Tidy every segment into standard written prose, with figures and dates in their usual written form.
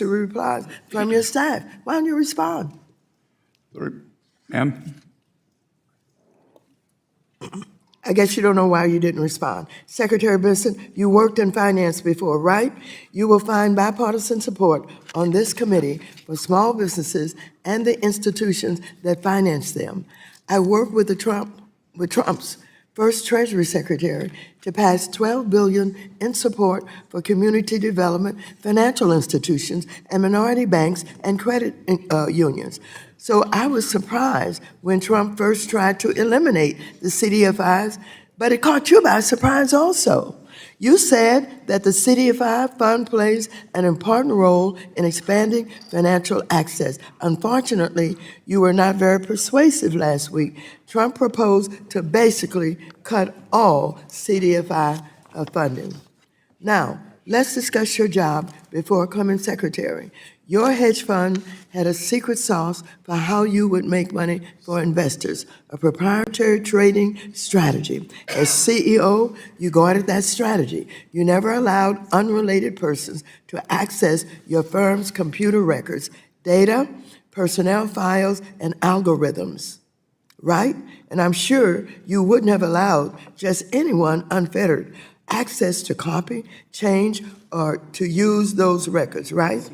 replies from your staff. Why don't you respond? Ma'am? I guess you don't know why you didn't respond. Secretary Bessent, you worked in finance before, right? You will find bipartisan support on this committee for small businesses and the institutions that finance them. I worked with Trump's first Treasury Secretary to pass $12 billion in support for community development, financial institutions, and minority banks and credit unions. So I was surprised when Trump first tried to eliminate the CDFIs, but it caught you by surprise also. You said that the CDFI fund plays an important role in expanding financial access. Unfortunately, you were not very persuasive last week. Trump proposed to basically cut all CDFI funding. Now, let's discuss your job before becoming secretary. Your hedge fund had a secret sauce for how you would make money for investors, a proprietary trading strategy. As CEO, you guarded that strategy. You never allowed unrelated persons to access your firm's computer records, data, personnel files, and algorithms, right? And I'm sure you wouldn't have allowed just anyone unfettered access to copy, change, or to use those records, right?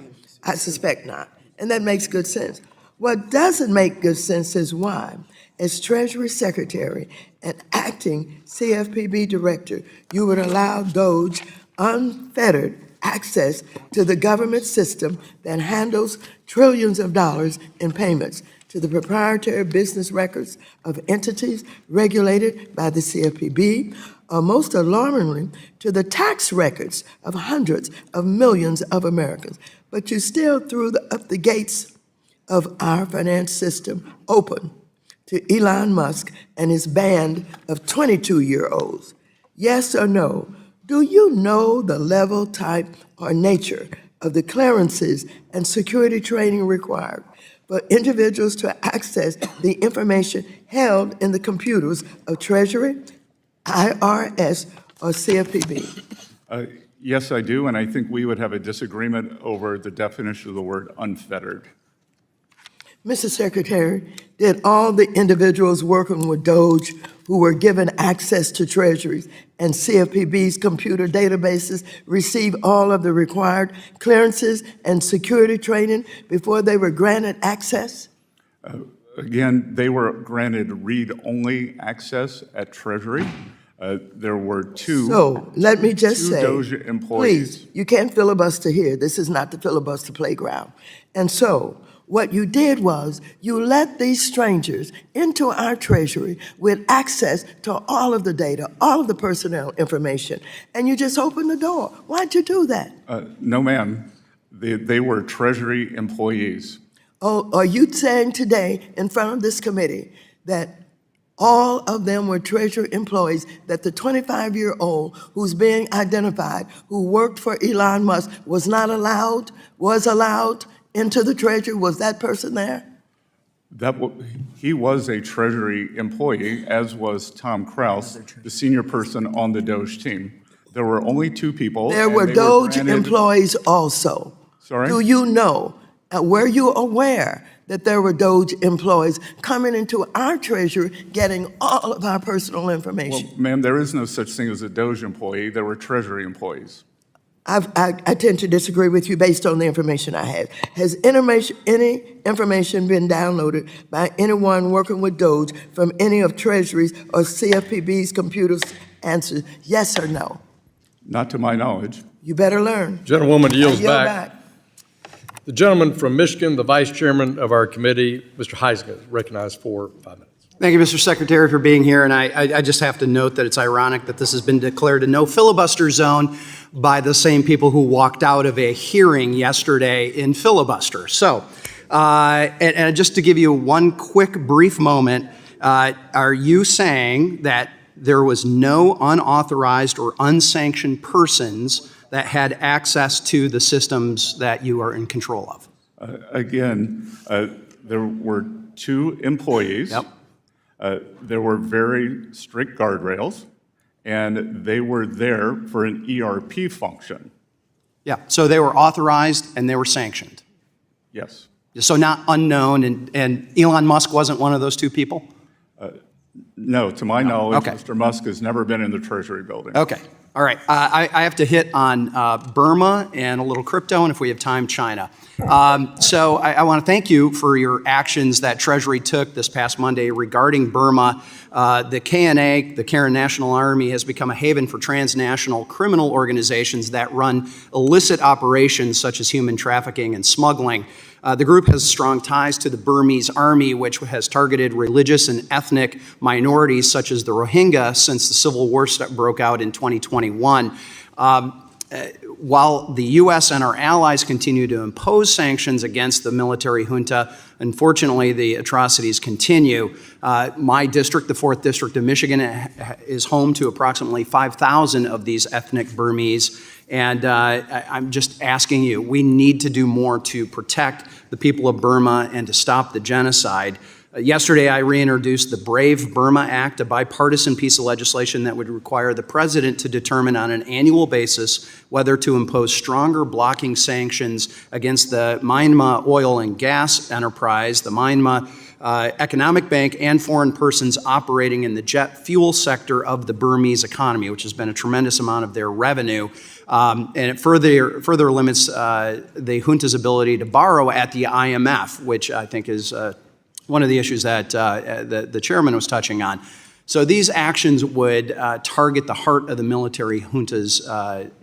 I suspect not. And that makes good sense. What doesn't make good sense is why, as Treasury Secretary and acting CFPB Director, you would allow DOJ unfettered access to the government system that handles trillions of dollars in payments to the proprietary business records of entities regulated by the CFPB, or most alarmingly, to the tax records of hundreds of millions of Americans. But you still threw up the gates of our finance system open to Elon Musk and his band of 22-year-olds. Yes or no? Do you know the level, type, or nature of the clearances and security training required for individuals to access the information held in the computers of Treasury, IRS, or CFPB? Yes, I do, and I think we would have a disagreement over the definition of the word unfettered. Mr. Secretary, did all the individuals working with DOJ who were given access to Treasuries and CFPB's computer databases receive all of the required clearances and security training before they were granted access? Again, they were granted read-only access at Treasury. There were two. So let me just say, DOJ employees. please, you can't filibuster here. This is not the filibuster playground. And so what you did was you let these strangers into our Treasury with access to all of the data, all of the personnel information, and you just opened the door. Why'd you do that? No, ma'am. They were Treasury employees. Oh, are you saying today in front of this committee that all of them were Treasury employees, that the 25-year-old who's being identified, who worked for Elon Musk, was allowed into the Treasury? Was that person there? He was a Treasury employee, as was Tom Kraus, the senior person on the DOJ team. There were only two people. There were DOJ employees also. Sorry? Do you know, were you aware that there were DOJ employees coming into our Treasury getting all of our personal information? Well, ma'am, there is no such thing as a DOJ employee. There were Treasury employees. I tend to disagree with you based on the information I have. Has any information been downloaded by anyone working with DOJ from any of Treasury's or CFPB's computers? Answer yes or no. Not to my knowledge. You better learn. Gentlewoman yields I yield back. The gentleman from Michigan, the vice chairman of our committee, Mr. Heisga, is recognized for 5 minutes. Thank you, Mr. Secretary, for being here. And I just have to note that it's ironic that this has been declared a no filibuster zone by the same people who walked out of a hearing yesterday in filibuster. So, and just to give you one quick brief moment, are you saying that there was no unauthorized or unsanctioned persons that had access to the systems that you are in control of? Again, there were two employees. Yep. There were very strict guardrails, and they were there for an ERP function. Yeah, so they were authorized and they were sanctioned. Yes. So not unknown, and Elon Musk wasn't one of those two people? No, to my knowledge, Okay. Mr. Musk has never been in the Treasury building. Okay, all right. I have to hit on Burma and a little crypto, and if we have time, China. So I want to thank you for your actions that Treasury took this past Monday regarding Burma. The KNA, the Karen National Army, has become a haven for transnational criminal organizations that run illicit operations such as human trafficking and smuggling. The group has strong ties to the Burmese army, which has targeted religious and ethnic minorities such as the Rohingya since the civil war broke out in 2021. While the U.S. and our allies continue to impose sanctions against the military junta, unfortunately, the atrocities continue. My district, the 4th District of Michigan, is home to approximately 5,000 of these ethnic Burmese. And I'm just asking you, we need to do more to protect the people of Burma and to stop the genocide. Yesterday, I reintroduced the Brave Burma Act, a bipartisan piece of legislation that would require the president to determine on an annual basis whether to impose stronger blocking sanctions against the Myanmar oil and gas enterprise, the Myanmar Economic Bank, and foreign persons operating in the jet fuel sector of the Burmese economy, which has been a tremendous amount of their revenue. And it further limits the junta's ability to borrow at the IMF, which I think is one of the issues that the chairman was touching on. So these actions would target the heart of the military junta's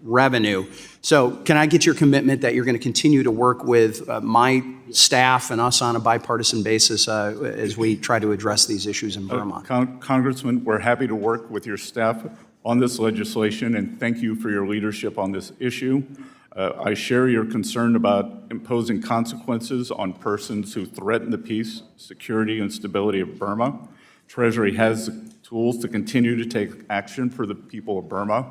revenue. So can I get your commitment that you're going to continue to work with my staff and us on a bipartisan basis as we try to address these issues in Burma? Congressman, we're happy to work with your staff on this legislation, and thank you for your leadership on this issue. I share your concern about imposing consequences on persons who threaten the peace, security, and stability of Burma. Treasury has the tools to continue to take action for the people of Burma,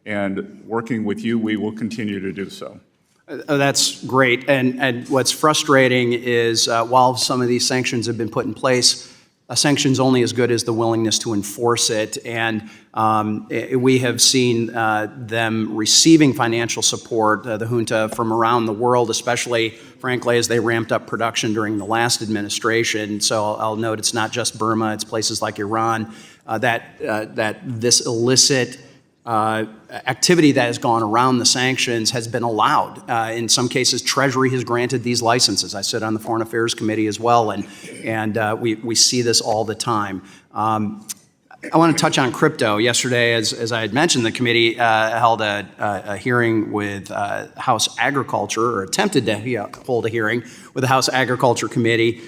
and working with you, we will continue to do so. That's great. And what's frustrating is while some of these sanctions have been put in place, a sanction's only as good as the willingness to enforce it. And we have seen them receiving financial support, the junta, from around the world, especially, frankly, as they ramped up production during the last administration. So I'll note it's not just Burma, it's places like Iran, that this illicit activity that has gone around the sanctions has been allowed. In some cases, Treasury has granted these licenses. I sit on the Foreign Affairs Committee as well, and we see this all the time. I want to touch on crypto. Yesterday, as I had mentioned, the committee held a hearing with House Agriculture, or attempted to hold a hearing with the House Agriculture Committee.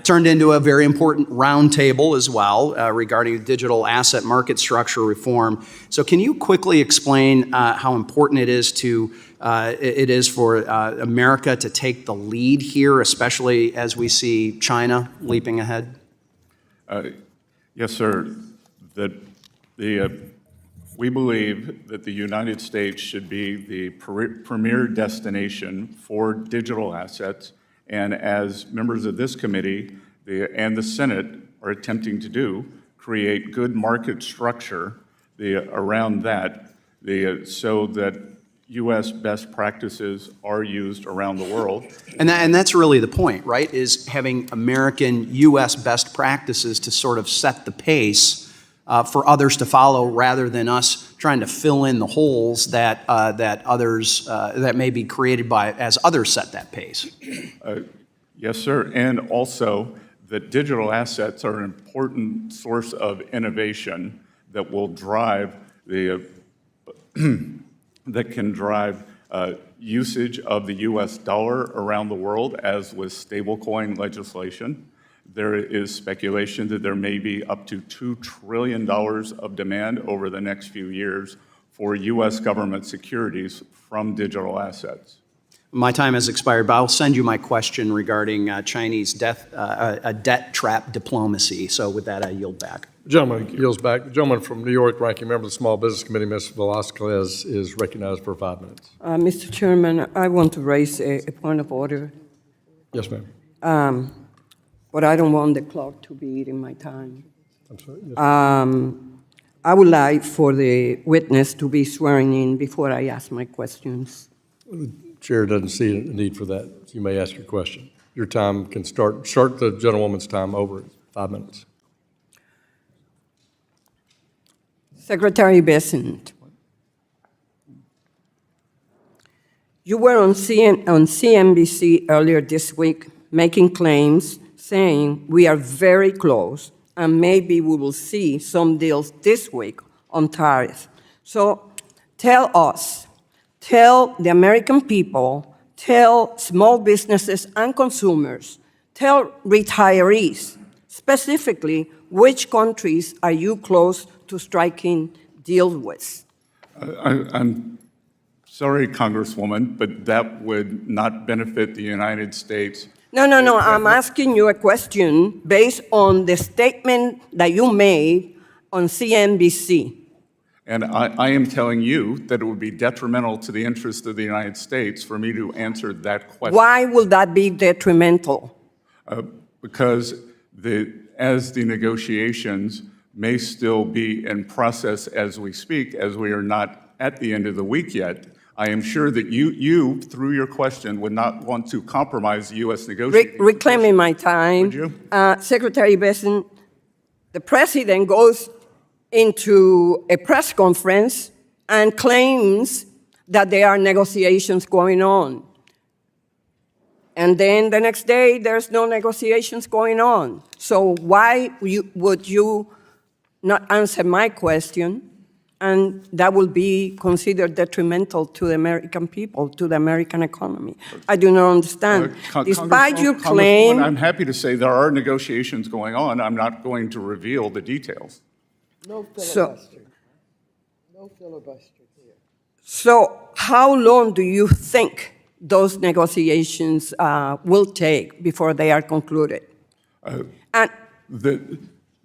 Turned into a very important roundtable as well regarding digital asset market structure reform. So can you quickly explain how important it is for America to take the lead here, especially as we see China leaping ahead? Yes, sir. We believe that the United States should be the premier destination for digital assets. And as members of this committee and the Senate are attempting to do, create good market structure around that, so that U.S. best practices are used around the world. And that's really the point, right, is having American U.S. best practices to sort of set the pace for others to follow, rather than us trying to fill in the holes that others that may be created as others set that pace. Yes, sir. And also that digital assets are an important source of innovation that will drive that can drive usage of the U.S. dollar around the world, as with stablecoin legislation. There is speculation that there may be up to $2 trillion of demand over the next few years for U.S. government securities from digital assets. My time has expired, but I'll send you my question regarding Chinese debt trap diplomacy. So with that, I yield back. The gentleman yields back. The gentleman from New York, ranking member of the Small Business Committee, Ms. Velasquez, is recognized for 5 minutes. Mr. Chairman, I want to raise a point of order, Yes, ma'am. but I don't want the clock to be eating my time. I'm sorry. Yes. I would like for the witness to be swearing in before I ask my questions. Chair doesn't see a need for that. You may ask your question. Your time can start the gentlewoman's time over at 5 minutes. Secretary Bessent, you were on CNBC earlier this week making claims saying we are very close and maybe we will see some deals this week on tariffs. So tell us, tell the American people, tell small businesses and consumers, tell retirees, specifically, which countries are you close to striking deals with? I'm sorry, Congresswoman, but that would not benefit the United States. No, I'm asking you a question based on the statement that you made on CNBC. And I am telling you that it would be detrimental to the interest of the United States for me to answer that question. Why will that be detrimental? Because as the negotiations may still be in process as we speak, as we are not at the end of the week yet, I am sure that you through your question, would not want to compromise the U.S. negotiating. Reclaiming my time. Would you? Secretary Bessent, the president goes into a press conference and claims that there are negotiations going on. And then the next day, there's no negotiations going on. So why would you not answer my question? And that will be considered detrimental to the American people, to the American economy. I do not understand. Despite your claim, I'm happy to say there are negotiations going on. I'm not going to reveal the details. No So- filibuster. No filibuster here. so how long do you think those negotiations will take before they are concluded? And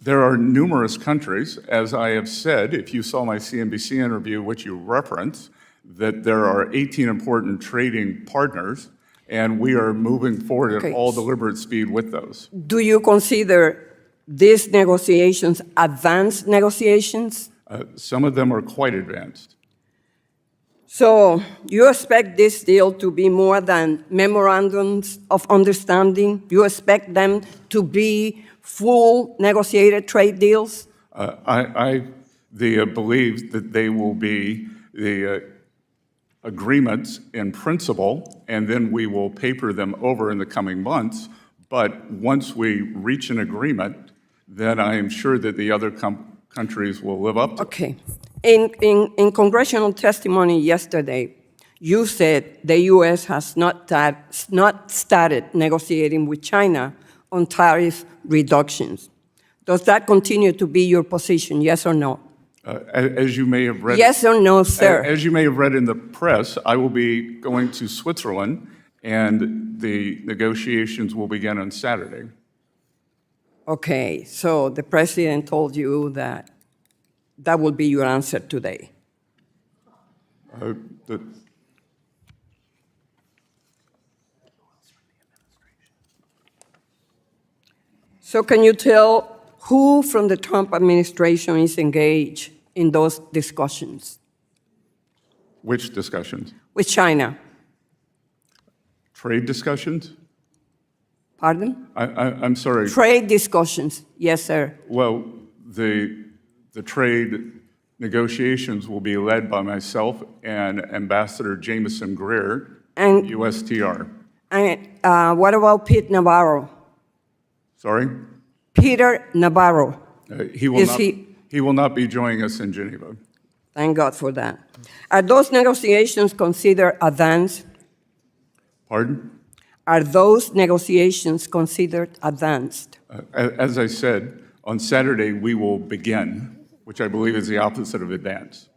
There are numerous countries, as I have said, if you saw my CNBC interview, which you referenced, that there are 18 important trading partners, and we are moving forward Okay. at all deliberate speed with those. do you consider these negotiations advanced negotiations? Some of them are quite advanced. So you expect this deal to be more than memorandums of understanding? You expect them to be full negotiated trade deals? I believe that they will be the agreements in principle, and then we will paper them over in the coming months. But once we reach an agreement, then I am sure that the other countries will live up to it. Okay. In congressional testimony yesterday, you said the U.S. has not started negotiating with China on tariff reductions. Does that continue to be your position, yes or no? As you may have read, Yes or no, sir? as you may have read in the press, I will be going to Switzerland, and the negotiations will begin on Saturday. Okay, so the president told you that that will be your answer today. The- So can you tell who from the Trump administration is engaged in those discussions Which discussions? with China? Trade discussions? Pardon? I'm sorry. Trade discussions, yes, sir. Well, the trade negotiations will be led by myself and Ambassador Jameson Greer, And, USTR. and what about Pete Navarro? Sorry? Peter Navarro, He will Is not. he- He will not be joining us in Geneva. thank God for that. Are those negotiations considered advanced? Pardon? Are those negotiations considered advanced? As I said, on Saturday we will begin, which I believe is the opposite of advance.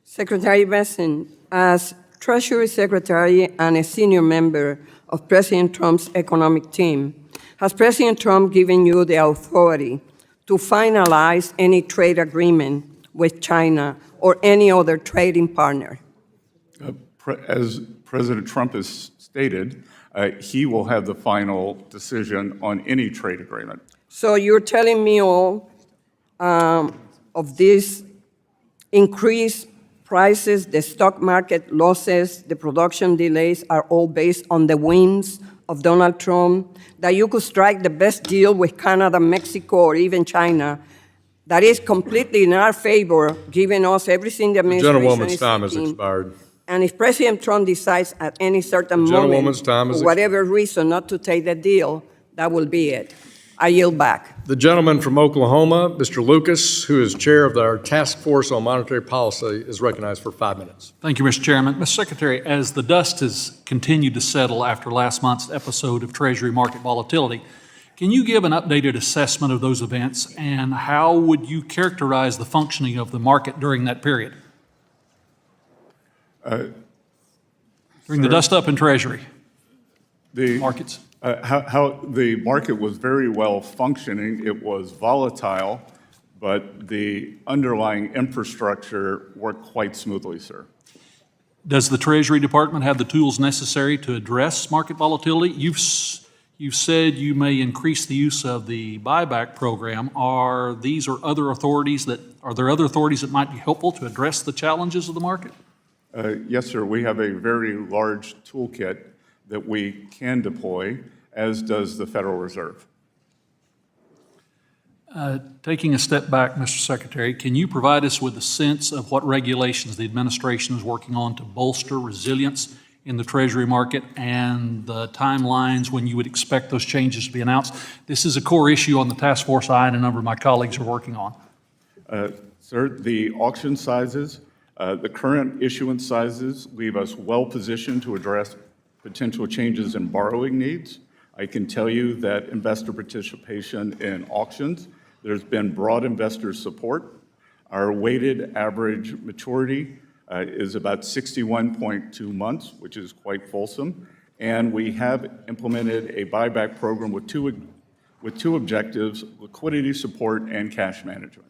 Secretary Bessent, as Treasury Secretary and a senior member of President Trump's economic team, has President Trump given you the authority to finalize any trade agreement with China or any other trading partner? As President Trump has stated, he will have the final decision on any trade agreement. So you're telling me all of these increased prices, the stock market losses, the production delays are all based on the whims of Donald Trump, that you could strike the best deal with Canada, Mexico, or even China, that is completely in our favor, giving us everything the administration Gentlewoman's is time has seeking. expired. And if President Trump decides at any certain Gentlewoman's moment, time has for whatever reason, not to take the deal, that will be it. I yield back. The gentleman from Oklahoma, Mr. Lucas, who is chair of our Task Force on Monetary Policy, is recognized for 5 minutes. Thank you, Mr. Chairman. Mr. Secretary, as the dust has continued to settle after last month's episode of Treasury market volatility, can you give an updated assessment of those events, and how would you characterize the functioning of the market during that period? During the dust-up in Treasury The markets? How the market was very well functioning. It was volatile, but the underlying infrastructure worked quite smoothly, sir. Does the Treasury Department have the tools necessary to address market volatility? You've said you may increase the use of the buyback program. Are there other authorities that might be helpful to address the challenges of the market? Yes, sir. We have a very large toolkit that we can deploy, as does the Federal Reserve. Taking a step back, Mr. Secretary, can you provide us with a sense of what regulations the administration is working on to bolster resilience in the Treasury market, and the timelines when you would expect those changes to be announced? This is a core issue on the task force I and a number of my colleagues are working on. Sir, the auction sizes, the current issuance sizes leave us well positioned to address potential changes in borrowing needs. I can tell you that investor participation in auctions, there's been broad investor support. Our weighted average maturity is about 61.2 months, which is quite fulsome. And we have implemented a buyback program with two objectives: liquidity support and cash management.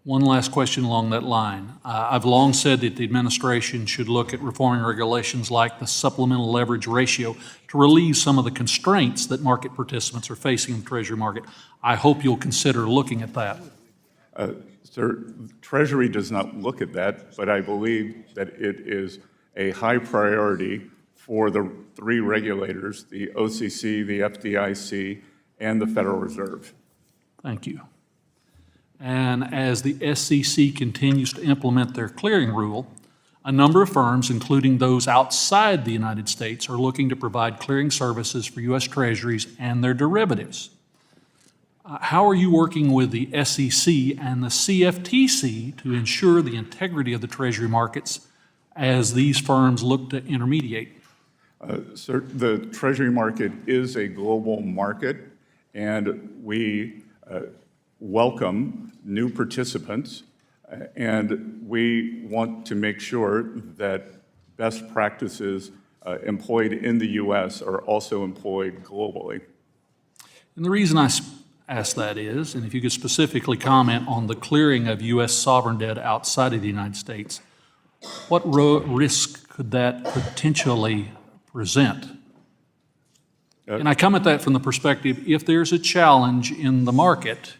One last question along that line. I've long said that the administration should look at reforming regulations like the supplemental leverage ratio to relieve some of the constraints that market participants are facing in the Treasury market. I hope you'll consider looking at that. Sir, Treasury does not look at that, but I believe that it is a high priority for the three regulators, the OCC, the FDIC, and the Federal Reserve. Thank you. And as the SEC continues to implement their clearing rule, a number of firms, including those outside the United States, are looking to provide clearing services for U.S. Treasuries and their derivatives. How are you working with the SEC and the CFTC to ensure the integrity of the Treasury markets as these firms look to intermediate? Sir, the Treasury market is a global market, and we welcome new participants, and we want to make sure that best practices employed in the U.S. are also employed globally. And the reason I ask that is, and if you could specifically comment on the clearing of U.S. sovereign debt outside of the United States, what risk could that potentially present? And I come at that from the perspective, if there's a challenge in the market,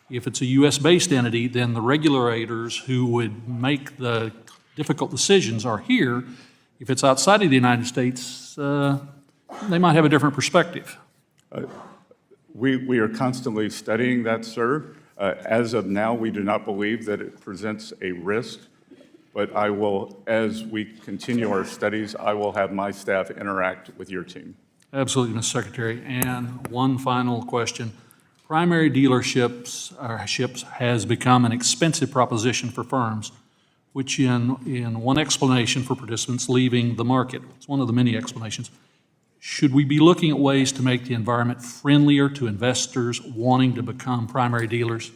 if it's a U.S.-based entity, then the regulators who would make the difficult decisions are here. If it's outside of the United States, they might have a different perspective. We are constantly studying that, sir. As of now, we do not believe that it presents a risk, but I will, as we continue our studies, I will have my staff interact with your team. Absolutely, Mr. Secretary. And one final question. Primary dealerships has become an expensive proposition for firms, which in one explanation for participants leaving the market, it's one of the many explanations. Should we be looking at ways to make the environment friendlier to investors wanting to become primary dealers?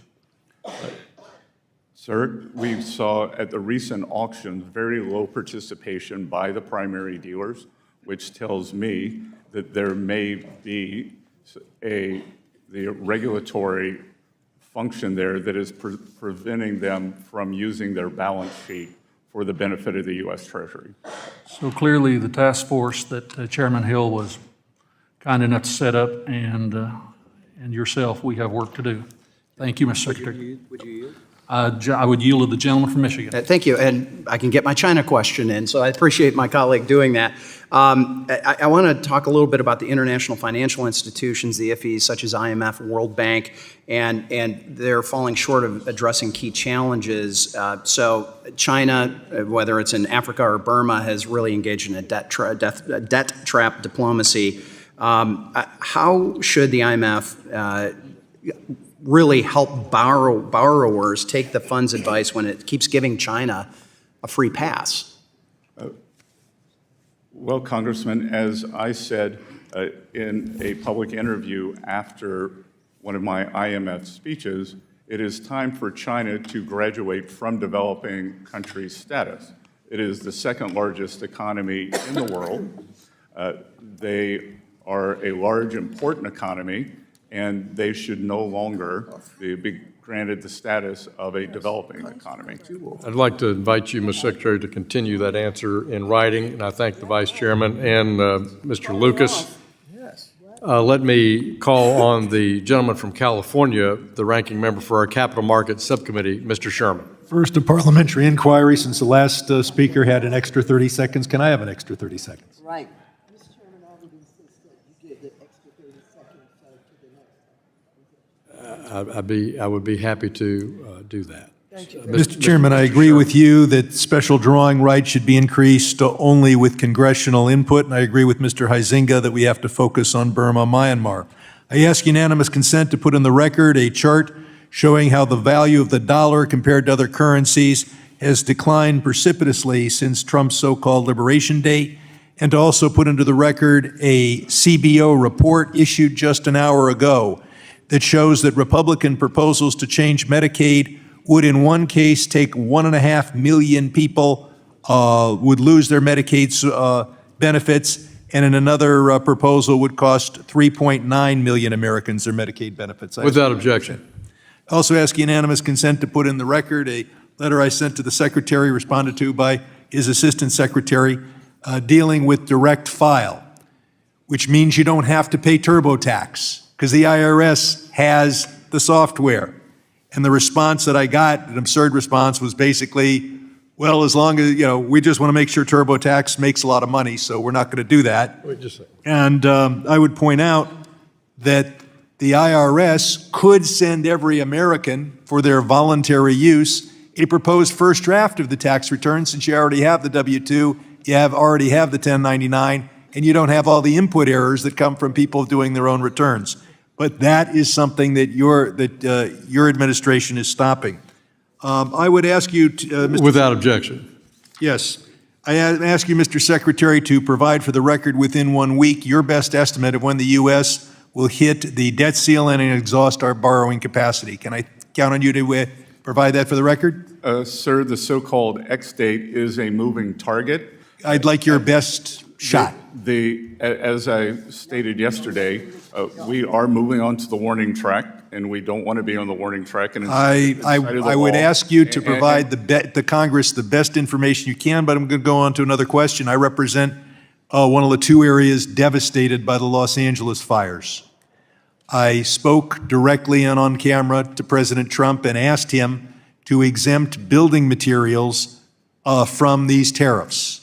Sir, we saw at the recent auctions very low participation by the primary dealers, which tells me that there may be the regulatory function there that is preventing them from using their balance sheet for the benefit of the U.S. Treasury. So clearly, the task force that Chairman Hill was kind enough to set up and yourself, we have work to do. Thank you, Mr. Secretary. Would you yield? I would yield to the gentleman from Michigan. Thank you, and I can get my China question in, so I appreciate my colleague doing that. I want to talk a little bit about the international financial institutions, the IFIs, such as IMF, World Bank, and they're falling short of addressing key challenges. So China, whether it's in Africa or Burma, has really engaged in a debt trap diplomacy. How should the IMF really help borrowers take the fund's advice when it keeps giving China a free pass? Well, Congressman, as I said in a public interview after one of my IMF speeches, it is time for China to graduate from developing country status. It is the second largest economy in the world. They are a large, important economy, and they should no longer be granted the status of a developing economy. I'd like to invite you, Mr. Secretary, to continue that answer in writing, and I thank the Vice Chairman and Mr. Lucas. Let me call on the gentleman from California, the ranking member for our Capital Markets Subcommittee, Mr. Sherman. First, a parliamentary inquiry. Since the last speaker had an extra 30 seconds, can I have an extra 30 seconds? Right. Mr. Chairman, I would insist that you give the extra 30 seconds to the next. I would be happy to do that. Thank you. Mr. Chairman, I agree with you that special drawing rights should be increased only with congressional input, and I agree with Mr. Huizinga that we have to focus on Burma, Myanmar. I ask unanimous consent to put in the record a chart showing how the value of the dollar compared to other currencies has declined precipitously since Trump's so-called Liberation Day, and to also put into the record a CBO report issued just an hour ago that shows that Republican proposals to change Medicaid would in one case take 1.5 million people would lose their Medicaid benefits, and in another proposal would cost 3.9 million Americans their Medicaid benefits. Without objection. Also ask unanimous consent to put in the record a letter I sent to the Secretary, responded to by his Assistant Secretary, dealing with direct file, which means you don't have to pay TurboTax because the IRS has the software. And the response that I got, an absurd response, was basically, well, as long as, we just want to make sure TurboTax makes a lot of money, so we're not going to do that. Wait just a second. And I would point out that the IRS could send every American, for their voluntary use, a proposed first draft of the tax return, since you already have the W-2, you already have the 1099, and you don't have all the input errors that come from people doing their own returns. But that is something that your administration is stopping. I would ask you, Mr. Without objection. Yes. I ask you, Mr. Secretary, to provide for the record within 1 week your best estimate of when the U.S. will hit the debt ceiling and exhaust our borrowing capacity. Can I count on you to provide that for the record? Sir, the so-called X date is a moving target. I'd like your best shot. As I stated yesterday, we are moving on to the warning track, and we don't want to be on the warning track. And I would ask you to provide the Congress the best information you can, but I'm going to go on to another question. I represent one of the two areas devastated by the Los Angeles fires. I spoke directly and on camera to President Trump and asked him to exempt building materials from these tariffs.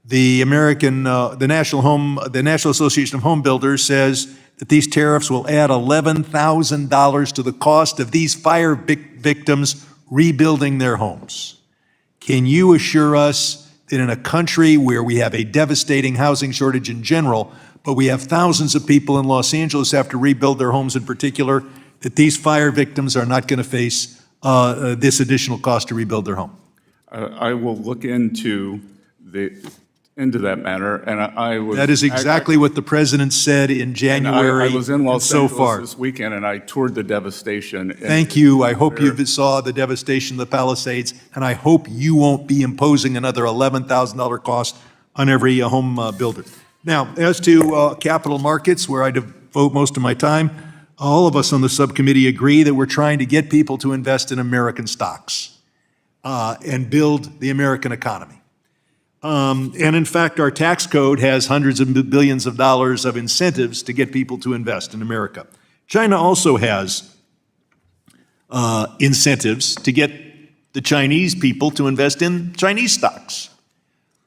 The National Association of Home Builders says that these tariffs will add $11,000 to the cost of these fire victims rebuilding their homes. Can you assure us that in a country where we have a devastating housing shortage in general, but we have thousands of people in Los Angeles have to rebuild their homes in particular, that these fire victims are not going to face this additional cost to rebuild their home? I will look into that matter, and I was... That is exactly what the president said in January. I was in Los so Angeles far. this weekend, and I toured the devastation. Thank you. I hope you saw the devastation of the Palisades, and I hope you won't be imposing another $11,000 cost on every home builder. Now, as to capital markets, where I devote most of my time, all of us on the subcommittee agree that we're trying to get people to invest in American stocks and build the American economy. And in fact, our tax code has hundreds of billions of dollars of incentives to get people to invest in America. China also has incentives to get the Chinese people to invest in Chinese stocks.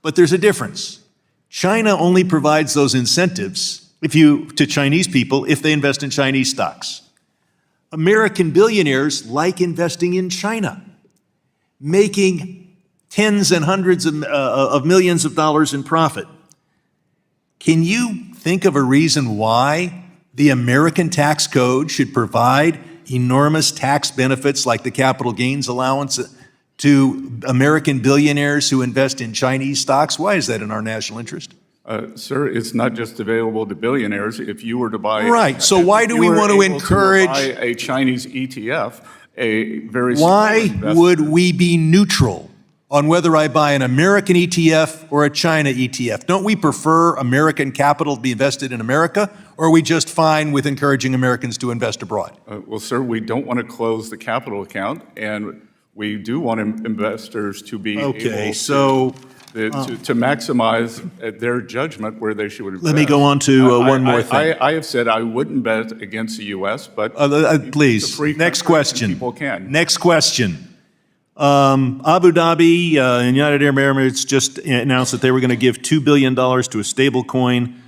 But there's a difference. China only provides those incentives to Chinese people if they invest in Chinese stocks. American billionaires like investing in China, making tens and hundreds of millions of dollars in profit. Can you think of a reason why the American tax code should provide enormous tax benefits like the capital gains allowance to American billionaires who invest in Chinese stocks? Why is that in our national interest? Sir, it's not just available to billionaires. If you were to buy... Right, so why do we want to encourage... buy a Chinese ETF, a very small Why investment- would we be neutral on whether I buy an American ETF or a China ETF? Don't we prefer American capital to be invested in America, or are we just fine with encouraging Americans to invest abroad? Well, sir, we don't want to close the capital account, and we do want investors to be Okay, able so... to maximize their judgment where they should invest. Let me go on to one more thing. I have said I wouldn't bet against the U.S., but Please, it's a free next country and question. people can. Next question. Abu Dhabi and United Arab Emirates just announced that they were going to give $2 billion to a stable coin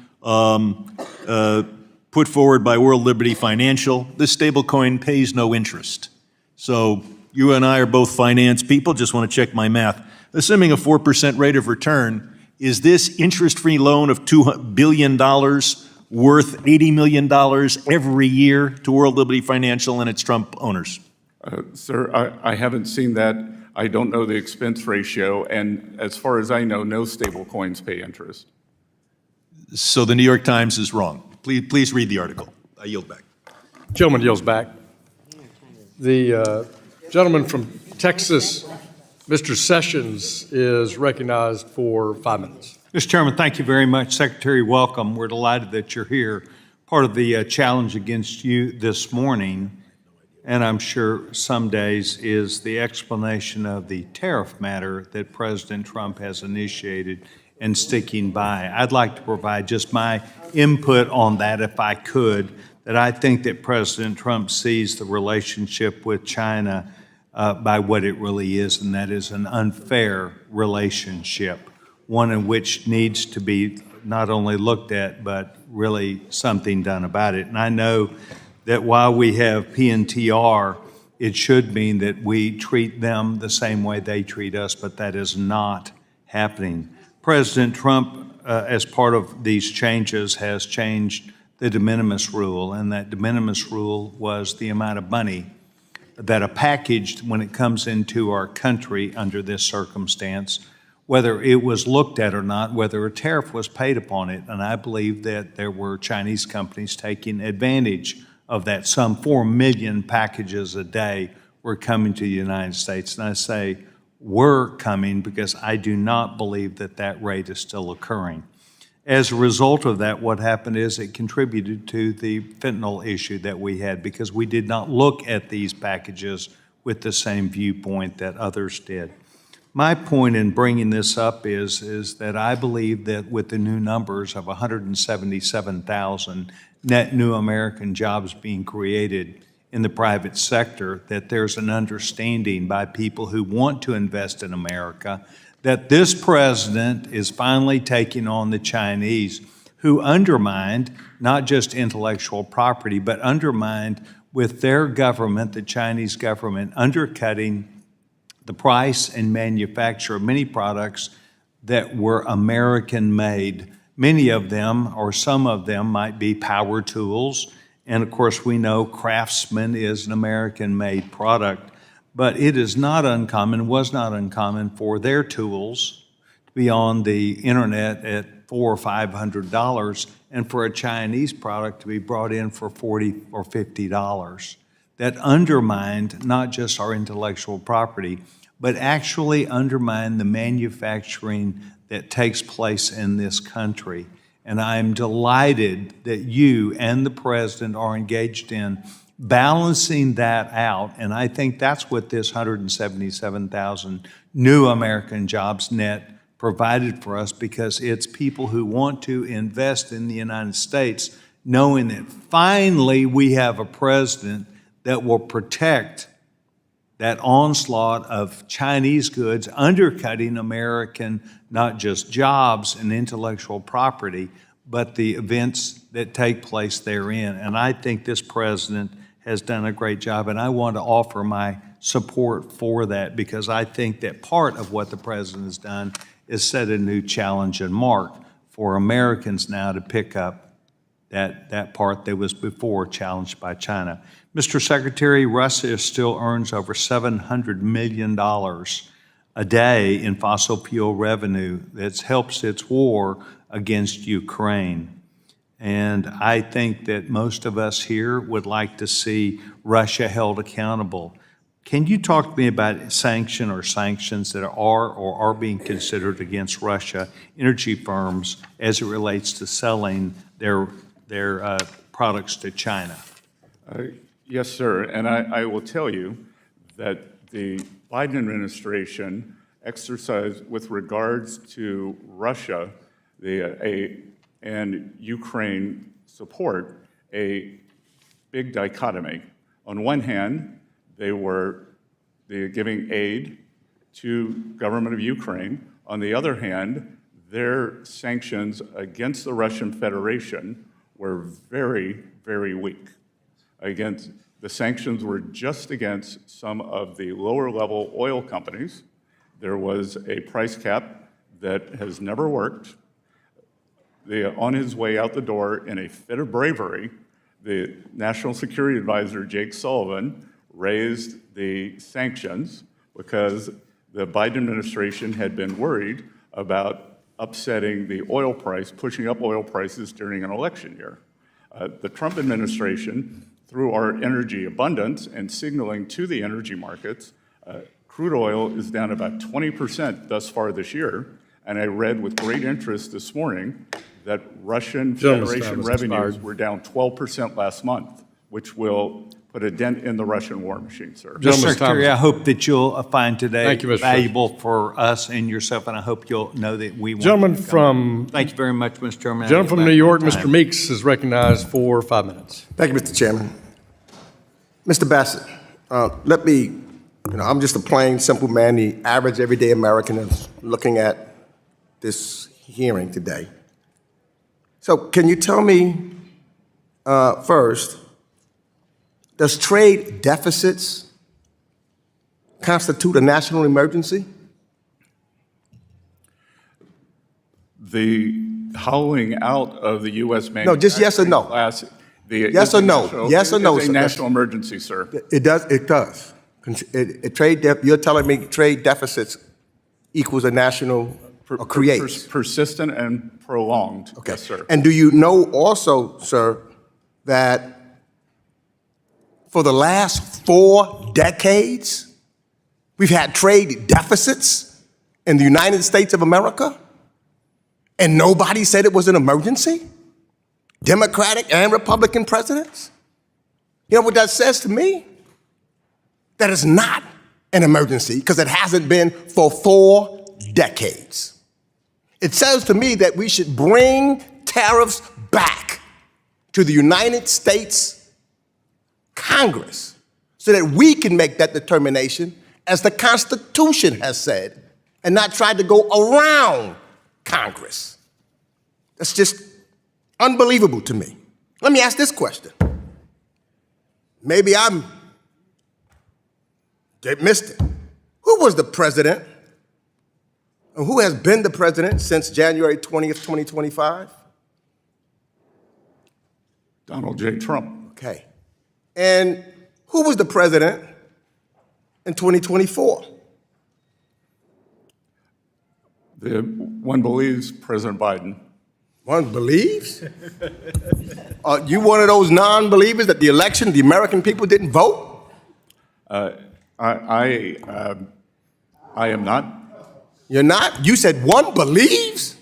put forward by World Liberty Financial. This stable coin pays no interest. So you and I are both finance people, just want to check my math. Assuming a 4% rate of return, is this interest-free loan of $2 billion worth $80 million every year to World Liberty Financial and its Trump owners? Sir, I haven't seen that. I don't know the expense ratio, and as far as I know, no stable coins pay interest. So the New York Times is wrong. Please read the article. I yield back. Gentleman yields back. The gentleman from Texas, Mr. Sessions, is recognized for 5 minutes. Mr. Chairman, thank you very much. Secretary, welcome. We're delighted that you're here. Part of the challenge against you this morning, and I'm sure some days, is the explanation of the tariff matter that President Trump has initiated and sticking by. I'd like to provide just my input on that, if I could, that I think that President Trump sees the relationship with China by what it really is, and that is an unfair relationship, one in which needs to be not only looked at, but really something done about it. And I know that while we have PNTR, it should mean that we treat them the same way they treat us, but that is not happening. President Trump, as part of these changes, has changed the de minimis rule, and that de minimis rule was the amount of money that a package, when it comes into our country under this circumstance, whether it was looked at or not, whether a tariff was paid upon it. And I believe that there were Chinese companies taking advantage of that. Some 4 million packages a day were coming to the United States. And I say were coming because I do not believe that that rate is still occurring. As a result of that, what happened is it contributed to the fentanyl issue that we had because we did not look at these packages with the same viewpoint that others did. My point in bringing this up is that I believe that with the new numbers of 177,000 net new American jobs being created in the private sector, that there's an understanding by people who want to invest in America that this president is finally taking on the Chinese, who undermined not just intellectual property, but undermined with their government, the Chinese government, undercutting the price and manufacture of many products that were American-made. Many of them, or some of them, might be power tools. And of course, we know Craftsman is an American-made product. But it is not uncommon, was not uncommon for their tools to be on the internet at $400 or $500 and for a Chinese product to be brought in for $40 or $50. That undermined not just our intellectual property, but actually undermined the manufacturing that takes place in this country. And I'm delighted that you and the president are engaged in balancing that out, and I think that's what this 177,000 new American jobs net provided for us, because it's people who want to invest in the United States, knowing that finally we have a president that will protect that onslaught of Chinese goods undercutting American, not just jobs and intellectual property, but the events that take place therein. And I think this president has done a great job, and I want to offer my support for that, because I think that part of what the president has done is set a new challenge and mark for Americans now to pick up that part that was before challenged by China. Mr. Secretary, Russia still earns over $700 million a day in fossil fuel revenue that helps its war against Ukraine. And I think that most of us here would like to see Russia held accountable. Can you talk to me about sanctions that are or are being considered against Russia energy firms as it relates to selling their products to China? Yes, sir. And I will tell you that the Biden administration exercised, with regards to Russia and Ukraine support, a big dichotomy. On one hand, they were giving aid to government of Ukraine. On the other hand, their sanctions against the Russian Federation were very, very weak. The sanctions were just against some of the lower-level oil companies. There was a price cap that has never worked. On his way out the door, in a fit of bravery, the National Security Advisor, Jake Sullivan, raised the sanctions because the Biden administration had been worried about upsetting the oil price, pushing up oil prices during an election year. The Trump administration, through our energy abundance and signaling to the energy markets, crude oil is down about 20% thus far this year. And I read with great interest this morning that Russian Federation revenues were down 12% last month, which will put a dent in the Russian war machine, sir. Mr. Secretary, I hope that you'll find today Thank you, Mr. valuable for us and yourself, and I hope you'll know that we want Gentleman to come. from Thank you very much, Mr. Chairman. Gentleman from New York, Mr. Meeks, is recognized for 5 minutes. Thank you, Mr. Chairman. Mr. Bessent, I'm just a plain, simple man, the average, everyday American that's looking at this hearing today. So can you tell me first, does trade deficits constitute a national emergency? The hollowing out of the U.S. No, just yes or no. class. Yes or no? Yes or no, It's a sir? national emergency, sir. It does. It does. You're telling me trade deficits equals a national or creates? Persistent and prolonged. Okay. Yes, sir. And do you know also, sir, that for the last 4 decades, we've had trade deficits in the United States of America, and nobody said it was an emergency? Democratic and Republican presidents? You know what that says to me? That it's not an emergency because it hasn't been for 4 decades. It says to me that we should bring tariffs back to the United States Congress so that we can make that determination as the Constitution has said and not try to go around Congress. That's just unbelievable to me. Let me ask this question. Maybe they missed it. Who was the president, and who has been the president since January 20th, 2025? Donald J. Trump. Okay. And who was the president in 2024? One believes President Biden. One believes? You one of those non-believers that the election, the American people didn't vote? I am not. You're not? You said one believes?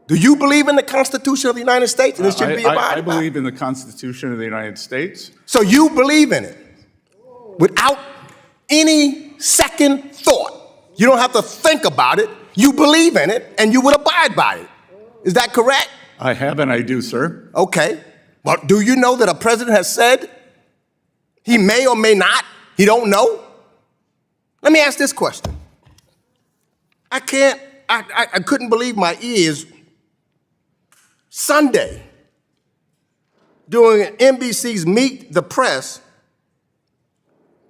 Do you believe in the Constitution of the United States and it should be abided by? I believe in the Constitution of the United States. So you believe in it without any second thought. You don't have to think about it. You believe in it and you would abide by it. Is that correct? I have and I do, sir. Okay. Well, do you know that a president has said He may or may not. He don't know. Let me ask this question. I couldn't believe my ears. Sunday, during NBC's Meet the Press,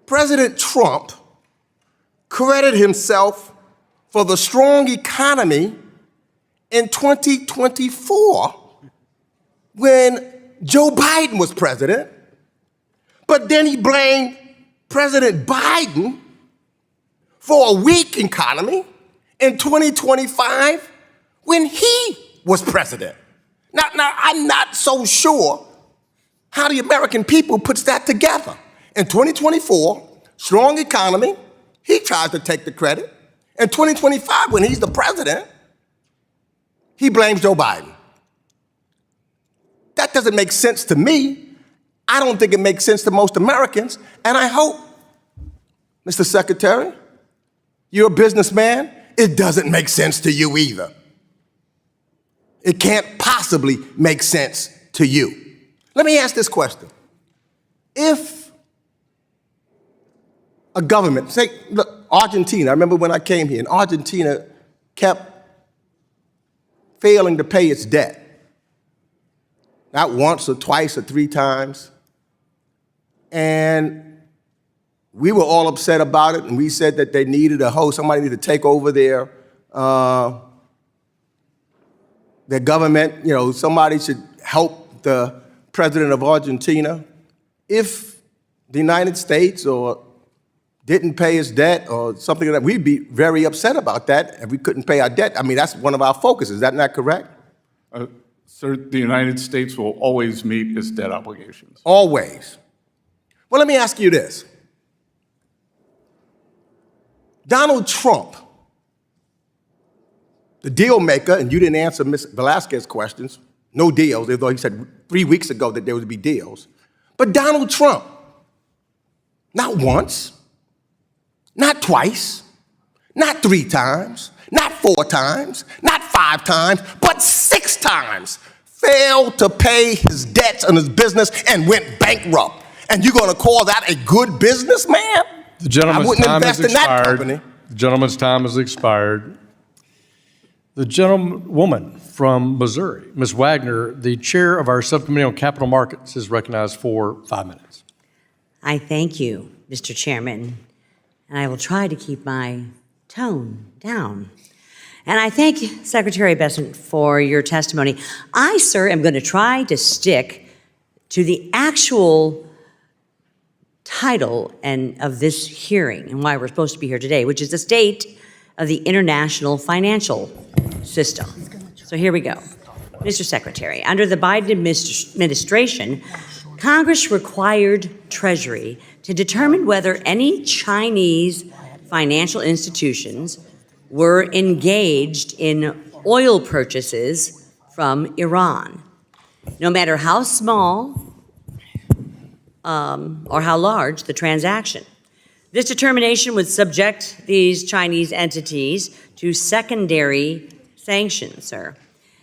President Trump credited himself for the strong economy in 2024 when Joe Biden was president, but then he blamed President Biden for a weak economy in 2025 when he was president. Now, I'm not so sure how the American people puts that together. In 2024, strong economy, he tries to take the credit. In 2025, when he's the president, he blames Joe Biden. That doesn't make sense to me. I don't think it makes sense to most Americans. And I hope, Mr. Secretary, you're a businessman, it doesn't make sense to you either. It can't possibly make sense to you. Let me ask this question. If a government, say, look, Argentina, I remember when I came here, and Argentina kept failing to pay its debt. Not once or twice or three times. And we were all upset about it, and we said that they needed somebody needed to take over their government. Somebody should help the president of Argentina. If the United States didn't pay his debt or something like that, we'd be very upset about that if we couldn't pay our debt. I mean, that's one of our focuses. Is that not correct? Sir, the United States will always meet its debt obligations. Always. Well, let me ask you this. Donald Trump, the deal maker, and you didn't answer Ms. Velasquez's questions, no deals, although he said 3 weeks ago that there would be deals. But Donald Trump, not once, not twice, not 3 times, not 4 times, not 5 times, but 6 times failed to pay his debts on his business and went bankrupt. And you're going to call that a good businessman? The gentleman's I wouldn't time has invest in that expired. company. The gentleman's time has expired. The gentlewoman from Missouri, Ms. Wagner, the chair of our subcommittee on capital markets, is recognized for 5 minutes. I thank you, Mr. Chairman, and I will try to keep my tone down. And I thank Secretary Bessent for your testimony. I, sir, am going to try to stick to the actual title of this hearing and why we're supposed to be here today, which is the state of the international financial system. So here we go. Mr. Secretary, under the Biden administration, Congress required Treasury to determine whether any Chinese financial institutions were engaged in oil purchases from Iran, no matter how small or how large the transaction. This determination would subject these Chinese entities to secondary sanctions, sir.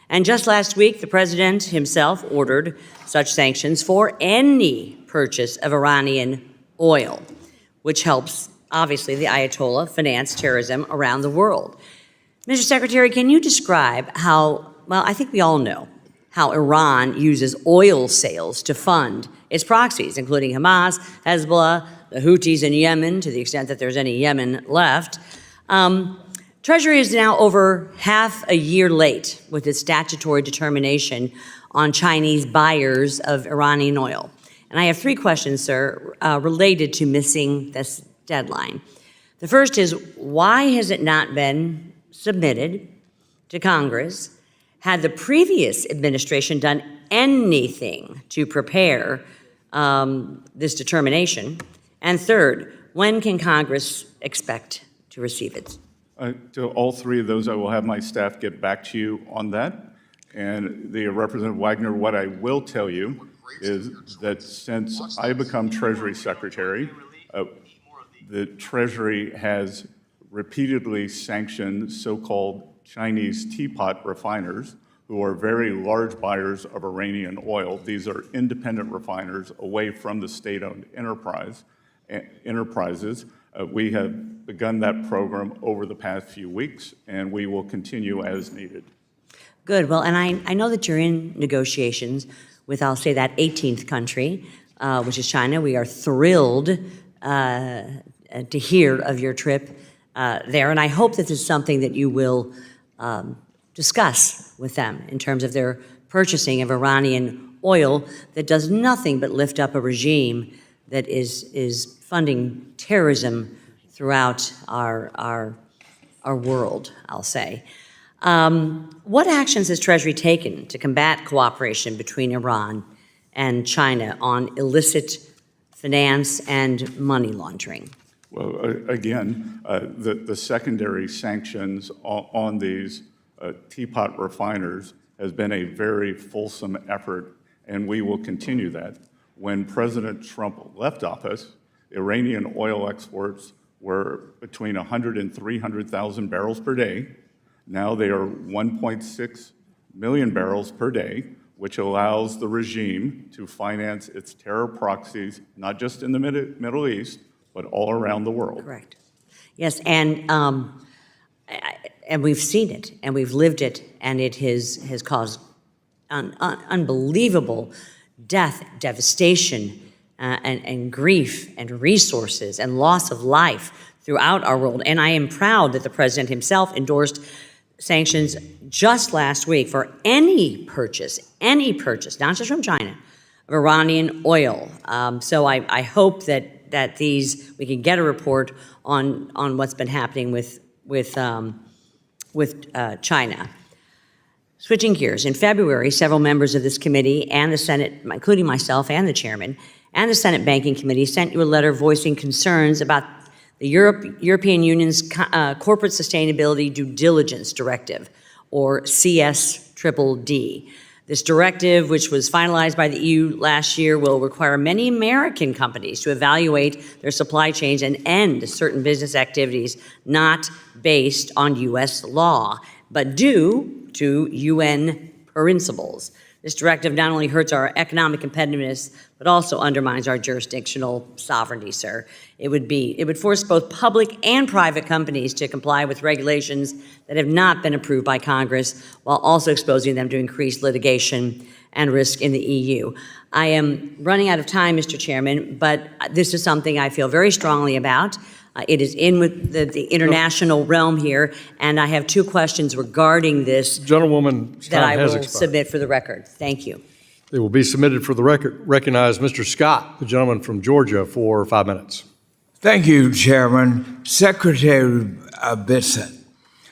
And just last week, the president himself ordered such sanctions for any purchase of Iranian oil, which helps, obviously, the Ayatollah finance terrorism around the world. Mr. Secretary, can you describe how, well, I think we all know how Iran uses oil sales to fund its proxies, including Hamas, Hezbollah, the Houthis in Yemen, to the extent that there's any Yemen left. Treasury is now over half a year late with its statutory determination on Chinese buyers of Iranian oil. And I have 3 questions, sir, related to missing this deadline. The first is, why has it not been submitted to Congress? Had the previous administration done anything to prepare this determination? And third, when can Congress expect to receive it? To all 3 of those, I will have my staff get back to you on that. And the Representative Wagner, what I will tell you is that since I become Treasury Secretary, the Treasury has repeatedly sanctioned so-called Chinese teapot refiners who are very large buyers of Iranian oil. These are independent refiners away from the state-owned enterprises. We have begun that program over the past few weeks, and we will continue as needed. Good. Well, and I know that you're in negotiations with, I'll say, that 18th country, which is China. We are thrilled to hear of your trip there, and I hope that this is something that you will discuss with them in terms of their purchasing of Iranian oil that does nothing but lift up a regime that is funding terrorism throughout our world, I'll say. What actions has Treasury taken to combat cooperation between Iran and China on illicit finance and money laundering? Well, again, the secondary sanctions on these teapot refiners has been a very fulsome effort, and we will continue that. When President Trump left office, Iranian oil exports were between 100 and 300,000 barrels per day. Now they are 1.6 million barrels per day, which allows the regime to finance its terror proxies, not just in the Middle East, but all around the world. Correct. Yes, and we've seen it, and we've lived it, and it has caused unbelievable death, devastation, and grief, and resources, and loss of life throughout our world. And I am proud that the president himself endorsed sanctions just last week for any purchase, not just from China, of Iranian oil. So I hope that we can get a report on what's been happening with China. Switching gears, in February, several members of this committee and the Senate, including myself and the chairman, and the Senate Banking Committee sent you a letter voicing concerns about the European Union's Corporate Sustainability Due Diligence Directive, or CSDDD. This directive, which was finalized by the EU last year, will require many American companies to evaluate their supply chains and end certain business activities not based on U.S. law, but due to UN principles. This directive not only hurts our economic competitiveness, but also undermines our jurisdictional sovereignty, sir. It would force both public and private companies to comply with regulations that have not been approved by Congress, while also exposing them to increased litigation and risk in the EU. I am running out of time, Mr. Chairman, but this is something I feel very strongly about. It is in with the international realm here, and I have two questions regarding this Gentlewoman's that I time has will expired. submit for the record. Thank you. They will be submitted for the record. Recognize Mr. Scott, the gentleman from Georgia, for 5 minutes. Thank you, Chairman. Secretary Bessent,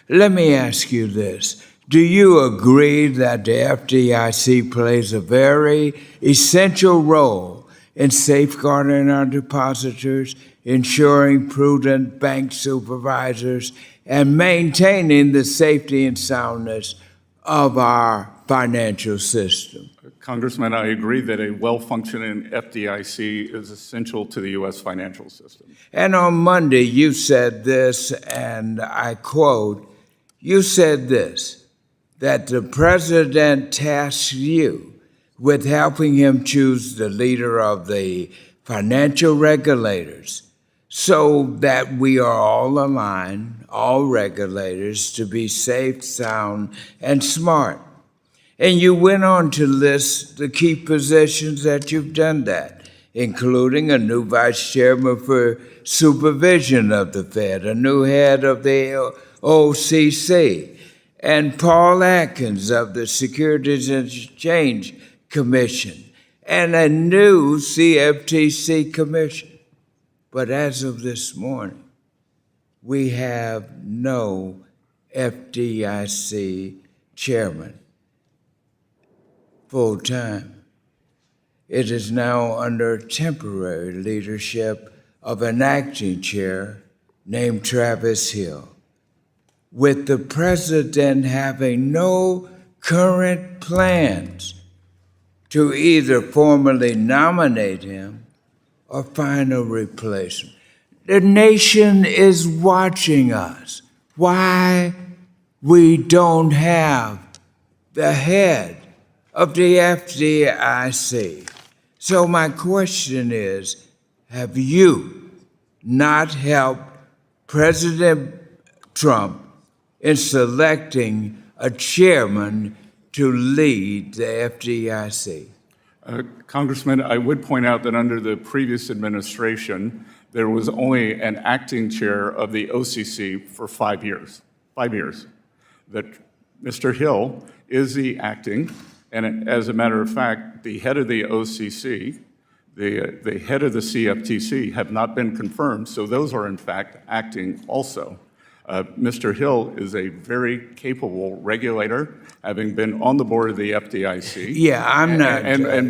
let me ask you this. Do you agree that the FDIC plays a very essential role in safeguarding our depositors, ensuring prudent bank supervisors, and maintaining the safety and soundness of our financial system? Congressman, I agree that a well-functioning FDIC is essential to the U.S. financial system. And on Monday, you said this, and I quote, you said this, that the president tasked you with helping him choose the leader of the financial regulators so that we are all aligned, all regulators, to be safe, sound, and smart. And you went on to list the key positions that you've done that, including a new vice chairman for supervision of the Fed, a new head of the OCC, and Paul Atkins of the Securities and Exchange Commission, and a new CFTC commission. But as of this morning, we have no FDIC chairman full-time. It is now under temporary leadership of an acting chair named Travis Hill, with the president having no current plans to either formally nominate him or find a replacement. The nation is watching us. Why we don't have the head of the FDIC. So my question is, have you not helped President Trump in selecting a chairman to lead the FDIC? Congressman, I would point out that under the previous administration, there was only an acting chair of the OCC for 5 years. 5 years. That Mr. Hill is the acting, and as a matter of fact, the head of the OCC, the head of the CFTC have not been confirmed, so those are in fact acting also. Mr. Hill is a very capable regulator, having been on the board of the FDIC. Yeah, I'm not.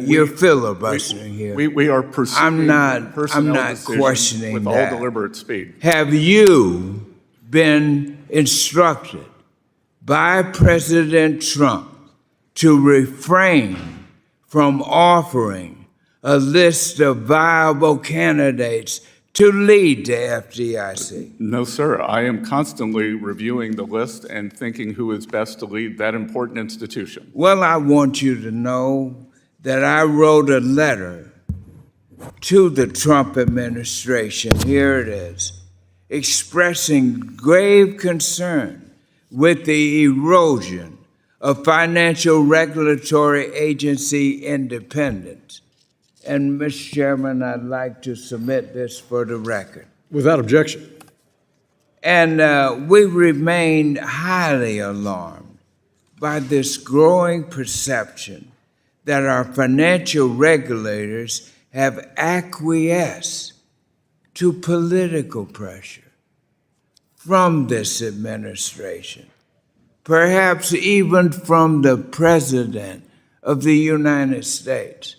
You're filibustering here. We are pursuing personnel not decisions questioning with that. all deliberate speed. Have you been instructed by President Trump to refrain from offering a list of viable candidates to lead the FDIC? No, sir. I am constantly reviewing the list and thinking who is best to lead that important institution. Well, I want you to know that I wrote a letter to the Trump administration, here it is, expressing grave concern with the erosion of financial regulatory agency independence. And, Mr. Chairman, I'd like to submit this for the record. Without objection. And we remain highly alarmed by this growing perception that our financial regulators have acquiesced to political pressure from this administration, perhaps even from the President of the United States.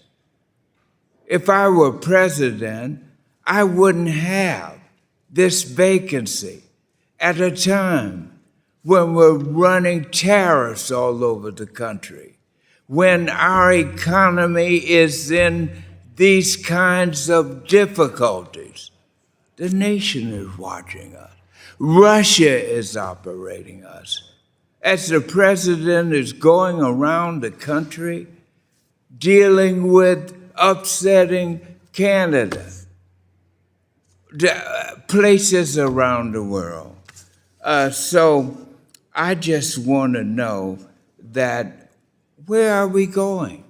If I were president, I wouldn't have this vacancy at a time when we're running tariffs all over the country, when our economy is in these kinds of difficulties. The nation is watching us. Russia is operating us. As the president is going around the country dealing with upsetting Canada, places around the world. So I just want to know that where are we going?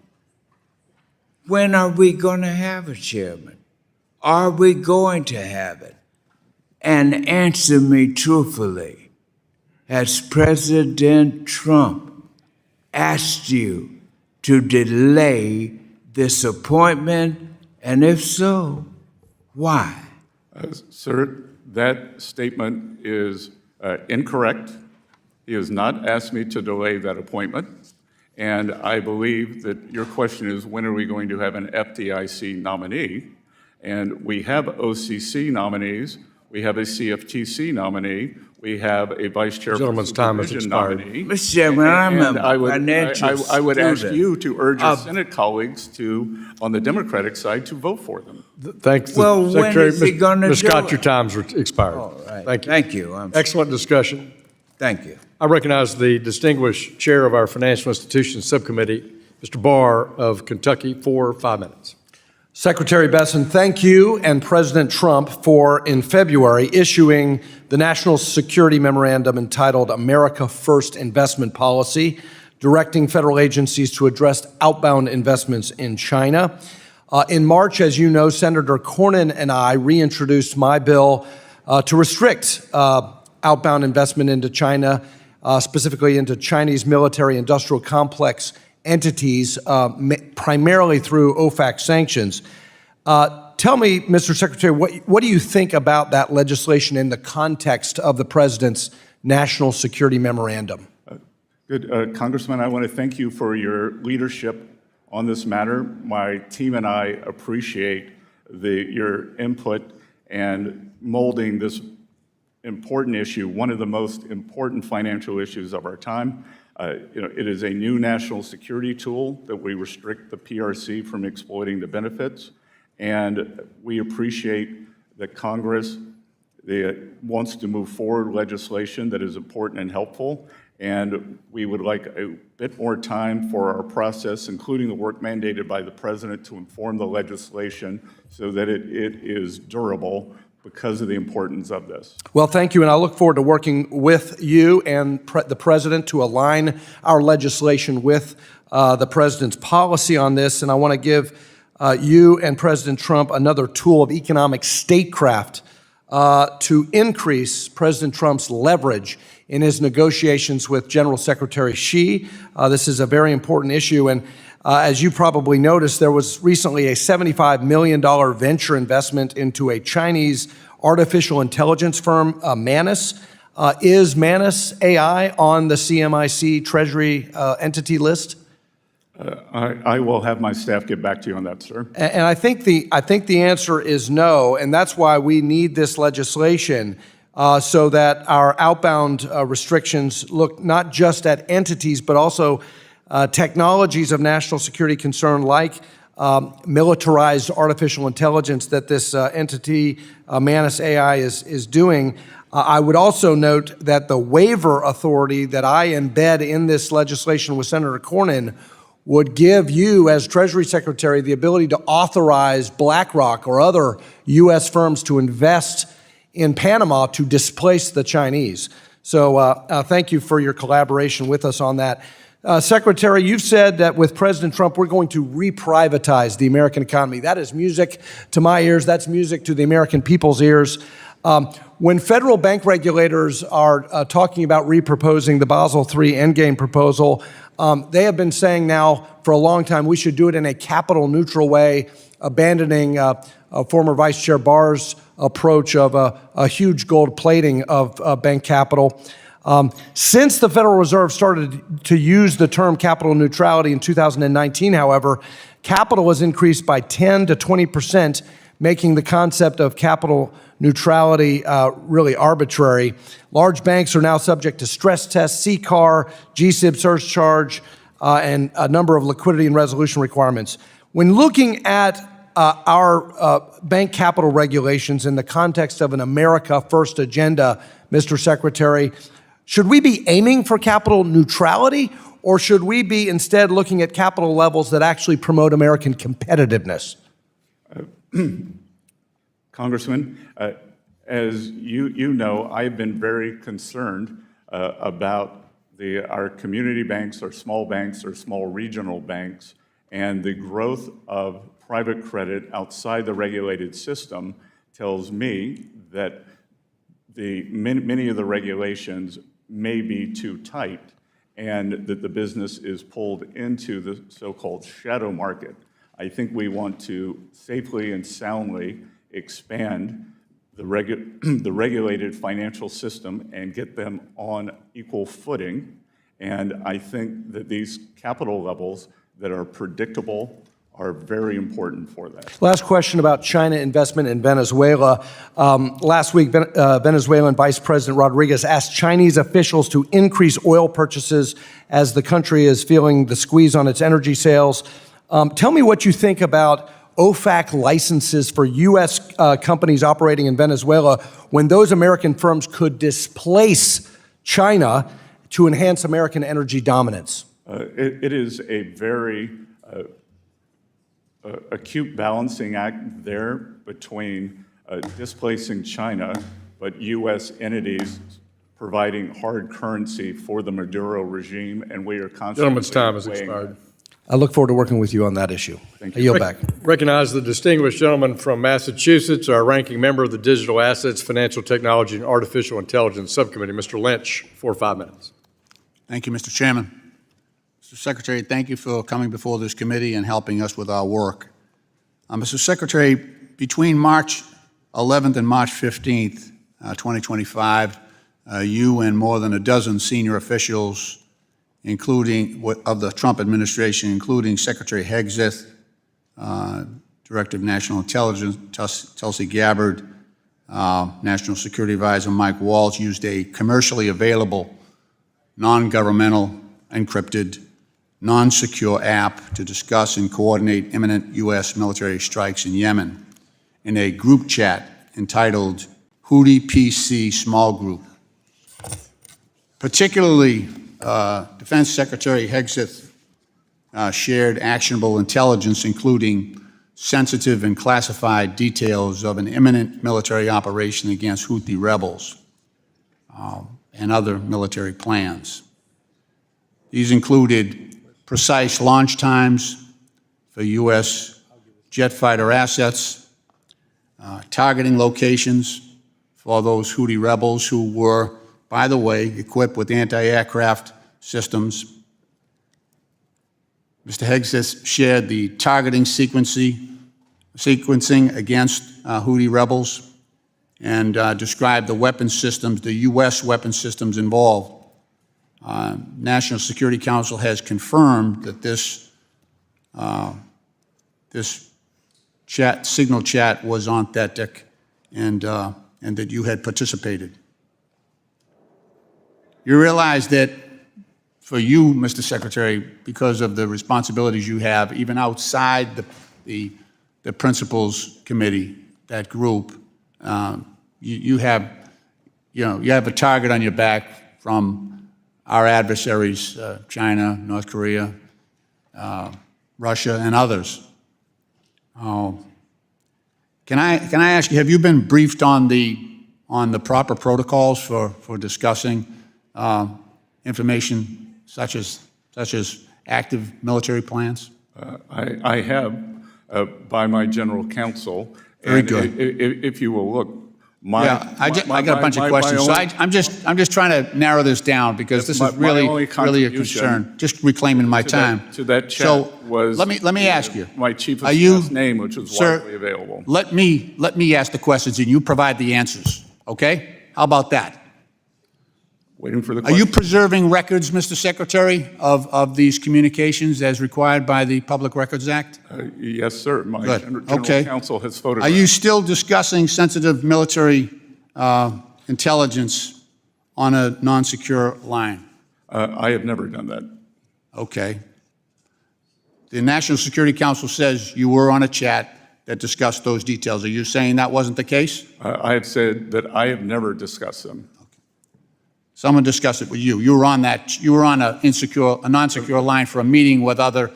When are we going to have a chairman? Are we going to have it? And answer me truthfully. Has President Trump asked you to delay this appointment? And if so, why? Sir, that statement is incorrect. He has not asked me to delay that appointment. And I believe that your question is, when are we going to have an FDIC nominee? And we have OCC nominees. We have a CFTC nominee. We have a vice chair for supervision nominee. Mr. Chairman, I'm I would ask student. you to urge your Senate colleagues to, on the Democratic side, to vote for them. Thanks, Well, when Secretary. is he gonna Ms. do Scott, it? your time's expired. All right. Thank you. Thank you. Excellent discussion. Thank you. I recognize the distinguished chair of our Financial Institutions Subcommittee, Mr. Barr of Kentucky, for 5 minutes. Secretary Bessent, thank you and President Trump for, in February, issuing the National Security Memorandum entitled America First Investment Policy, directing federal agencies to address outbound investments in China. In March, as you know, Senator Cornyn and I reintroduced my bill to restrict outbound investment into China, specifically into Chinese military-industrial complex entities, primarily through OFAC sanctions. Tell me, Mr. Secretary, what do you think about that legislation in the context of the President's National Security Memorandum? Good. Congressman, I want to thank you for your leadership on this matter. My team and I appreciate your input and molding this important issue, one of the most important financial issues of our time. It is a new national security tool that we restrict the PRC from exploiting the benefits, and we appreciate that Congress wants to move forward legislation that is important and helpful, And we would like a bit more time for our process, including the work mandated by the President to inform the legislation so that it is durable because of the importance of this. Well, thank you, and I look forward to working with you and the President to align our legislation with the President's policy on this, and I want to give you and President Trump another tool of economic statecraft to increase President Trump's leverage in his negotiations with General Secretary Xi. This is a very important issue, and as you probably noticed, there was recently a $75 million venture investment into a Chinese artificial intelligence firm, Manus. Is Manus AI on the CMIC Treasury entity list? I will have my staff get back to you on that, sir. And I think the answer is no, and that's why we need this legislation so that our outbound restrictions look not just at entities, but also technologies of national security concern like militarized artificial intelligence that this entity, Manus AI, is doing. I would also note that the waiver authority that I embed in this legislation with Senator Cornyn would give you, as Treasury Secretary, the ability to authorize BlackRock or other U.S. firms to invest in Panama to displace the Chinese. So thank you for your collaboration with us on that. Secretary, you've said that with President Trump, we're going to reprivatize the American economy. That is music to my ears. That's music to the American people's ears. When federal bank regulators are talking about reproposing the Basel III endgame proposal, they have been saying now for a long time we should do it in a capital neutral way, abandoning former Vice Chair Barr's approach of a huge gold plating of bank capital. Since the Federal Reserve started to use the term capital neutrality in 2019, however, capital has increased by 10 to 20%, making the concept of capital neutrality really arbitrary. Large banks are now subject to stress tests, CCAR, GSIB surcharge, and a number of liquidity and resolution requirements. When looking at our bank capital regulations in the context of an America First agenda, Mr. Secretary, should we be aiming for capital neutrality, or should we be instead looking at capital levels that actually promote American competitiveness? Congressman, as you know, I've been very concerned about our community banks, our small regional banks, and the growth of private credit outside the regulated system tells me that many of the regulations may be too tight and that the business is pulled into the so-called shadow market. I think we want to safely and soundly expand the regulated financial system and get them on equal footing. And I think that these capital levels that are predictable are very important for that. Last question about China investment in Venezuela. Last week, Venezuelan Vice President Rodriguez asked Chinese officials to increase oil purchases as the country is feeling the squeeze on its energy sales. Tell me what you think about OFAC licenses for U.S. Companies operating in Venezuela when those American firms could displace China to enhance American energy dominance. It is a very acute balancing act there between displacing China, but U.S. entities providing hard currency for the Maduro regime, and we are constantly Gentleman's time has weighing expired. that. I look forward to working with you on that issue. Thank I you. yield back. Recognize the distinguished gentleman from Massachusetts, our ranking member of the Digital Assets, Financial Technology, and Artificial Intelligence Subcommittee, Mr. Lynch, 4 or 5 minutes. Thank you, Mr. Chairman. Mr. Secretary, thank you for coming before this committee and helping us with our work. Mr. Secretary, between March 11th and March 15th, 2025, you and more than a dozen senior officials, including of the Trump administration, including Secretary Hegseth, Director of National Intelligence Tulsi Gabbard, National Security Advisor Mike Waltz, used a commercially available, non-governmental, encrypted, non-secure app to discuss and coordinate imminent U.S. military strikes in Yemen in a group chat entitled Houthi PC Small Group. Particularly Defense Secretary Hegseth shared actionable intelligence, including sensitive and classified details of an imminent military operation against Houthi rebels and other military plans. These included precise launch times for U.S. jet fighter assets, targeting locations for those Houthi rebels who were, by the way, equipped with anti-aircraft systems. Mr. Hegseth shared the targeting sequencing against Houthi rebels and described the weapons systems, the U.S. weapons systems involved. National Security Council has confirmed that this signal chat was authentic and that you had participated. You realize that for you, Mr. Secretary, because of the responsibilities you have, even outside the Principals Committee, that group, you have a target on your back from our adversaries, China, North Korea, Russia, and others. Can I ask you, have you been briefed on the proper protocols for discussing information such as active military plans? I have by my general counsel. Very and good. If you will look, I got a bunch of questions. So I'm just trying to narrow this down because this is really a concern. Just reclaiming my time. To that chat So was let me ask you. my chief of Are you- staff's name, which was Sir, widely available. Let me ask the questions and you provide the answers. Okay? How about that? Waiting for the Are you question. preserving records, Mr. Secretary, of these communications as required by the Public Records Act? Yes, sir. My Good. general Okay. counsel has Are photographed. you still discussing sensitive military intelligence on a non-secure line? I have never done that. Okay. The National Security Council says you were on a chat that discussed those details. Are you saying that wasn't the case? I have said that I have never discussed them. Someone discussed it with you. You were on a non-secure line for a meeting with other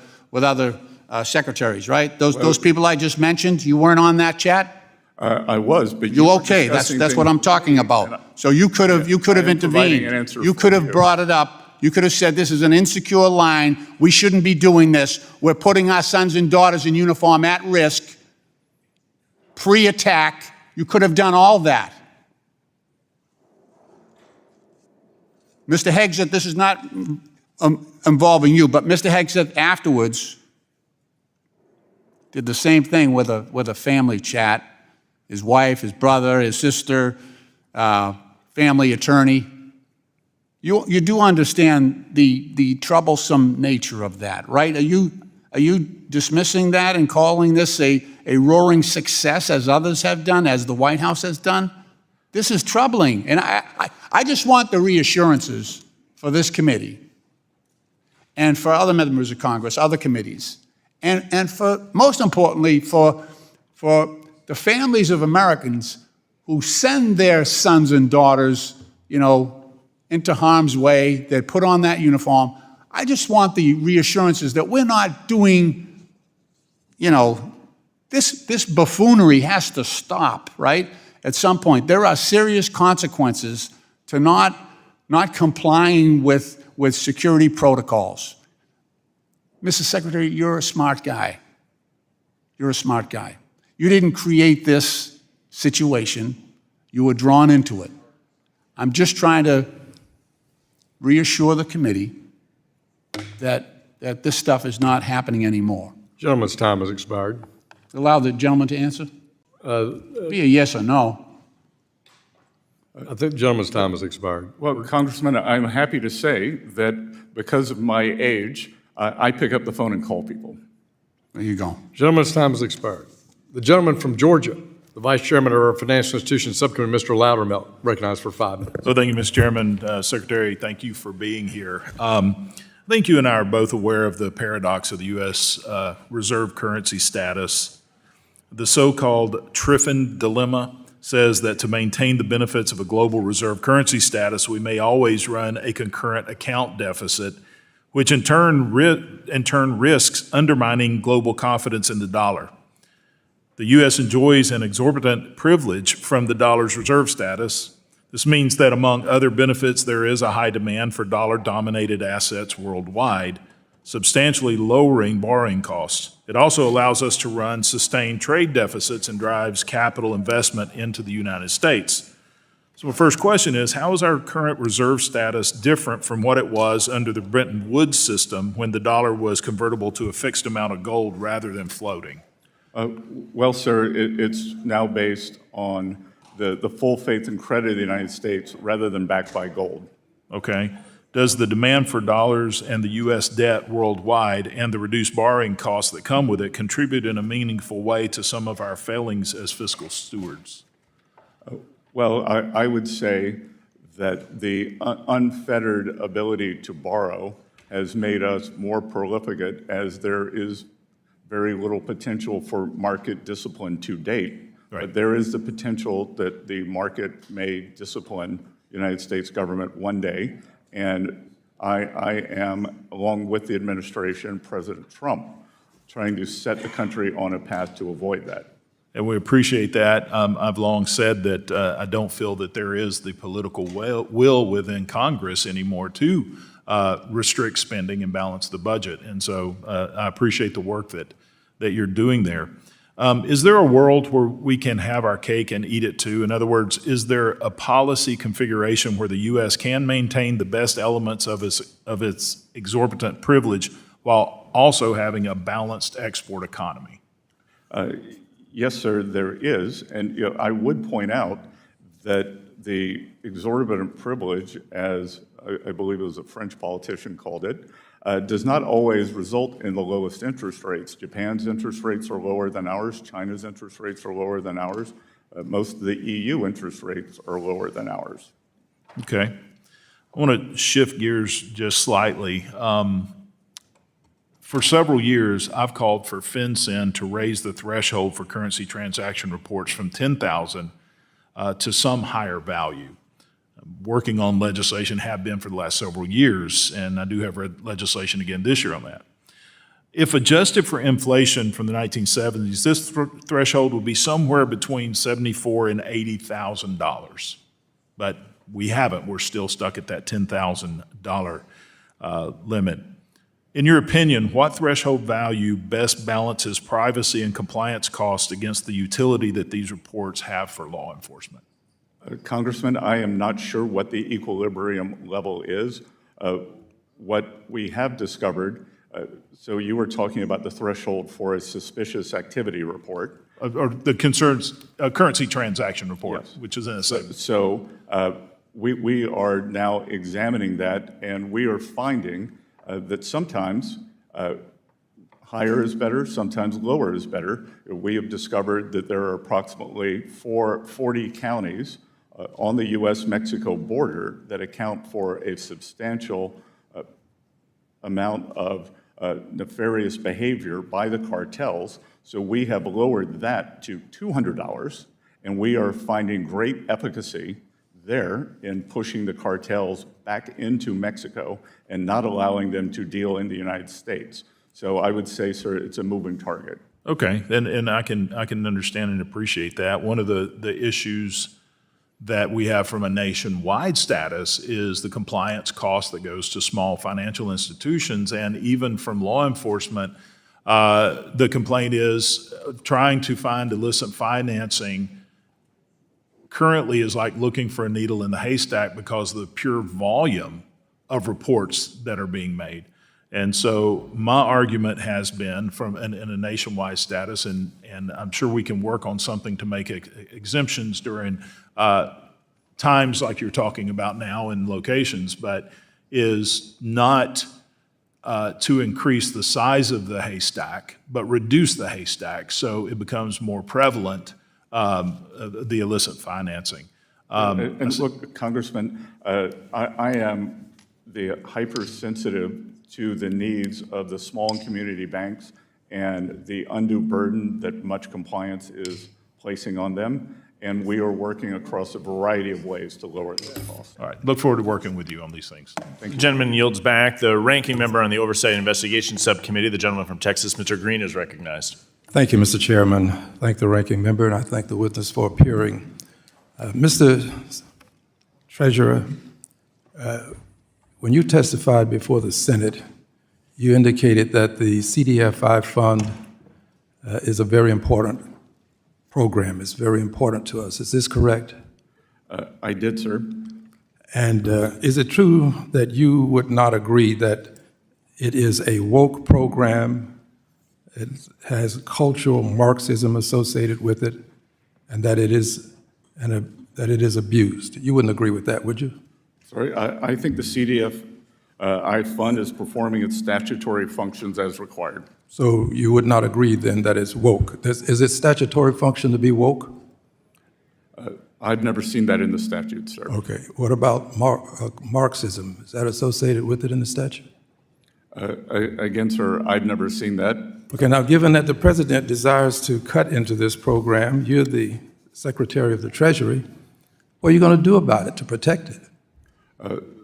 secretaries, right? Those people I just mentioned, you weren't on that chat? I was, but You were okay? That's discussing what I'm things- talking about. So you could have I am providing intervened. an answer You for could have you. brought it up. You could have said this is an insecure line. We shouldn't be doing this. We're putting our sons and daughters in uniform at risk. Pre-attack. You could have done all that. Mr. Hegseth, this is not involving you, but Mr. Hegseth afterwards did the same thing with a family chat. His wife, his brother, his sister, family attorney. You do understand the troublesome nature of that, right? Are you dismissing that and calling this a roaring success, as others have done, as the White House has done? This is troubling, and I just want the reassurances for this committee and for other members of Congress, other committees, and for, most importantly, for the families of Americans who send their sons and daughters, into harm's way, that put on that uniform. I just want the reassurances that we're not doing, this buffoonery has to stop, right? At some point, there are serious consequences to not complying with security protocols. Mr. Secretary, you're a smart guy. You're a smart guy. You didn't create this situation. You were drawn into it. I'm just trying to reassure the committee that this stuff is not happening anymore. Gentleman's time has expired. Allow the gentleman to answer. Be a yes or no. I think the gentleman's time has expired. Well, Congressman, I'm happy to say that because of my age, I pick up the phone and call people. There you go. Gentleman's time has expired. The gentleman from Georgia, the Vice Chairman of our Financial Institutions Subcommittee, Mr. Loudermilk, recognized for 5 minutes. So thank you, Mr. Chairman. Secretary, thank you for being here. I think you and I are both aware of the paradox of the U.S. Reserve currency status, the so-called Triffin dilemma. says that to maintain the benefits of a global reserve currency status, we may always run a concurrent account deficit, which in turn risks undermining global confidence in the dollar. The U.S. enjoys an exorbitant privilege from the dollar's reserve status. This means that among other benefits, there is a high demand for dollar-dominated assets worldwide, substantially lowering borrowing costs. It also allows us to run sustained trade deficits and drives capital investment into the United States. So my first question is, how is our current reserve status different from what it was under the Bretton Woods system when the dollar was convertible to a fixed amount of gold rather than floating? Well, sir, it's now based on the full faith and credit of the United States rather than backed by gold. Okay. Does the demand for dollars and the U.S. debt worldwide and the reduced borrowing costs that come with it contribute in a meaningful way to some of our failings as fiscal stewards? Well, I would say that the unfettered ability to borrow has made us more prolific as there is very little potential for market discipline to date. Right. But there is the potential that the market may discipline the United States government one day. And I am, along with the administration, President Trump, trying to set the country on a path to avoid that. And we appreciate that. I've long said that I don't feel that there is the political will within Congress anymore to restrict spending and balance the budget. And so I appreciate the work that you're doing there. Is there a world where we can have our cake and eat it too? In other words, is there a policy configuration where the U.S. can maintain the best elements of its exorbitant privilege while also having a balanced export economy? Yes, sir, there is. And I would point out that the exorbitant privilege, as I believe it was a French politician called it, does not always result in the lowest interest rates. Japan's interest rates are lower than ours. China's interest rates are lower than ours. Most of the EU interest rates are lower than ours. Okay. I want to shift gears just slightly. For several years, I've called for FinCEN to raise the threshold for currency transaction reports from $10,000 to some higher value. Working on legislation, have been for the last several years, and I do have legislation again this year on that. If adjusted for inflation from the 1970s, this threshold would be somewhere between $74,000 and $80,000. But we haven't. We're still stuck at that $10,000 limit. In your opinion, what threshold value best balances privacy and compliance costs against the utility that these reports have for law enforcement? Congressman, I am not sure what the equilibrium level is. What we have discovered, so you were talking about the threshold for a suspicious activity report. Or the currency transaction report, yes, which is in a segment. So we are now examining that, and we are finding that sometimes higher is better, sometimes lower is better. We have discovered that there are approximately 40 counties on the U.S.-Mexico border that account for a substantial amount of nefarious behavior by the cartels. So we have lowered that to $200, and we are finding great efficacy there in pushing the cartels back into Mexico and not allowing them to deal in the United States. So I would say, sir, it's a moving target. Okay, and I can understand and appreciate that. One of the issues that we have from a nationwide status is the compliance cost that goes to small financial institutions, and even from law enforcement, the complaint is trying to find illicit financing currently is like looking for a needle in the haystack because of the pure volume of reports that are being made. And so my argument has been in a nationwide status, and I'm sure we can work on something to make exemptions during times like you're talking about now in locations, but is not to increase the size of the haystack, but reduce the haystack so it becomes more prevalent, the illicit financing. And look, Congressman, I am the hypersensitive to the needs of the small and community banks and the undue burden that much compliance is placing on them. and we are working across a variety of ways to lower those costs. All right, look forward to working with you on these things. Thank you. The gentleman yields back. The ranking member on the Oversight and Investigation Subcommittee, the gentleman from Texas, Mr. Green, is recognized. Thank you, Mr. Chairman. Thank the ranking member, and I thank the witness for appearing. Mr. Treasurer, when you testified before the Senate, you indicated that the CDFI fund is a very important program. It's very important to us. Is this correct? I did, sir. And is it true that you would not agree that it is a woke program, it has cultural Marxism associated with it, and that it is abused? You wouldn't agree with that, would you? Sorry, I think the CDFI fund is performing its statutory functions as required. So you would not agree then that it's woke? Is it statutory function to be woke? I've never seen that in the statute, sir. Okay. What about Marxism? Is that associated with it in the statute? Again, sir, I've never seen that. Okay, now given that the president desires to cut into this program, you're the Secretary of the Treasury, what are you going to do about it to protect it?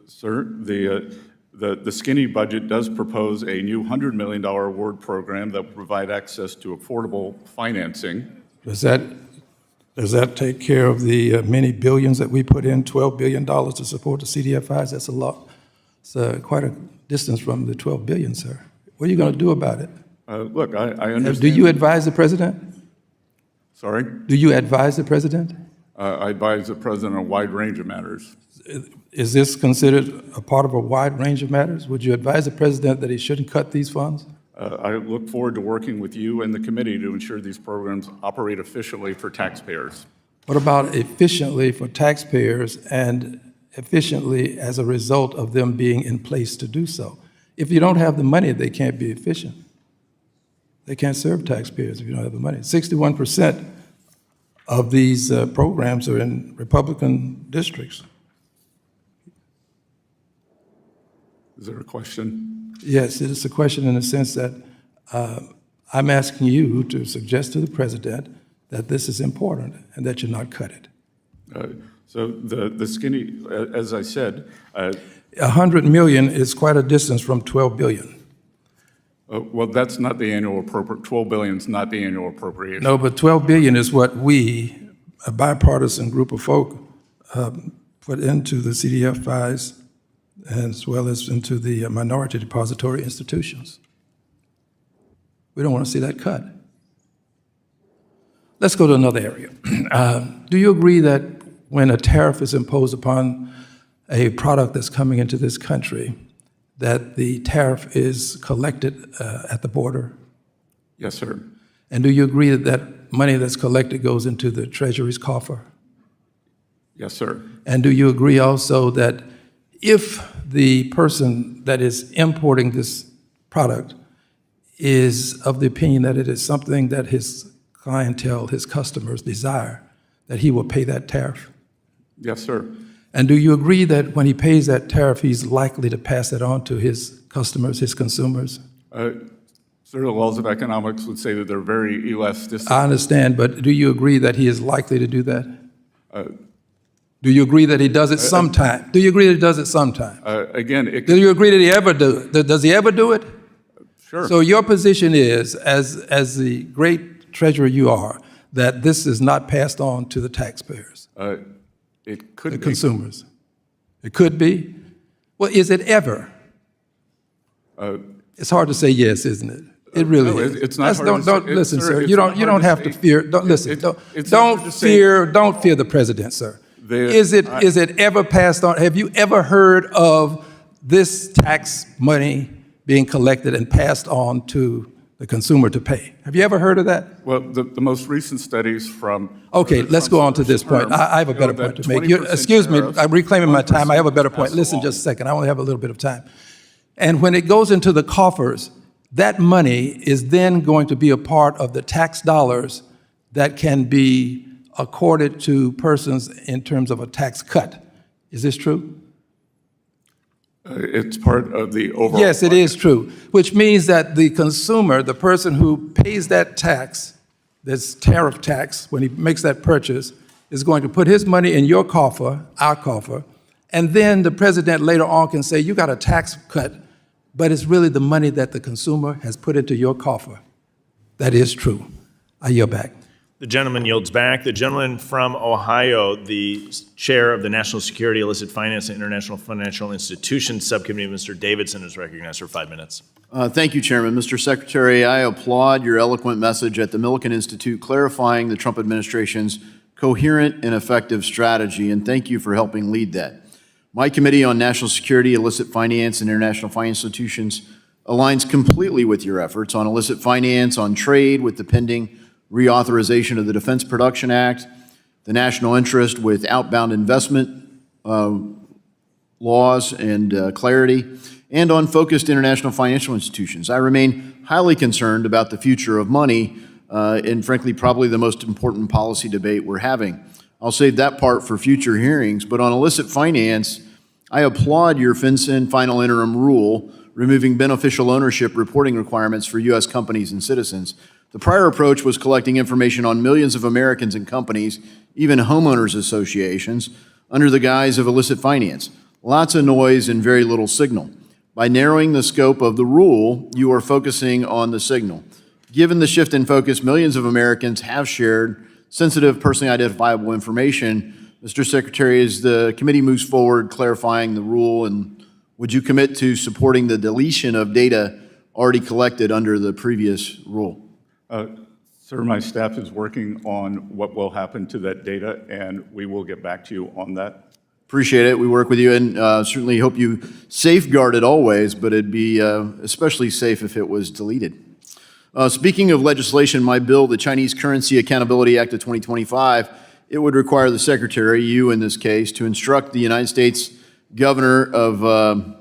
Sir, the skinny budget does propose a new $100 million award program that will provide access to affordable financing. Does that take care of the many billions that we put in, $12 billion to support the CDFIs? That's a lot. It's quite a distance from the $12 billion, sir. What are you going to do about it? Look, I understand. Do you advise the president? Sorry? Do you advise the president? I advise the president on a wide range of matters. Is this considered a part of a wide range of matters? Would you advise the president that he shouldn't cut these funds? I look forward to working with you and the committee to ensure these programs operate efficiently for taxpayers. What about efficiently for taxpayers and efficiently as a result of them being in place to do so? If you don't have the money, they can't be efficient. They can't serve taxpayers if you don't have the money. 61% of these programs are in Republican districts. Is there a question? Yes, it is a question in the sense that I'm asking you to suggest to the president that this is important and that you not cut it. So the skinny, as I said. 100 million is quite a distance from 12 billion. Well, that's not the annual appropriate, 12 billion is not the annual appropriation. No, but 12 billion is what we, a bipartisan group of folk, put into the CDFIs as well as into the minority depository institutions. We don't want to see that cut. Let's go to another area. Do you agree that when a tariff is imposed upon a product that's coming into this country, that the tariff is collected at the border? Yes, sir. And do you agree that that money that's collected goes into the Treasury's coffer? Yes, sir. And do you agree also that if the person that is importing this product is of the opinion that it is something that his clientele, his customers desire, that he will pay that tariff? Yes, sir. And do you agree that when he pays that tariff, he's likely to pass it on to his customers, his consumers? Sir, the laws of economics would say that they're very elastic. I understand, but do you agree that he is likely to do that? Do you agree that he does it sometime? Do you agree that he does it sometime? Again, do you agree that he ever do it? Does he ever do it? Sure. So your position is, as the great treasurer you are, that this is not passed on to the taxpayers? It could the be. Consumers. It could be. Well, is it ever? It's hard to say yes, isn't it? It really no, is. It's not hard don't to say. listen, Sir, sir. it's You not don't hard have to to say. fear. Don't listen. Don't fear the president, sir. Is it ever passed on? Have you ever heard of this tax money being collected and passed on to the consumer to pay? Have you ever heard of that? Well, the most recent studies from... Okay, let's go on to this point. I have a better point to make. Excuse me, I'm reclaiming my time. I have a better point. Listen just a second. I only have a little bit of time. And when it goes into the coffers, that money is then going to be a part of the tax dollars that can be accorded to persons in terms of a tax cut. Is this true? It's part of the overall... Yes, it is true, which means that the consumer, the person who pays that tax, this tariff tax, when he makes that purchase, is going to put his money in your coffer, our coffer, and then the president later on can say, you got a tax cut, but it's really the money that the consumer has put into your coffer. That is true. I yield back. The gentleman yields back. The gentleman from Ohio, the chair of the National Security, Illicit Finance, and International Financial Institutions Subcommittee, Mr. Davidson, is recognized for 5 minutes. Thank you, Chairman. Mr. Secretary, I applaud your eloquent message at the Millikan Institute clarifying the Trump administration's coherent and effective strategy, and thank you for helping lead that. My Committee on National Security, Illicit Finance, and International Financial Institutions aligns completely with your efforts on illicit finance, on trade with the pending reauthorization of the Defense Production Act, the national interest with outbound investment laws and clarity, and on focused international financial institutions. I remain highly concerned about the future of money and frankly probably the most important policy debate we're having. I'll save that part for future hearings, but on illicit finance, I applaud your FinCEN final interim rule removing beneficial ownership reporting requirements for U.S. companies and citizens. The prior approach was collecting information on millions of Americans and companies, even homeowners associations, under the guise of illicit finance. Lots of noise and very little signal. By narrowing the scope of the rule, you are focusing on the signal. Given the shift in focus, millions of Americans have shared sensitive, personally identifiable information. Mr. Secretary, as the committee moves forward clarifying the rule, and would you commit to supporting the deletion of data already collected under the previous rule? Sir, my staff is working on what will happen to that data, and we will get back to you on that. Appreciate it. We work with you, and certainly hope you safeguard it always, but it'd be especially safe if it was deleted. Speaking of legislation, my bill, the Chinese Currency Accountability Act of 2025, it would require the Secretary, you in this case, to instruct the United States Governor of the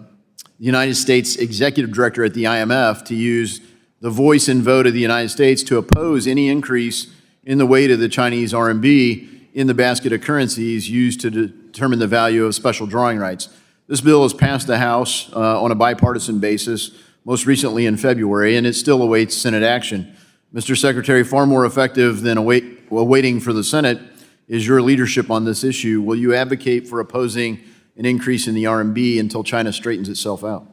United States Executive Director at the IMF to use the voice and vote of the United States to oppose any increase in the weight of the Chinese RMB in the basket of currencies used to determine the value of special drawing rights. This bill has passed the House on a bipartisan basis, most recently in February, and it still awaits Senate action. Mr. Secretary, far more effective than waiting for the Senate is your leadership on this issue. Will you advocate for opposing an increase in the RMB until China straightens itself out?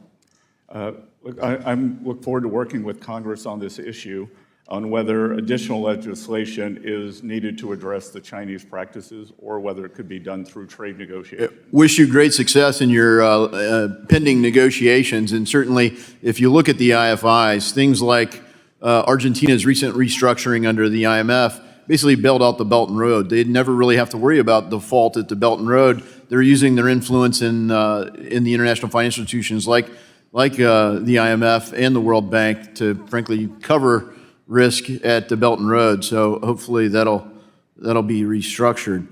I look forward to working with Congress on this issue, on whether additional legislation is needed to address the Chinese practices or whether it could be done through trade negotiations. Wish you great success in your pending negotiations, and certainly if you look at the IFIs, things like Argentina's recent restructuring under the IMF basically bailed out the Belt and Road. They'd never really have to worry about default at the Belt and Road. They're using their influence in the international financial institutions like the IMF and the World Bank to frankly cover risk at the Belt and Road. So hopefully that'll be restructured.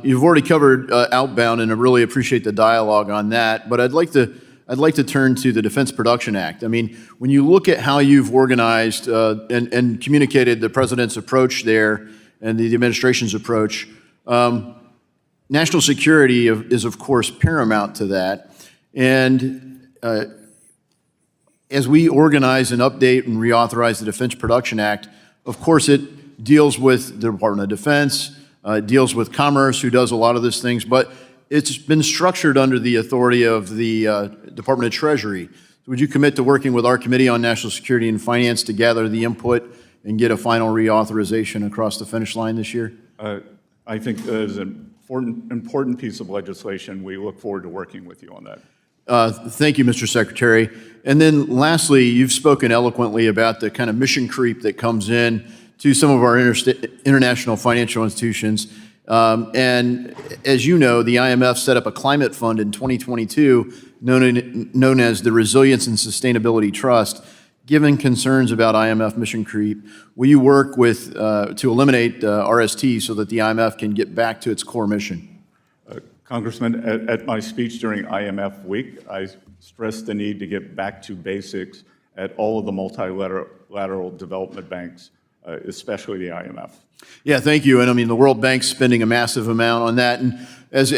You've already covered outbound, and I really appreciate the dialogue on that. But I'd like to turn to the Defense Production Act. I mean, when you look at how you've organized and communicated the president's approach there and the administration's approach, national security is of course paramount to that. And as we organize and update and reauthorize the Defense Production Act, of course it deals with the Department of Defense, it deals with Commerce, who does a lot of these things, but it's been structured under the authority of the Department of Treasury. Would you commit to working with our Committee on National Security and Finance to gather the input and get a final reauthorization across the finish line this year? I think that is an important piece of legislation. We look forward to working with you on that. Thank you, Mr. Secretary. And then lastly, you've spoken eloquently about the kind of mission creep that comes in to some of our international financial institutions. And as you know, the IMF set up a climate fund in 2022 known as the Resilience and Sustainability Trust. Given concerns about IMF mission creep, will you work with to eliminate RST so that the IMF can get back to its core mission? Congressman, at my speech during IMF week, I stressed the need to get back to basics at all of the multilateral development banks, especially the IMF. Yeah, thank you. And I mean, the World Bank's spending a massive amount on that. And as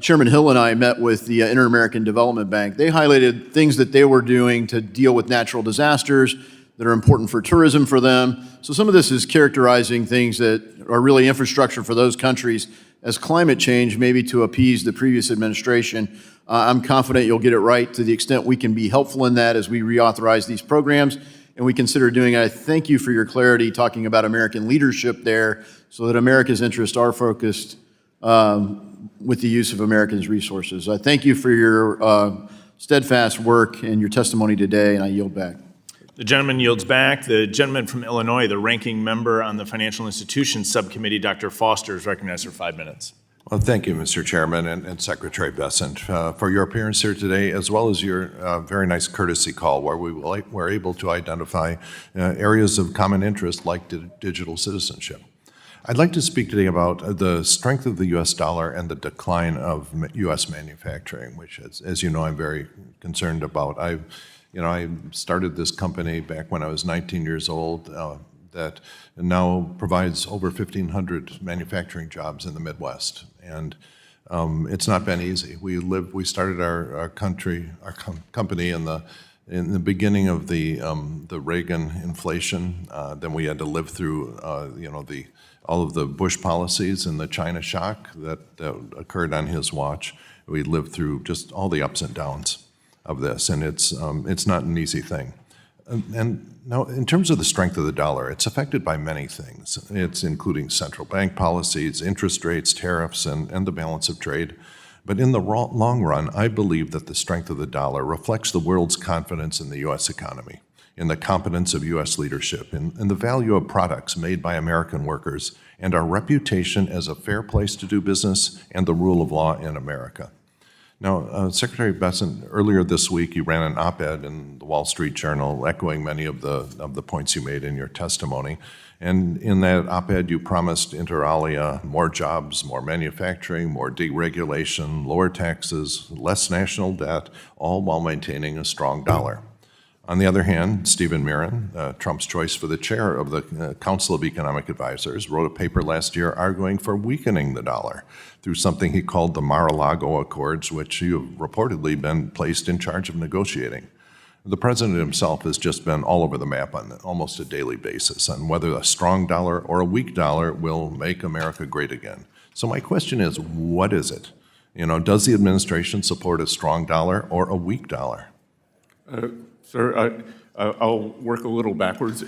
Chairman Hill and I met with the Inter-American Development Bank, they highlighted things that they were doing to deal with natural disasters, that are important for tourism for them. So some of this is characterizing things that are really infrastructure for those countries as climate change, maybe to appease the previous administration. I'm confident you'll get it right to the extent we can be helpful in that as we reauthorize these programs, and we consider doing it. I thank you for your clarity talking about American leadership there so that America's interests are focused with the use of Americans' resources. I thank you for your steadfast work and your testimony today, and I yield back. The gentleman yields back. The gentleman from Illinois, the ranking member on the Financial Institutions Subcommittee, Dr. Foster, is recognized for 5 minutes. Well, thank you, Mr. Chairman and Secretary Bessent, for your appearance here today, as well as your very nice courtesy call where we were able to identify areas of common interest like digital citizenship. I'd like to speak today about the strength of the U.S. dollar and the decline of U.S. manufacturing, which, as you know, I'm very concerned about. I started this company back when I was 19 years old that now provides over 1,500 manufacturing jobs in the Midwest. And it's not been easy. We started our company in the beginning of the Reagan inflation. Then we had to live through all of the Bush policies and the China shock that occurred on his watch. We lived through just all the ups and downs of this, and it's not an easy thing. And now, in terms of the strength of the dollar, it's affected by many things. It's including central bank policies, interest rates, tariffs, and the balance of trade. But in the long run, I believe that the strength of the dollar reflects the world's confidence in the U.S. economy, in the competence of U.S. leadership, in the value of products made by American workers, and our reputation as a fair place to do business and the rule of law in America. Now, Secretary Bessent, earlier this week, you ran an op-ed in the Wall Street Journal echoing many of the points you made in your testimony. And in that op-ed, you promised, inter alia, more jobs, more manufacturing, more deregulation, lower taxes, less national debt, all while maintaining a strong dollar. On the other hand, Stephen Mirren, Trump's choice for the chair of the Council of Economic Advisors, wrote a paper last year arguing for weakening the dollar through something he called the Mar-a-Lago Accords, which you have reportedly been placed in charge of negotiating. The president himself has just been all over the map on almost a daily basis on whether a strong dollar or a weak dollar will make America great again. So my question is, what is it? Does the administration support a strong dollar or a weak dollar? Sir, I'll work a little backwards.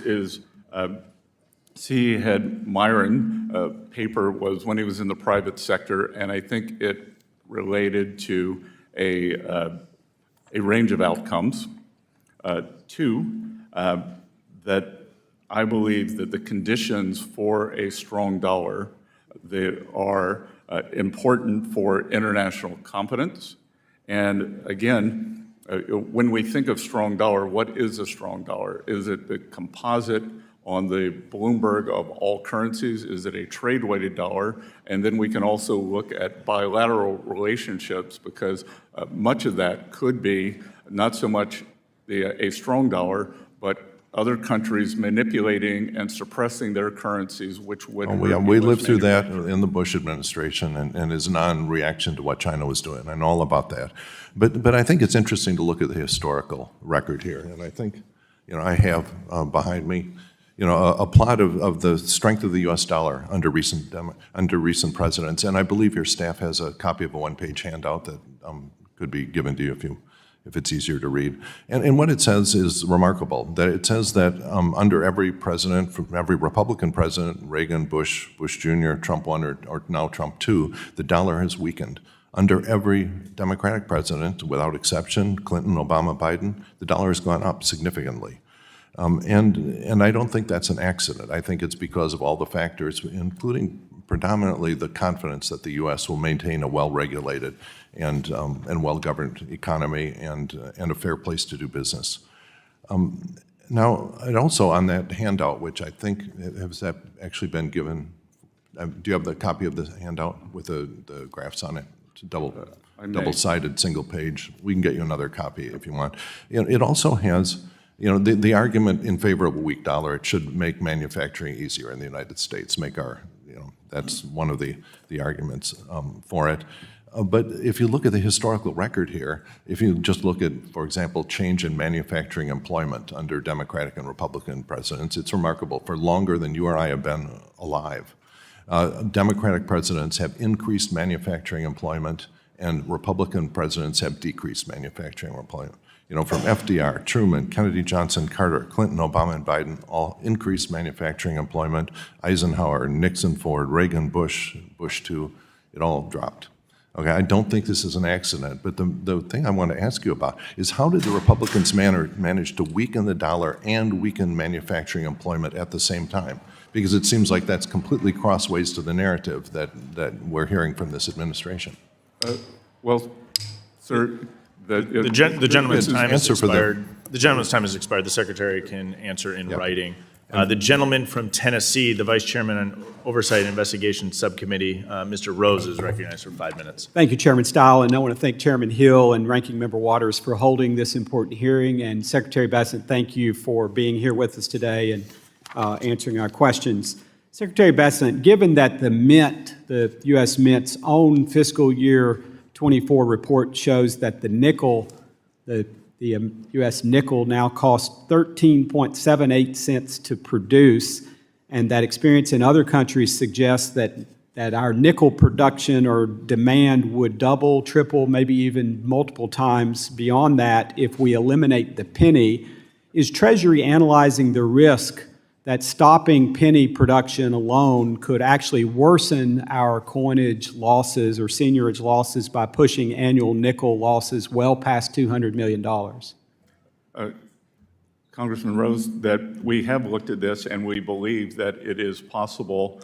C. Head Myron paper was when he was in the private sector, and I think it related to a range of outcomes. Two, that I believe that the conditions for a strong dollar, they are important for international competence. And again, when we think of strong dollar, what is a strong dollar? Is it the composite on the Bloomberg of all currencies? Is it a trade-weighted dollar? And then we can also look at bilateral relationships, because much of that could be not so much a strong dollar, but other countries manipulating and suppressing their currencies, which would we lived through that in the Bush administration and his non-reaction to what China was doing. I know all about that. But I think it's interesting to look at the historical record here. And I think, I have behind me, a plot of the strength of the U.S. dollar under recent presidents. And I believe your staff has a copy of a one-page handout that could be given to you if it's easier to read. And what it says is remarkable, that it says that under every president, from every Republican president, Reagan, Bush Jr., Trump 1, or now Trump 2, the dollar has weakened. Under every Democratic president, without exception, Clinton, Obama, Biden, the dollar has gone up significantly. And I don't think that's an accident. I think it's because of all the factors, including predominantly the confidence that the U.S. will maintain a well-regulated and well-governed economy and a fair place to do business. Now, and also on that handout, which I think has that actually been given, do you have the copy of the handout with the graphs on it? It's double-sided, single page. We can get you another copy if you want. It also has, the argument in favor of a weak dollar, it should make manufacturing easier in the United States, make our, that's one of the arguments for it. But if you look at the historical record here, if you just look at, for example, change in manufacturing employment under Democratic and Republican presidents, it's remarkable. For longer than you or I have been alive, Democratic presidents have increased manufacturing employment, and Republican presidents have decreased manufacturing employment. You know, from FDR, Truman, Kennedy, Johnson, Carter, Clinton, Obama, and Biden, all increased manufacturing employment. Eisenhower, Nixon, Ford, Reagan, Bush, Bush 2, it all dropped. Okay, I don't think this is an accident, but the thing I want to ask you about is how did the Republicans manage to weaken the dollar and weaken manufacturing employment at the same time? Because it seems like that's completely crossways to the narrative that we're hearing from this administration. Well, sir, the gentleman's time has expired. The gentleman's time has expired. The Secretary can answer in writing. The gentleman from Tennessee, the Vice Chairman on Oversight and Investigation Subcommittee, Mr. Rose, is recognized for 5 minutes. Thank you, Chairman Stile, and I want to thank Chairman Hill and Ranking Member Waters for holding this important hearing, and Secretary Bessent, thank you for being here with us today and answering our questions. Secretary Bessent, given that the Mint, the U.S. Mint's own fiscal year 24 report shows that the nickel, the U.S. nickel now costs 13.78 cents to produce, and that experience in other countries suggests that our nickel production or demand would double, triple, maybe even multiple times beyond that if we eliminate the penny. Is Treasury analyzing the risk that stopping penny production alone could actually worsen our coinage losses or seigniorage losses by pushing annual nickel losses well past $200 million? Congressman Rose, that we have looked at this and we believe that it is possible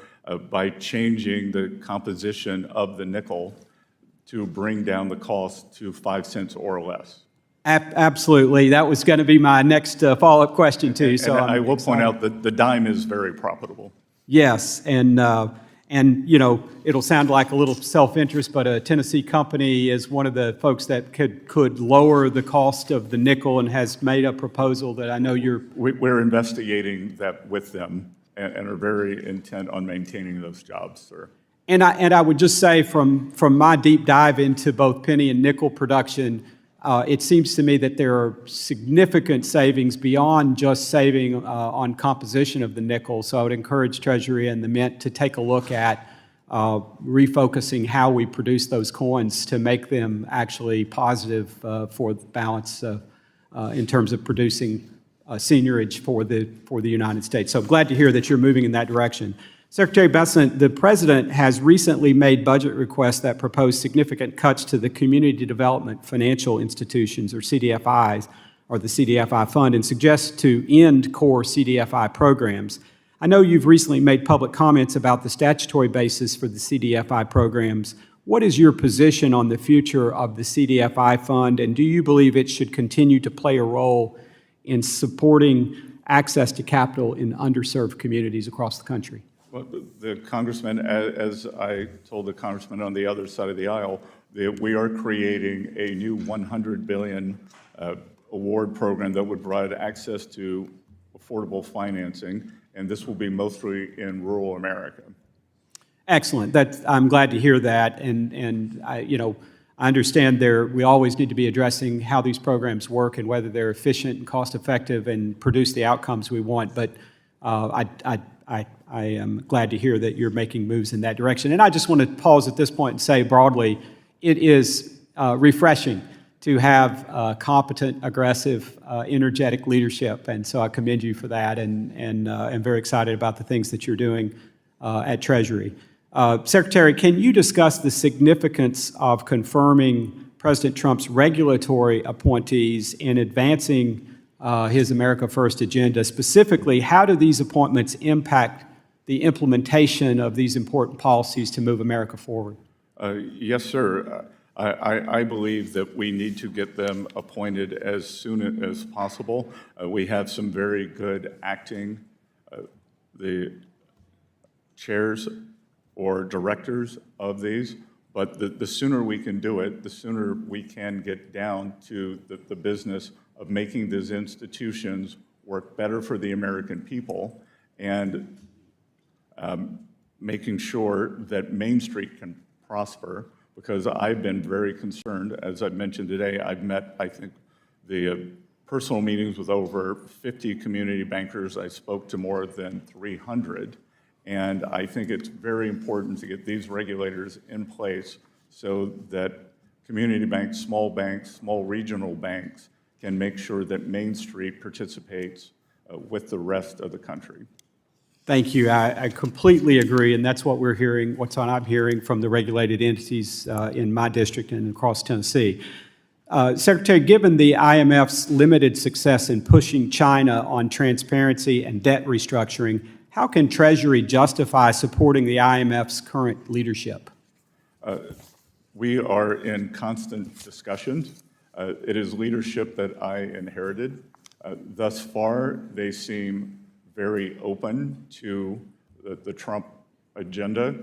by changing the composition of the nickel to bring down the cost to 5 cents or less. Absolutely. That was going to be my next follow-up question to you. And I will point out that the dime is very profitable. Yes, and you know, it'll sound like a little self-interest, but a Tennessee company is one of the folks that could lower the cost of the nickel and has made a proposal that I know We're investigating that with them and are very intent on maintaining those jobs, sir. And I would just say from my deep dive into both penny and nickel production, it seems to me that there are significant savings beyond just saving on composition of the nickel. So I would encourage Treasury and the Mint to take a look at refocusing how we produce those coins to make them actually positive for the balance in terms of producing seigniorage for the United States. So I'm glad to hear that you're moving in that direction. Secretary Bessent, the President has recently made budget requests that propose significant cuts to the Community Development Financial Institutions, or CDFIs, or the CDFI Fund, and suggests to end core CDFI programs. I know you've recently made public comments about the statutory basis for the CDFI programs. What is your position on the future of the CDFI Fund, and do you believe it should continue to play a role in supporting access to capital in underserved communities across the country? Well, the Congressman, as I told the Congressman on the other side of the aisle, we are creating a new $100 billion award program that would provide access to affordable financing, and this will be mostly in rural America. Excellent. I'm glad to hear that, and I understand we always need to be addressing how these programs work and whether they're efficient and cost-effective and produce the outcomes we want. But I am glad to hear that you're making moves in that direction. And I just want to pause at this point and say broadly, it is refreshing to have competent, aggressive, energetic leadership. And so I commend you for that, and I'm very excited about the things that you're doing at Treasury. Secretary, can you discuss the significance of confirming President Trump's regulatory appointees in advancing his America First agenda? Specifically, how do these appointments impact the implementation of these important policies to move America forward? Yes, sir. I believe that we need to get them appointed as soon as possible. We have some very good acting the chairs or directors of these, but the sooner we can do it, the sooner we can get down to the business of making these institutions work better for the American people and making sure that Main Street can prosper because I've been very concerned. As I mentioned today, I've met, I think, the personal meetings with over 50 community bankers. I spoke to more than 300. And I think it's very important to get these regulators in place so that community banks, small regional banks can make sure that Main Street participates with the rest of the country. Thank you. I completely agree, and that's what we're hearing, I'm hearing from the regulated entities in my district and across Tennessee. Secretary, given the IMF's limited success in pushing China on transparency and debt restructuring, how can Treasury justify supporting the IMF's current leadership? We are in constant discussions. It is leadership that I inherited. Thus far, they seem very open to the Trump agenda,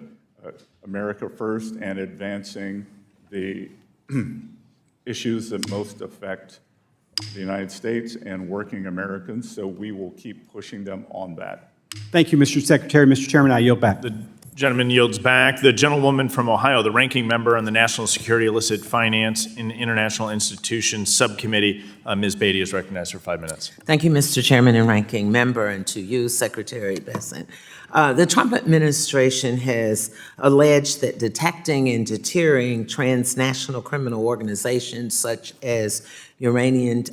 America First, and advancing the issues that most affect the United States and working Americans, so we will keep pushing them on that. Thank you, Mr. Secretary. Mr. Chairman, I yield back. The gentleman yields back. The gentlewoman from Ohio, the ranking member on the National Security, Illicit Finance, and International Institutions Subcommittee, Ms. Beatty is recognized for 5 minutes. Thank you, Mr. Chairman and Ranking Member, and to you, Secretary Bessent. The Trump administration has alleged that detecting and deterring transnational criminal organizations such as Iranian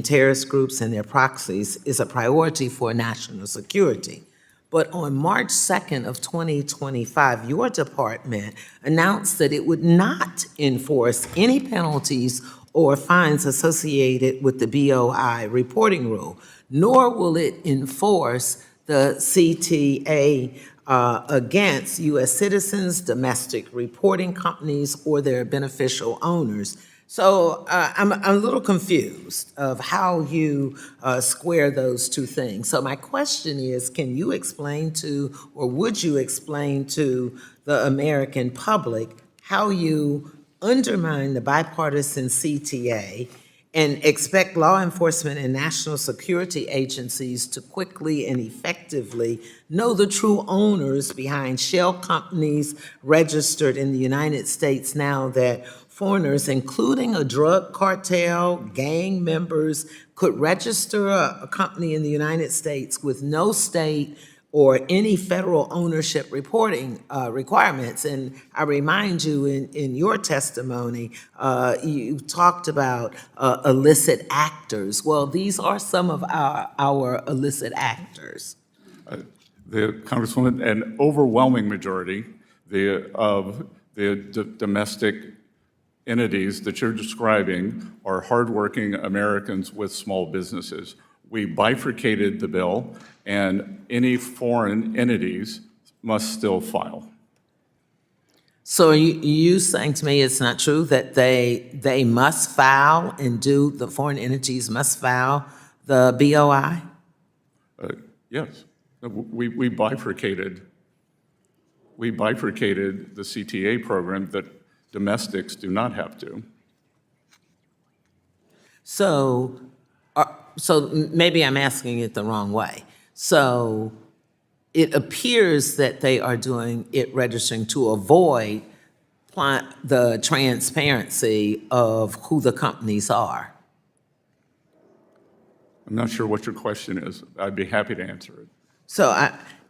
terrorist groups and their proxies is a priority for national security. But on March 2nd of 2025, your department announced that it would not enforce any penalties or fines associated with the BOI reporting rule, nor will it enforce the CTA against U.S. citizens, domestic reporting companies, or their beneficial owners. So I'm a little confused of how you square those two things. So my question is, can you explain to, or would you explain to the American public how you undermine the bipartisan CTA and expect law enforcement and national security agencies to quickly and effectively know the true owners behind shell companies registered in the United States now that foreigners, including a drug cartel, gang members, could register a company in the United States with no state or any federal ownership reporting requirements? And I remind you, in your testimony, you talked about illicit actors. Well, these are some of our illicit actors. The Congresswoman, an overwhelming majority of the domestic entities that you're describing are hardworking Americans with small businesses. We bifurcated the bill, and any foreign entities must still file. So are you saying to me it's not true that they must file and the foreign entities must file the BOI? Yes. We bifurcated the CTA program that domestics do not have to. So maybe I'm asking it the wrong way. So it appears that they are doing it registering to avoid the transparency of who the companies are. I'm not sure what your question is. I'd be happy to answer it. So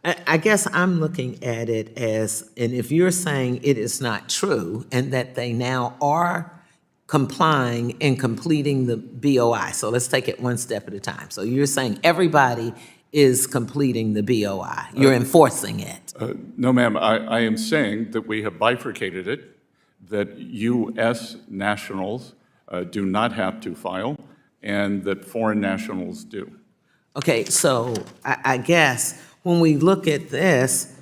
I guess I'm looking at it as, and if you're saying it is not true and that they now are complying and completing the BOI, so let's take it one step at a time. So you're saying everybody is completing the BOI. You're enforcing it. No, ma'am. I am saying that we have bifurcated it, that U.S. nationals do not have to file, and that foreign nationals do. Okay, so I guess when we look at this,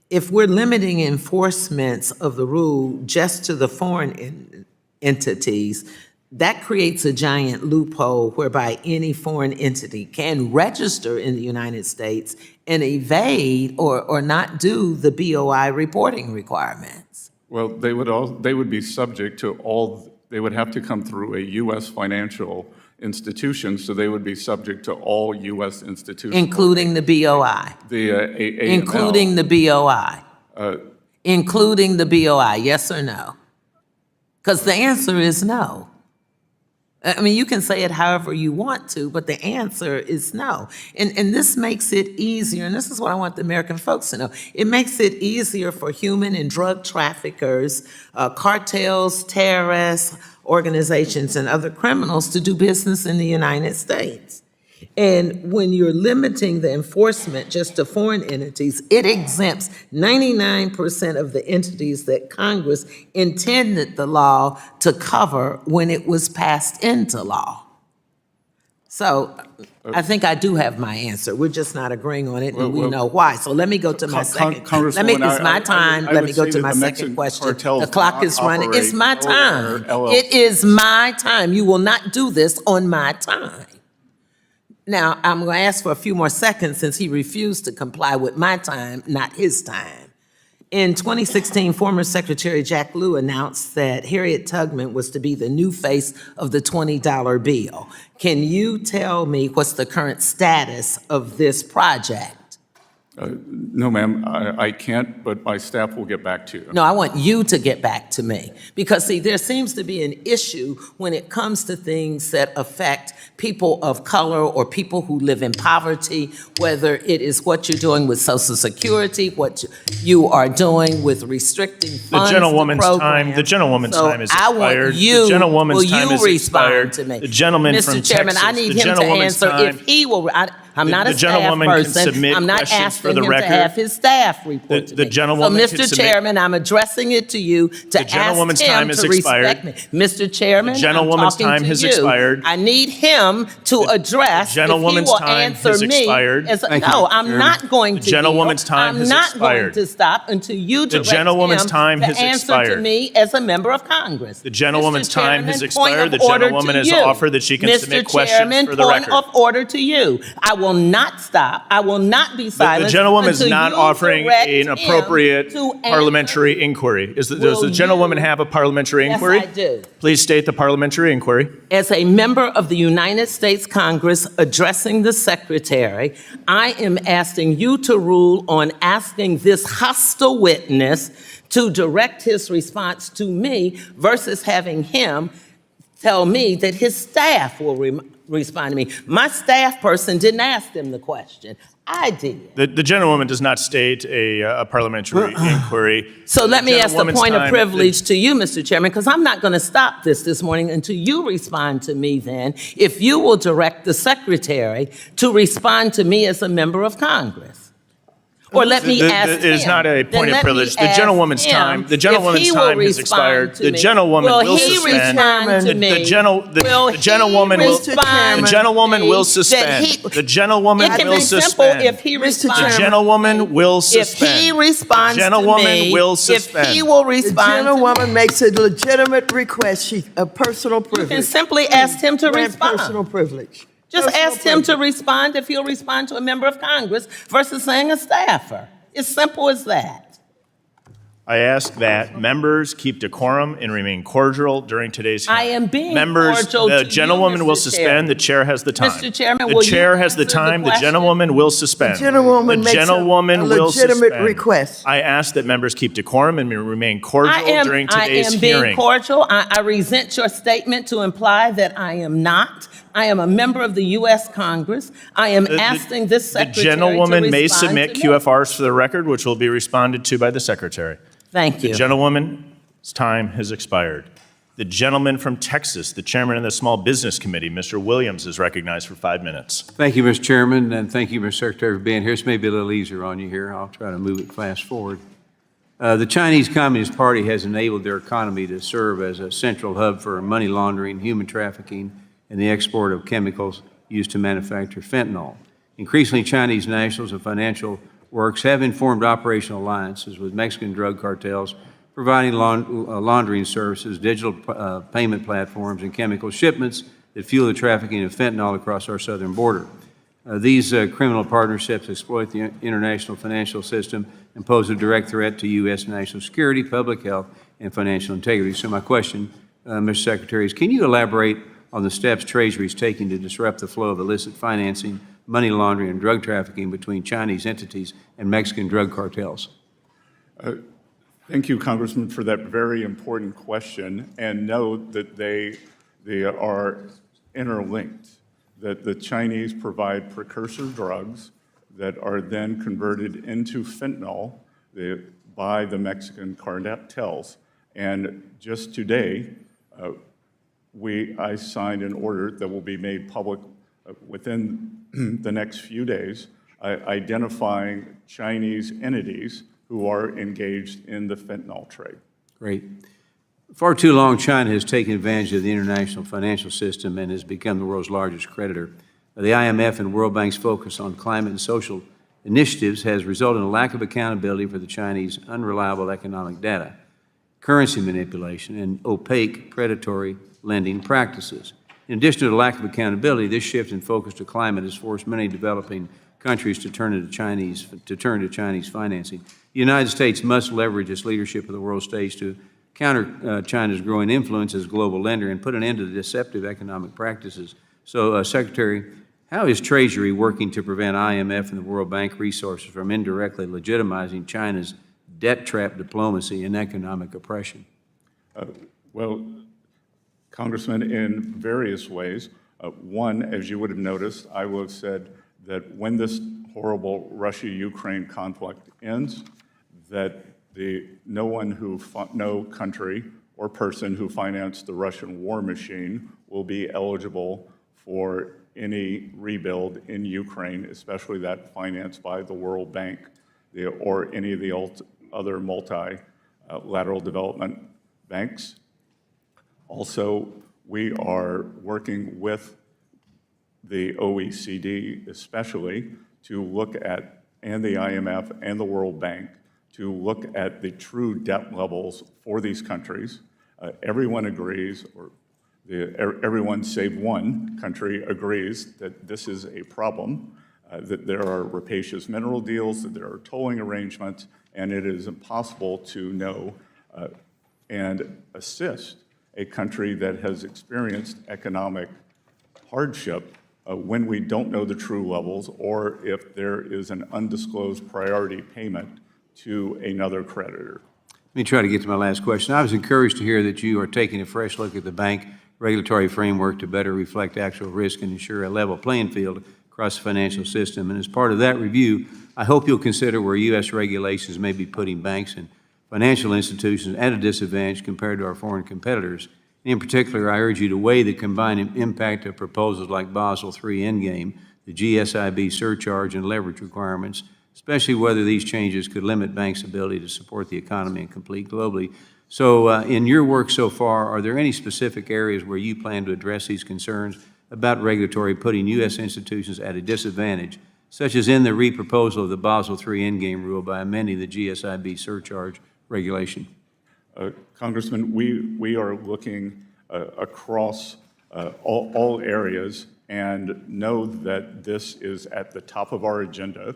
if we're limiting enforcements of the rule just to the foreign entities, that creates a giant loophole whereby any foreign entity can register in the United States and evade or not do the BOI reporting requirements. Well, they would be subject to they would have to come through a U.S. financial institution, so they would be subject to all U.S. institutions. Including the BOI. The AML. Including the BOI. including the BOI, yes or no? Because the answer is no. I mean, you can say it however you want to, but the answer is no. And this makes it easier, and this is what I want the American folks to know. It makes it easier for human and drug traffickers, cartels, terrorists, organizations, and other criminals to do business in the United States. And when you're limiting the enforcement just to foreign entities, it exempts 99% of the entities that Congress intended the law to cover when it was passed into law. So I think I do have my answer. We're just not agreeing on it, and we know why. So let me go to my second. It's my time. Let me go to my second question. The clock is running. It's my time. It is my time. You will not do this on my time. Now, I'm going to ask for a few more seconds since he refused to comply with my time, not his time. In 2016, former Secretary Jack Lew announced that Harriet Tubman was to be the new face of the $20 bill. Can you tell me what's the current status of this project? No, ma'am, I can't, but my staff will get back to you. No, I want you to get back to me. Because, see, there seems to be an issue when it comes to things that affect people of color or people who live in poverty, whether it is what you're doing with Social Security, what you are doing with restricting funds. The gentlewoman's time is expired. The gentlewoman's time is expired. To me? The gentleman from Mr. Chairman, Texas, I need him to answer if he will. I'm not a staff person. I'm not asking him to have his staff report to me. So, Mr. Chairman, I'm addressing it to you to ask him to respect me. Mr. Chairman, I'm talking to you. I need him to address if he will answer me. No, I'm not going to. The gentlewoman's time has expired. I'm not going to stop until you direct him to answer to me as a member of Congress. The gentlewoman's time has expired. The gentlewoman has offered that she can submit questions for the record. Mr. Chairman, point of order to you. I will not stop. I will not be silent. The gentlewoman is not offering an appropriate parliamentary inquiry. Does the gentlewoman have a parliamentary inquiry? Yes, I do. Please state the parliamentary inquiry. As a member of the United States Congress addressing the Secretary, I am asking you to rule on asking this hostile witness to direct his response to me versus having him tell me that his staff will respond to me. My staff person didn't ask him the question. I did. The gentlewoman does not state a parliamentary inquiry. So let me ask the point of privilege to you, Mr. Chairman, because I'm not going to stop this morning until you respond to me then, if you will direct the Secretary to respond to me as a member of Congress. Or let me ask him. It is not a point of privilege. The gentlewoman's time has expired. The gentlewoman will suspend. The gentlewoman will suspend. The gentlewoman will suspend. If he responds, the gentlewoman will suspend. If he responds the gentlewoman to me, will suspend. If he will respond, the gentlewoman makes a legitimate request. A personal privilege. You can simply ask him to respond. Personal privilege. Just ask him to respond if he'll respond to a member of Congress versus saying a staffer. It's simple as that. I ask that members keep decorum and remain cordial during today's hearing. I am being members, cordial the to gentlewoman you, will Mr. suspend. Chairman. The chair has the time. Mr. Chairman, the will chair you has the answer time. The question? gentlewoman will suspend. The gentlewoman makes a legitimate request. I ask that members keep decorum and remain cordial during today's hearing. I am being cordial. I resent your statement to imply that I am not. I am a member of the U.S. Congress. I am asking this Secretary The gentlewoman to may respond submit to QFRs for the record, which will be responded to by the Secretary. Thank you. The gentlewoman's time has expired. The gentleman from Texas, the chairman of the Small Business Committee, Mr. Williams, is recognized for 5 minutes. Thank you, Mr. Chairman, and thank you, Mr. Secretary, for being here. This may be a little easier on you here. I'll try to move it fast forward. The Chinese Communist Party has enabled their economy to serve as a central hub for money laundering, human trafficking, and the export of chemicals used to manufacture fentanyl. Increasingly, Chinese nationals and financial works have informed operational alliances with Mexican drug cartels, providing laundering services, digital payment platforms, and chemical shipments that fuel the trafficking of fentanyl across our southern border. These criminal partnerships exploit the international financial system and pose a direct threat to U.S. national security, public health, and financial integrity. So my question, Mr. Secretary, is can you elaborate on the steps Treasury is taking to disrupt the flow of illicit financing, money laundering, and drug trafficking between Chinese entities and Mexican drug cartels? Thank you, Congressman, for that very important question. And note that they are interlinked, that the Chinese provide precursor drugs that are then converted into fentanyl by the Mexican cartels. And just today, I signed an order that will be made public within the next few days, identifying Chinese entities who are engaged in the fentanyl trade. Great. Far too long, China has taken advantage of the international financial system and has become the world's largest creditor. The IMF and World Bank's focus on climate and social initiatives has resulted in a lack of accountability for the Chinese unreliable economic data, currency manipulation, and opaque predatory lending practices. In addition to the lack of accountability, this shift in focus to climate has forced many developing countries to turn to Chinese financing. The United States must leverage its leadership of the world stage to counter China's growing influence as a global lender and put an end to the deceptive economic practices. So, Secretary, how is Treasury working to prevent IMF and the World Bank resources from indirectly legitimizing China's debt trap diplomacy and economic oppression? Well, Congressman, in various ways. One, as you would have noticed, I will have said that when this horrible Russia-Ukraine conflict ends, that no country or person who financed the Russian war machine will be eligible for any rebuild in Ukraine, especially that financed by the World Bank or any of the other multilateral development banks. Also, we are working with the OECD especially to look at, and the IMF and the World Bank, to look at the true debt levels for these countries. Everyone agrees, or everyone save one country agrees that this is a problem, that there are rapacious mineral deals, that there are tolling arrangements, and it is impossible to know and assist a country that has experienced economic hardship when we don't know the true levels or if there is an undisclosed priority payment to another creditor. Let me try to get to my last question. I was encouraged to hear that you are taking a fresh look at the bank regulatory framework to better reflect actual risk and ensure a level playing field across the financial system. And as part of that review, I hope you'll consider where U.S. regulations may be putting banks and financial institutions at a disadvantage compared to our foreign competitors. In particular, I urge you to weigh the combined impact of proposals like Basel III Endgame, the GSIB surcharge, and leverage requirements, especially whether these changes could limit banks' ability to support the economy and compete globally. So in your work so far, are there any specific areas where you plan to address these concerns about regulatory putting U.S. institutions at a disadvantage, such as in the reproposal of the Basel III Endgame rule by amending the GSIB surcharge regulation? Congressman, we are looking across all areas and know that this is at the top of our agenda,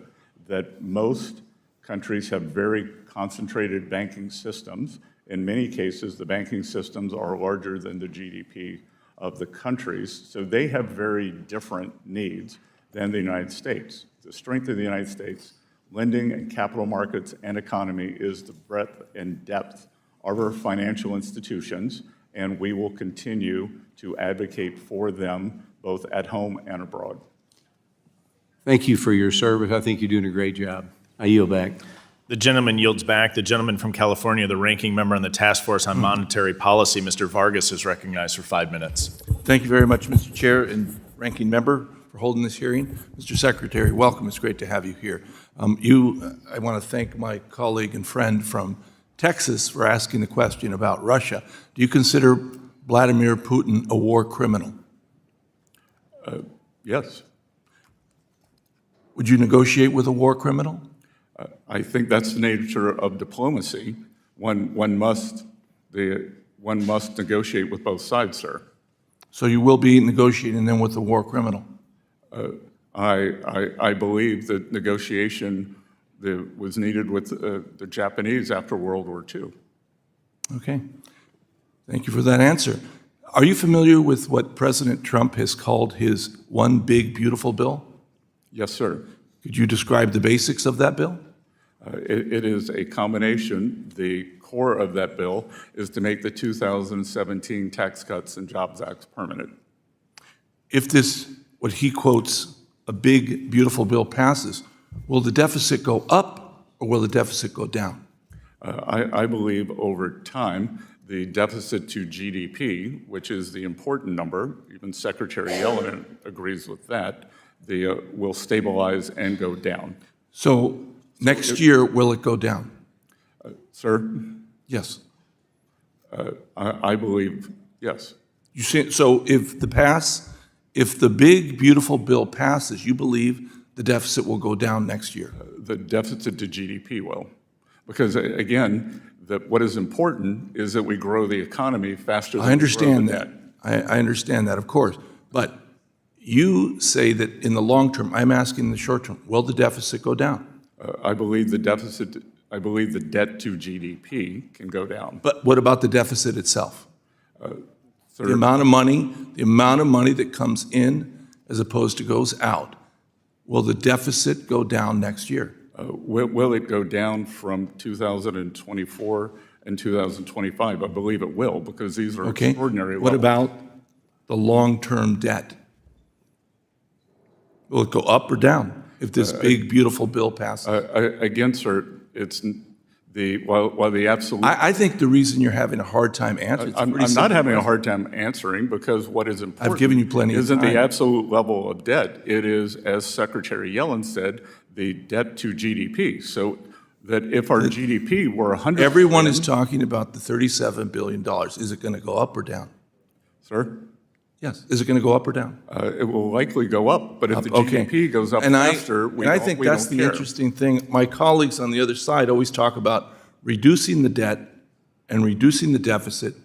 that most countries have very concentrated banking systems. In many cases, the banking systems are larger than the GDP of the countries, so they have very different needs than the United States. The strength of the United States, lending and capital markets and economy, is the breadth and depth of our financial institutions, and we will continue to advocate for them both at home and abroad. Thank you for your service. I think you're doing a great job. I yield back. The gentleman yields back. The gentleman from California, the ranking member on the Task Force on Monetary Policy, Mr. Vargas, is recognized for 5 minutes. Thank you very much, Mr. Chair and ranking member, for holding this hearing. Mr. Secretary, welcome. It's great to have you here. I want to thank my colleague and friend from Texas for asking the question about Russia. Do you consider Vladimir Putin a war criminal? Yes. Would you negotiate with a war criminal? I think that's the nature of diplomacy. One must negotiate with both sides, sir. So you will be negotiating then with a war criminal? I believe that negotiation was needed with the Japanese after World War II. Okay. Thank you for that answer. Are you familiar with what President Trump has called his One Big Beautiful Bill? Yes, sir. Could you describe the basics of that bill? It is a combination. The core of that bill is to make the 2017 Tax Cuts and Jobs Act permanent. If this, what he quotes, a big, beautiful bill passes, will the deficit go up or will the deficit go down? I believe over time, the deficit to GDP, which is the important number, even Secretary Yellen agrees with that, will stabilize and go down. So next year, will it go down? Sir? Yes. I believe, yes. You say, so if the big, beautiful bill passes, you believe the deficit will go down next year? The deficit to GDP will. Because again, what is important is that we grow the economy faster than I understand we grow that. the debt. I understand that, of course. But you say that in the long term, I'm asking in the short term, will the deficit go down? I believe the debt to GDP can go down. But what about the deficit itself? Sir, The amount of money that comes in as opposed to goes out. Will the deficit go down next year? will it go down from 2024 and 2025? I believe it will, because these are Okay. extraordinary What levels. about the long-term debt? Will it go up or down if this big, beautiful bill passes? Again, sir, it's while the absolute... I think the reason you're having a hard time answering, it's I'm pretty not simple. having a hard time answering, because what is important I've given you plenty of isn't the time. absolute level of debt. It is, as Secretary Yellen said, the debt to GDP. So that if our GDP were 100... Everyone is talking about the $37 billion. Is it going to go up or down? Sir? Yes. Is it going to go up or down? It will likely go up, but if the Okay. GDP goes up And faster, I think that's the interesting thing. My colleagues on the other side always talk about reducing the debt and reducing the deficit,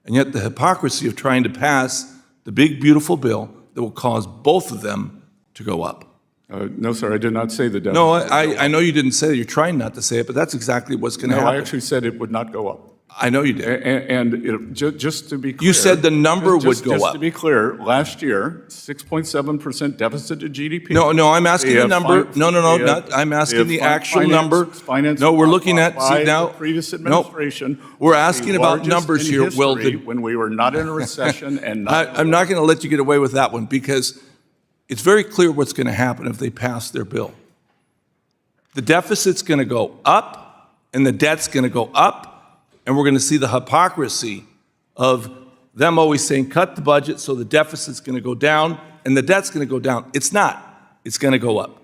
and yet the hypocrisy of trying to pass the big, beautiful bill that will cause both of them to go up. No, sir, I did not say the deficit. No, I know you didn't say it. You're trying not to say it, but that's exactly what's going to No, happen. I actually said it would not go up. I know you did. And just to be clear... You said the number would go Just up. to be clear, last year, 6.7% deficit to GDP. No, I'm asking the number. I'm asking the actual number. No, we're looking at, see now. The previous administration. We're asking the about largest numbers in here. history when we were not in a recession and not... I'm not going to let you get away with that one, because it's very clear what's going to happen if they pass their bill. The deficit's going to go up, and the debt's going to go up, and we're going to see the hypocrisy of them always saying, cut the budget, so the deficit's going to go down, and the debt's going to go down. It's not. It's going to go up.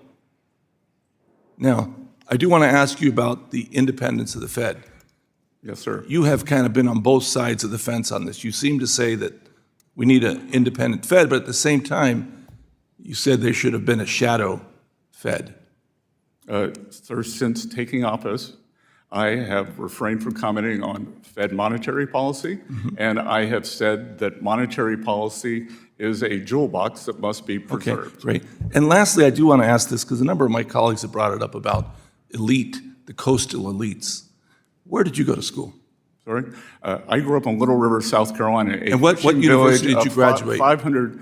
Now, I do want to ask you about the independence of the Fed. Yes, sir. You have kind of been on both sides of the fence on this. You seem to say that we need an independent Fed, but at the same time, you said there should have been a shadow Fed. Sir, since taking office, I have refrained from commenting on Fed monetary policy, and I have said that monetary policy is a jewel box that must be preserved. Okay, great. And lastly, I do want to ask this, because a number of my colleagues have brought it up about elite, the coastal elites. Where did you go to school? Sorry? I grew up in Little River, South Carolina. And what university did you graduate? 500.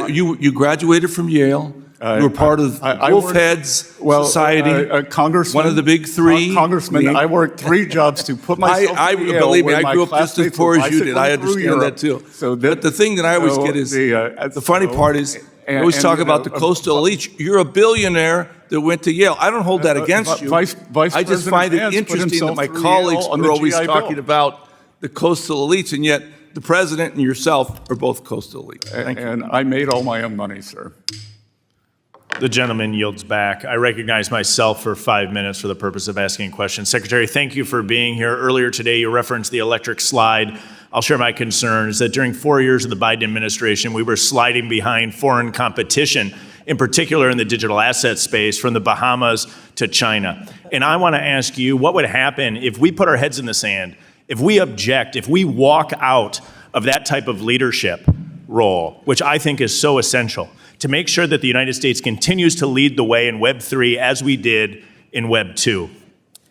You graduated from Yale. You were part of Wolfhead's Society, Congressman, one of the big three. Congressman, I worked 3 jobs to put myself in Yale. Believe me, when I my grew up just as classmates poor were as you did. I bicycling through understand that Europe. too. But the thing that I always get is, the funny part is, I always talk about the coastal elites. You're a billionaire that went to Yale. I don't hold that against you. Vice I just President find it Vance put interesting that himself my through colleagues Yale on are the always GI Bill. talking about the coastal elites, and yet the president and yourself are both coastal elites. Thank you. And I made all my own money, sir. The gentleman yields back. I recognize myself for 5 minutes for the purpose of asking questions. Secretary, thank you for being here. Earlier today, you referenced the electric slide. I'll share my concerns that during 4 years of the Biden administration, we were sliding behind foreign competition, in particular in the digital asset space, from the Bahamas to China. And I want to ask you, what would happen if we put our heads in the sand, if we object, if we walk out of that type of leadership role, which I think is so essential, to make sure that the United States continues to lead the way in Web 3 as we did in Web 2.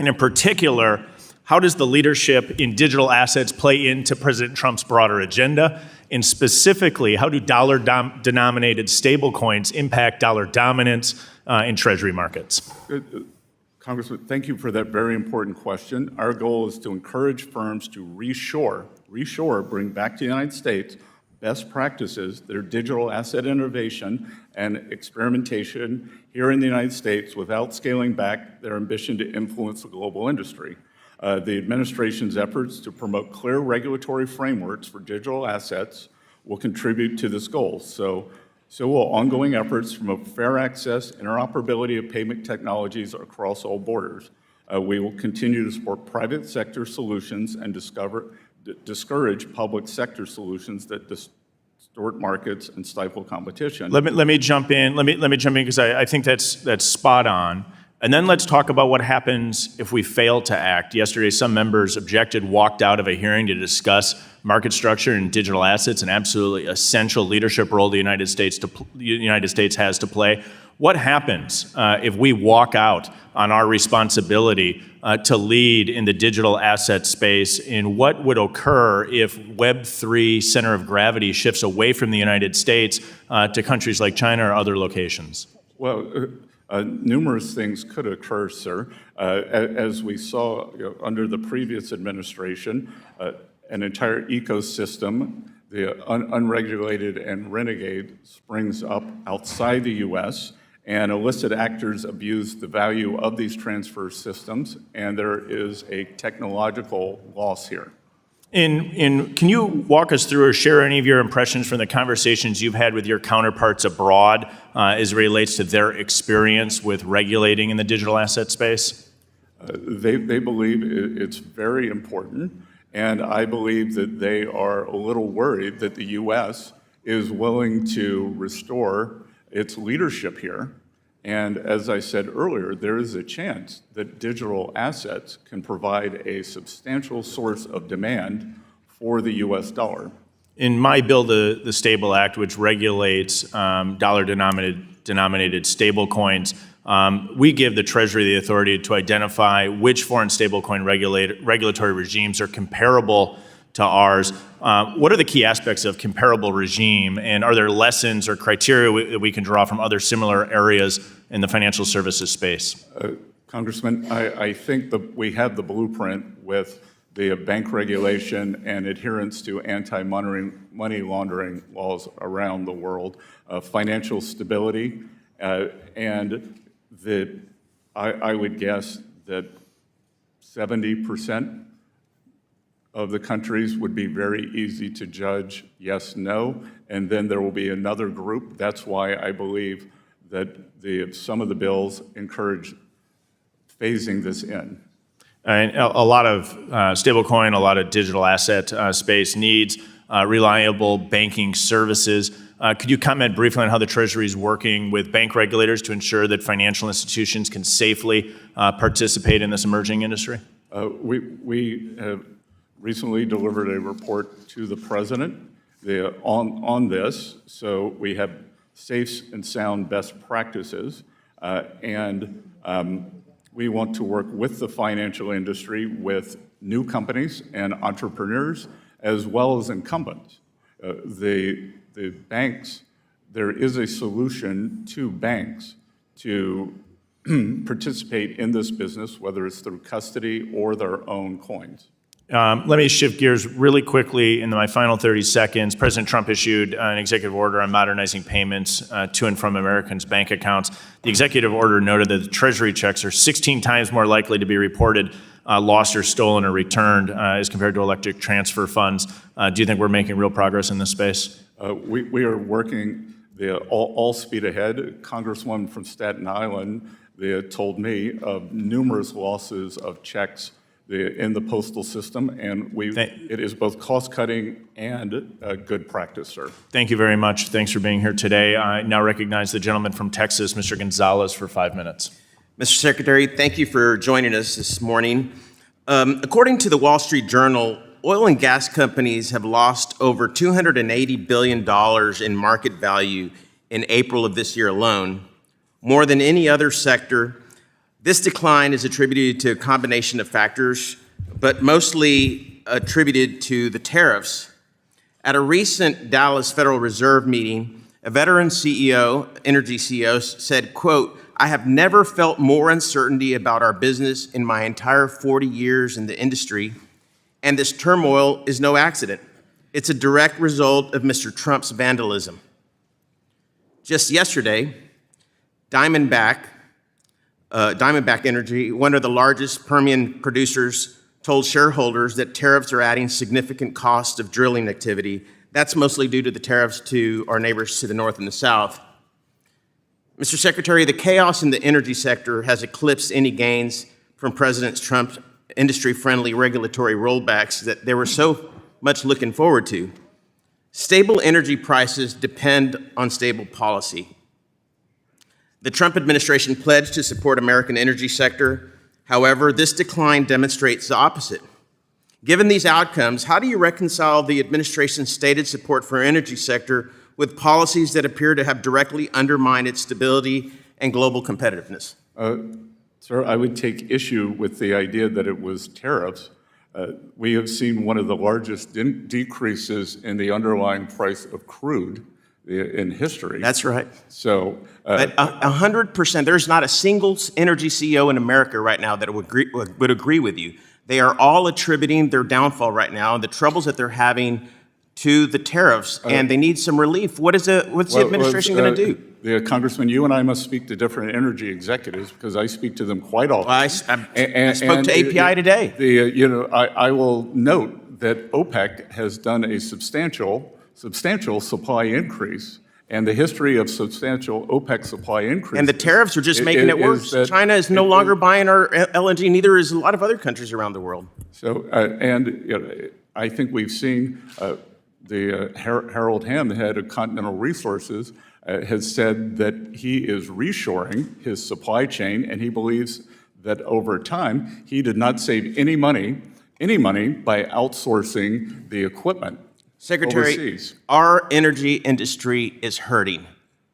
And in particular, how does the leadership in digital assets play into President Trump's broader agenda? And specifically, how do dollar-denominated stablecoins impact dollar dominance in Treasury markets? Congressman, thank you for that very important question. Our goal is to encourage firms to reshore, bring back to the United States best practices, their digital asset innovation and experimentation here in the United States without scaling back their ambition to influence the global industry. The administration's efforts to promote clear regulatory frameworks for digital assets will contribute to this goal. So will ongoing efforts to promote fair access, interoperability of payment technologies across all borders. We will continue to support private sector solutions and discourage public sector solutions that distort markets and stifle competition. Let me jump in. Let me jump in because I think that's spot on. And then let's talk about what happens if we fail to act. Yesterday, some members objected, walked out of a hearing to discuss market structure and digital assets, an absolutely essential leadership role the United States has to play. What happens if we walk out on our responsibility to lead in the digital asset space? And what would occur if Web3 center of gravity shifts away from the United States to countries like China or other locations? Well, numerous things could occur, sir. As we saw under the previous administration, an entire ecosystem, the unregulated and renegade, springs up outside the U.S., and illicit actors abuse the value of these transfer systems, and there is a technological loss here. Can you walk us through or share any of your impressions from the conversations you've had with your counterparts abroad as it relates to their experience with regulating in the digital asset space? They believe it's very important, and I believe that they are a little worried that the U.S. is willing to restore its leadership here. And as I said earlier, there is a chance that digital assets can provide a substantial source of demand for the U.S. dollar. In my bill, the Stable Act, which regulates dollar-denominated stablecoins, we give the Treasury the authority to identify which foreign stablecoin regulatory regimes are comparable to ours. What are the key aspects of comparable regime, and are there lessons or criteria that we can draw from other similar areas in the financial services space? Congressman, I think that we have the blueprint with the bank regulation and adherence to anti-money laundering laws around the world, financial stability, and I would guess that 70% of the countries would be very easy to judge yes, no, and then there will be another group. That's why I believe that some of the bills encourage phasing this in. And a lot of stablecoin, a lot of digital asset space needs reliable banking services. Could you comment briefly on how the Treasury is working with bank regulators to ensure that financial institutions can safely participate in this emerging industry? We have recently delivered a report to the President on this, so we have safe and sound best practices, and we want to work with the financial industry, with new companies and entrepreneurs, as well as incumbents. The banks, there is a solution to banks to participate in this business, whether it's through custody or their own coins. Let me shift gears really quickly in my final 30 seconds. President Trump issued an executive order on modernizing payments to and from Americans' bank accounts. The executive order noted that the Treasury checks are 16 times more likely to be reported lost or stolen or returned as compared to electric transfer funds. Do you think we're making real progress in this space? We are working all speed ahead. Congresswoman from Staten Island told me of numerous losses of checks in the postal system, and it is both cost-cutting and good practice, sir. Thank you very much. Thanks for being here today. I now recognize the gentleman from Texas, Mr. Gonzalez, for 5 minutes. Mr. Secretary, thank you for joining us this morning. According to the Wall Street Journal, oil and gas companies have lost over $280 billion in market value in April of this year alone, more than any other sector. This decline is attributed to a combination of factors, but mostly attributed to the tariffs. At a recent Dallas Federal Reserve meeting, a veteran CEO, energy CEO, said, quote, I have never felt more uncertainty about our business in my entire 40 years in the industry, and this turmoil is no accident. It's a direct result of Mr. Trump's vandalism. Just yesterday, Diamondback Energy, one of the largest Permian producers, told shareholders that tariffs are adding significant cost of drilling activity. That's mostly due to the tariffs to our neighbors to the north and the south. Mr. Secretary, the chaos in the energy sector has eclipsed any gains from President Trump's industry-friendly regulatory rollbacks that they were so much looking forward to. Stable energy prices depend on stable policy. The Trump administration pledged to support American energy sector. However, this decline demonstrates the opposite. Given these outcomes, how do you reconcile the administration's stated support for energy sector with policies that appear to have directly undermined its stability and global competitiveness? Sir, I would take issue with the idea that it was tariffs. We have seen one of the largest decreases in the underlying price of crude in history. That's right. So, but 100%, there's not a single energy CEO in America right now that would agree with you. They are all attributing their downfall right now, the troubles that they're having, to the tariffs, and they need some relief. What's the administration going to do? Congressman, you and I must speak to different energy executives because I speak to them quite often. Well, I spoke to API today. I will note that OPEC has done a substantial supply increase, and the history of substantial OPEC supply increase. And the tariffs are just making it worse. China is no longer buying our LNG, neither is a lot of other countries around the world. So, I think we've seen Harold Hamm, the head of Continental Resources, has said that he is reshoring his supply chain, and he believes that over time, he did not save any money by outsourcing the equipment. Secretary, overseas. Our energy industry is hurting,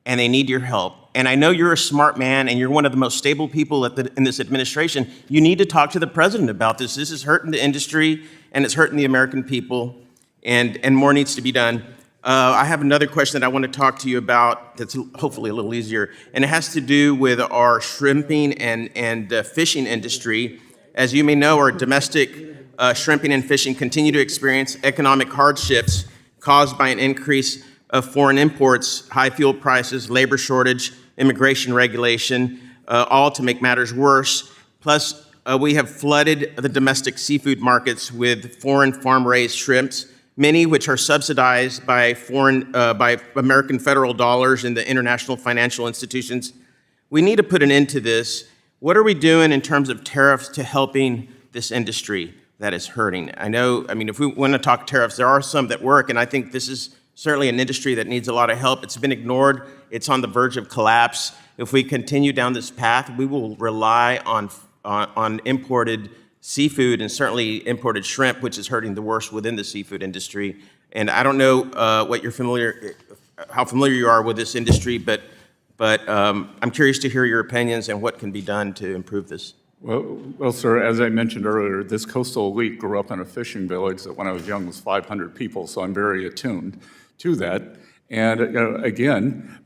and they need your help. And I know you're a smart man, and you're one of the most stable people in this administration. You need to talk to the president about this. This is hurting the industry, and it's hurting the American people, and more needs to be done. I have another question that I want to talk to you about that's hopefully a little easier, and it has to do with our shrimping and fishing industry. As you may know, our domestic shrimping and fishing continue to experience economic hardships caused by an increase of foreign imports, high fuel prices, labor shortage, immigration regulation, all to make matters worse. Plus, we have flooded the domestic seafood markets with foreign farm-raised shrimps, many which are subsidized by by American federal dollars in the international financial institutions. We need to put an end to this. What are we doing in terms of tariffs to helping this industry that is hurting? If we want to talk tariffs, there are some that work, and I think this is certainly an industry that needs a lot of help. It's been ignored. It's on the verge of collapse. If we continue down this path, we will rely on imported seafood and certainly imported shrimp, which is hurting the worst within the seafood industry. And I don't know how familiar you are with this industry, but I'm curious to hear your opinions and what can be done to improve this. Well, sir, as I mentioned earlier, this coastal elite grew up in a fishing village that when I was young was 500 people, so I'm very attuned to that. And again,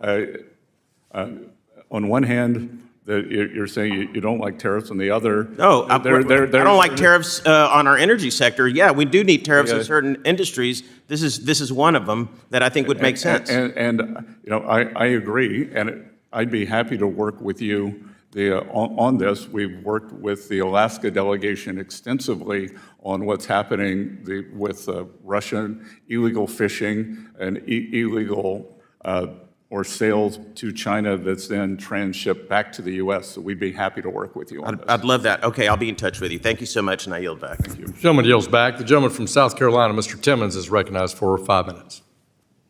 on one hand, you're saying you don't like tariffs, on the other, no, I don't like tariffs on our energy sector. Yeah, we do need tariffs in certain industries. This is one of them that I think would make sense. I agree, and I'd be happy to work with you on this. We've worked with the Alaska delegation extensively on what's happening with Russian illegal fishing and illegal or sales to China that's then transshipped back to the U.S. So we'd be happy to work with you on this. I'd love that. Okay, I'll be in touch with you. Thank you so much, and I yield back. Thank you. Gentleman yields back. The gentleman from South Carolina, Mr. Timmons, is recognized for 5 minutes.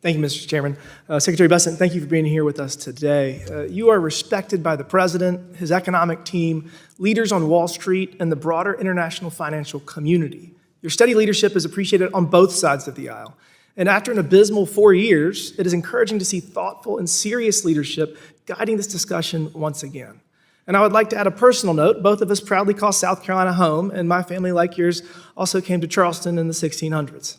Thank you, Mr. Chairman. Secretary Bessent, thank you for being here with us today. You are respected by the president, his economic team, leaders on Wall Street, and the broader international financial community. Your steady leadership is appreciated on both sides of the aisle. And after an abysmal 4 years, it is encouraging to see thoughtful and serious leadership guiding this discussion once again. And I would like to add a personal note. Both of us proudly call South Carolina home, and my family, like yours, also came to Charleston in the 1600s.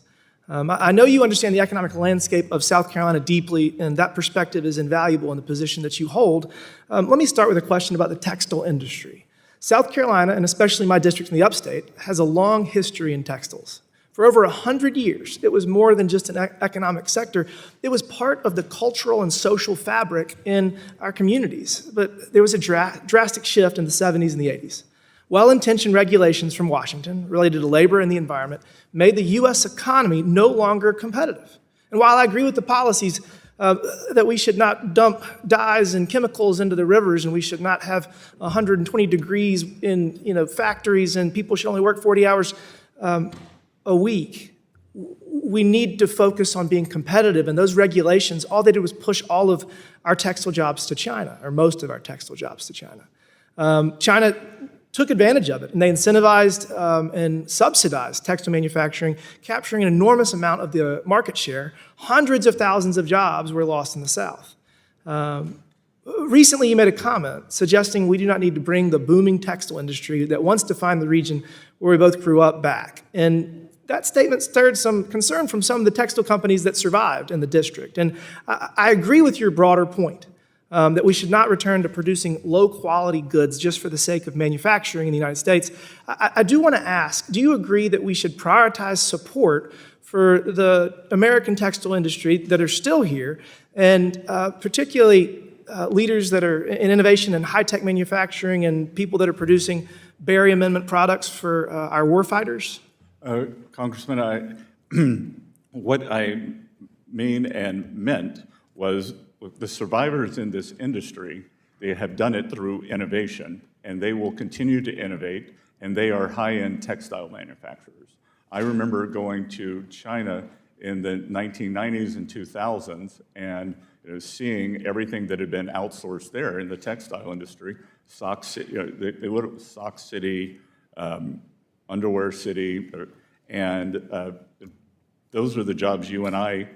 I know you understand the economic landscape of South Carolina deeply, and that perspective is invaluable in the position that you hold. Let me start with a question about the textile industry. South Carolina, and especially my district in the upstate, has a long history in textiles. For over 100 years, it was more than just an economic sector. It was part of the cultural and social fabric in our communities. But there was a drastic shift in the 70s and the 80s. Well-intentioned regulations from Washington related to labor and the environment made the U.S. economy no longer competitive. And while I agree with the policies that we should not dump dyes and chemicals into the rivers, and we should not have 120 degrees in factories, and people should only work 40 hours a week, we need to focus on being competitive. And those regulations, all they did was push all of our textile jobs to China, or most of our textile jobs to China. China took advantage of it, and they incentivized and subsidized textile manufacturing, capturing an enormous amount of the market share. Hundreds of thousands of jobs were lost in the South. Recently, you made a comment suggesting we do not need to bring the booming textile industry that once defined the region where we both grew up back. And that statement stirred some concern from some of the textile companies that survived in the district. And I agree with your broader point. That we should not return to producing low-quality goods just for the sake of manufacturing in the United States. I do want to ask, do you agree that we should prioritize support for the American textile industry that are still here, and particularly leaders that are in innovation and high-tech manufacturing and people that are producing Berry Amendment products for our warfighters? Congressman, what I mean and meant was the survivors in this industry, they have done it through innovation, and they will continue to innovate, and they are high-end textile manufacturers. I remember going to China in the 1990s and 2000s and seeing everything that had been outsourced there in the textile industry. Sock City, they would have Sock City, Underwear City, and those are the jobs you and I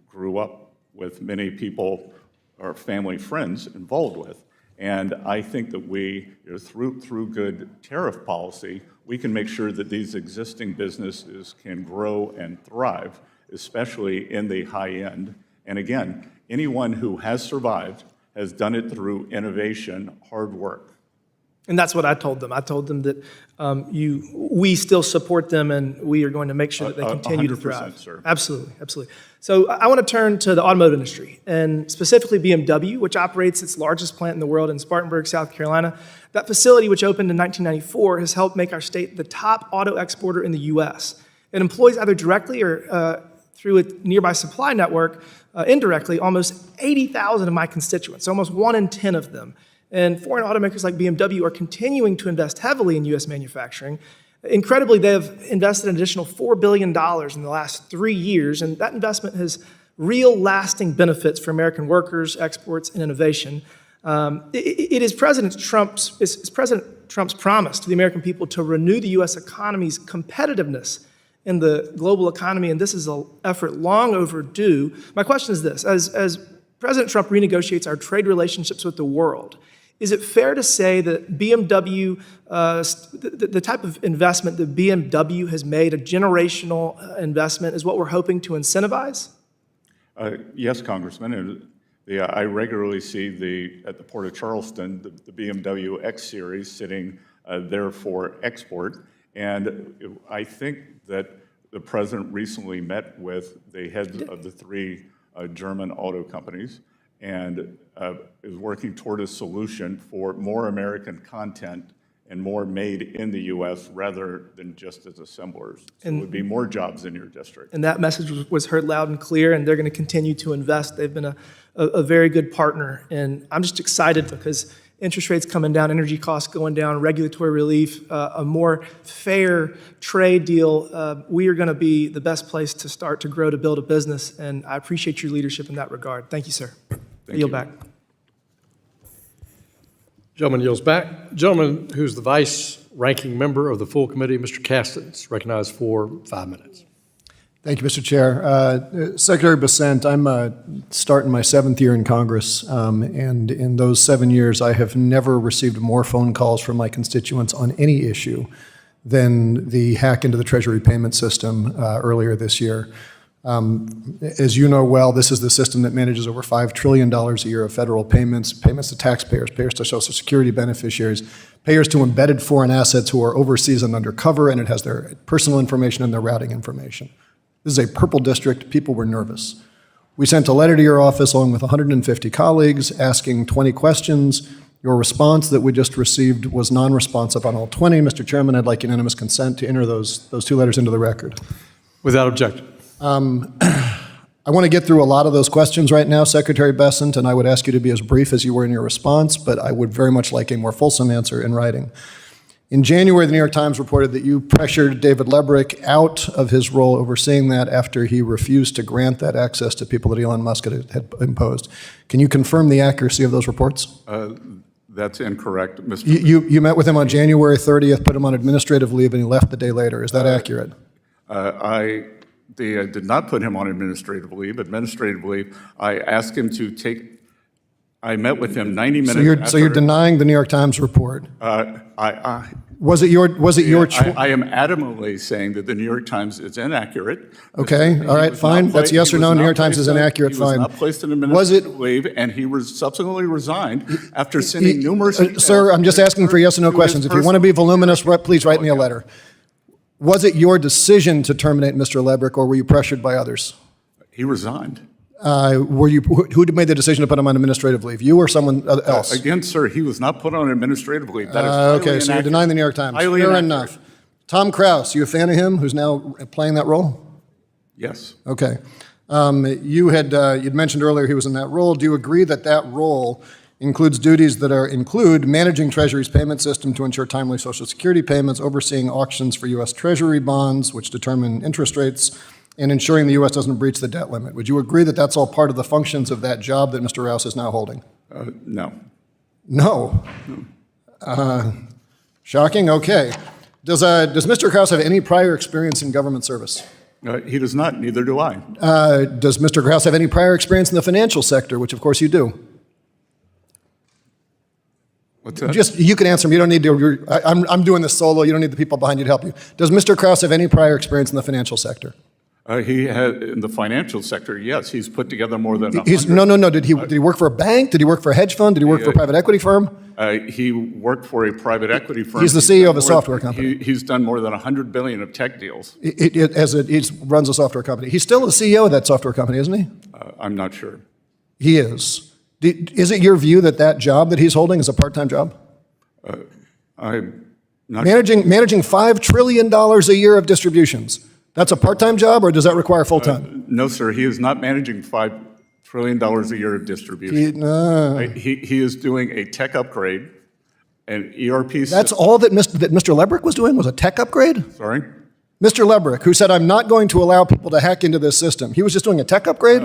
grew up with many people, our family friends, involved with. And I think that we, through good tariff policy, we can make sure that these existing businesses can grow and thrive, especially in the high end. And again, anyone who has survived has done it through innovation, hard work. And that's what I told them. I told them that we still support them, and we are going to make sure that they continue to thrive. Sir. Absolutely, absolutely. So I want to turn to the automotive industry, and specifically BMW, which operates its largest plant in the world in Spartanburg, South Carolina. That facility, which opened in 1994, has helped make our state the top auto exporter in the U.S. It employs either directly or through a nearby supply network, indirectly, almost 80,000 of my constituents, almost 1 in 10 of them. And foreign automakers like BMW are continuing to invest heavily in U.S. manufacturing. Incredibly, they have invested an additional $4 billion in the last 3 years, and that investment has real lasting benefits for American workers, exports, and innovation. It is President Trump's promise to the American people to renew the U.S. economy's competitiveness in the global economy, and this is an effort long overdue. My question is this: as President Trump renegotiates our trade relationships with the world, is it fair to say that BMW, the type of investment that BMW has made, a generational investment, is what we're hoping to incentivize? Yes, Congressman. I regularly see at the Port of Charleston, the BMW X Series sitting there for export. And I think that the president recently met with the heads of the 3 German auto companies and is working toward a solution for more American content and more made in the U.S. rather than just as assemblers. So it would be more jobs in your district. And that message was heard loud and clear, and they're going to continue to invest. They've been a very good partner, and I'm just excited because interest rates coming down, energy costs going down, regulatory relief, a more fair trade deal. We are going to be the best place to start to grow, to build a business, and I appreciate your leadership in that regard. Thank you, sir. I yield back. Gentleman yields back. Gentleman who's the vice ranking member of the full committee, Mr. Caston, is recognized for 5 minutes. Thank you, Mr. Chair. Secretary Bessent, I'm starting my 7th year in Congress, and in those 7 years, I have never received more phone calls from my constituents on any issue than the hack into the Treasury payment system earlier this year. As you know well, this is the system that manages over $5 trillion a year of federal payments, payments to taxpayers, payers to Social Security beneficiaries, payers to embedded foreign assets who are overseas and undercover, and it has their personal information and their routing information. This is a purple district. People were nervous. We sent a letter to your office along with 150 colleagues asking 20 questions. Your response that we just received was non-responsive on all 20. Mr. Chairman, I'd like unanimous consent to enter those two letters into the record. Without objection. I want to get through a lot of those questions right now, Secretary Bessent, and I would ask you to be as brief as you were in your response, but I would very much like a more fulsome answer in writing. In January, the New York Times reported that you pressured David Lebrick out of his role overseeing that after he refused to grant that access to people that Elon Musk had imposed. Can you confirm the accuracy of those reports? That's incorrect, Mr. You met with him on January 30th, put him on administrative leave, and he left the day later. Is that accurate? I did not put him on administrative leave. Administrative leave, I asked him to take, I met with him 90 minutes So you're denying the New York Times report? Was it your choice? I am adamantly saying that the New York Times is inaccurate. Okay, all right, fine. That's yes or no. New York Times is inaccurate, fine. He was not placed in administrative leave, and he subsequently resigned after sending numerous emails. Sir, I'm just asking for yes or no questions. If you want to be voluminous, please write me a letter. Was it your decision to terminate Mr. Lebrick, or were you pressured by others? He resigned. Who made the decision to put him on administrative leave? You or someone else? Again, sir, he was not put on administrative leave. That is highly okay, so you're inaccurate. denying the New York Times. Highly Fair inaccurate. enough. Tom Krause, you a fan of him, who's now playing that role? Yes. Okay. You'd mentioned earlier he was in that role. Do you agree that that role includes duties that include managing Treasury's payment system to ensure timely Social Security payments, overseeing auctions for U.S. Treasury bonds, which determine interest rates, and ensuring the U.S. doesn't breach the debt limit? Would you agree that that's all part of the functions of that job that Mr. Rouse is now holding? No. No? Shocking? Okay. Does Mr. Krause have any prior experience in government service? He does not, neither do I. Does Mr. Krause have any prior experience in the financial sector, which of course you do? What's that? Just, you can answer me. You don't need to, I'm doing this solo. You don't need the people behind you to help you. Does Mr. Krause have any prior experience in the financial sector? He had, in the financial sector, yes, he's put together more than 100. No. Did he work for a bank? Did he work for a hedge fund? Did he work for a private equity firm? He worked for a private equity firm. He's the CEO of a software company. He's done more than $100 billion of tech deals. He runs a software company. He's still the CEO of that software company, isn't he? I'm not sure. He is. Is it your view that that job that he's holding is a part-time job? I'm not managing $5 trillion a year of distributions. That's a part-time job, or does that require full-time? No, sir. He is not managing $5 trillion a year of distribution. He is doing a tech upgrade, an ERP system. That's all that Mr. Lebrick was doing, was a tech upgrade? Sorry? Mr. Lebrick, who said, I'm not going to allow people to hack into this system. He was just doing a tech upgrade?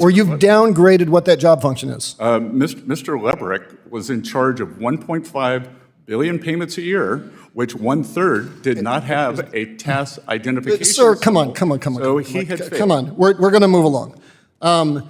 Or you've downgraded what that job function is? Mr. Lebrick was in charge of 1.5 billion payments a year, which 1/3 did not have a task identification. Sir, come on. So he had failed. Come on, we're going to move along. The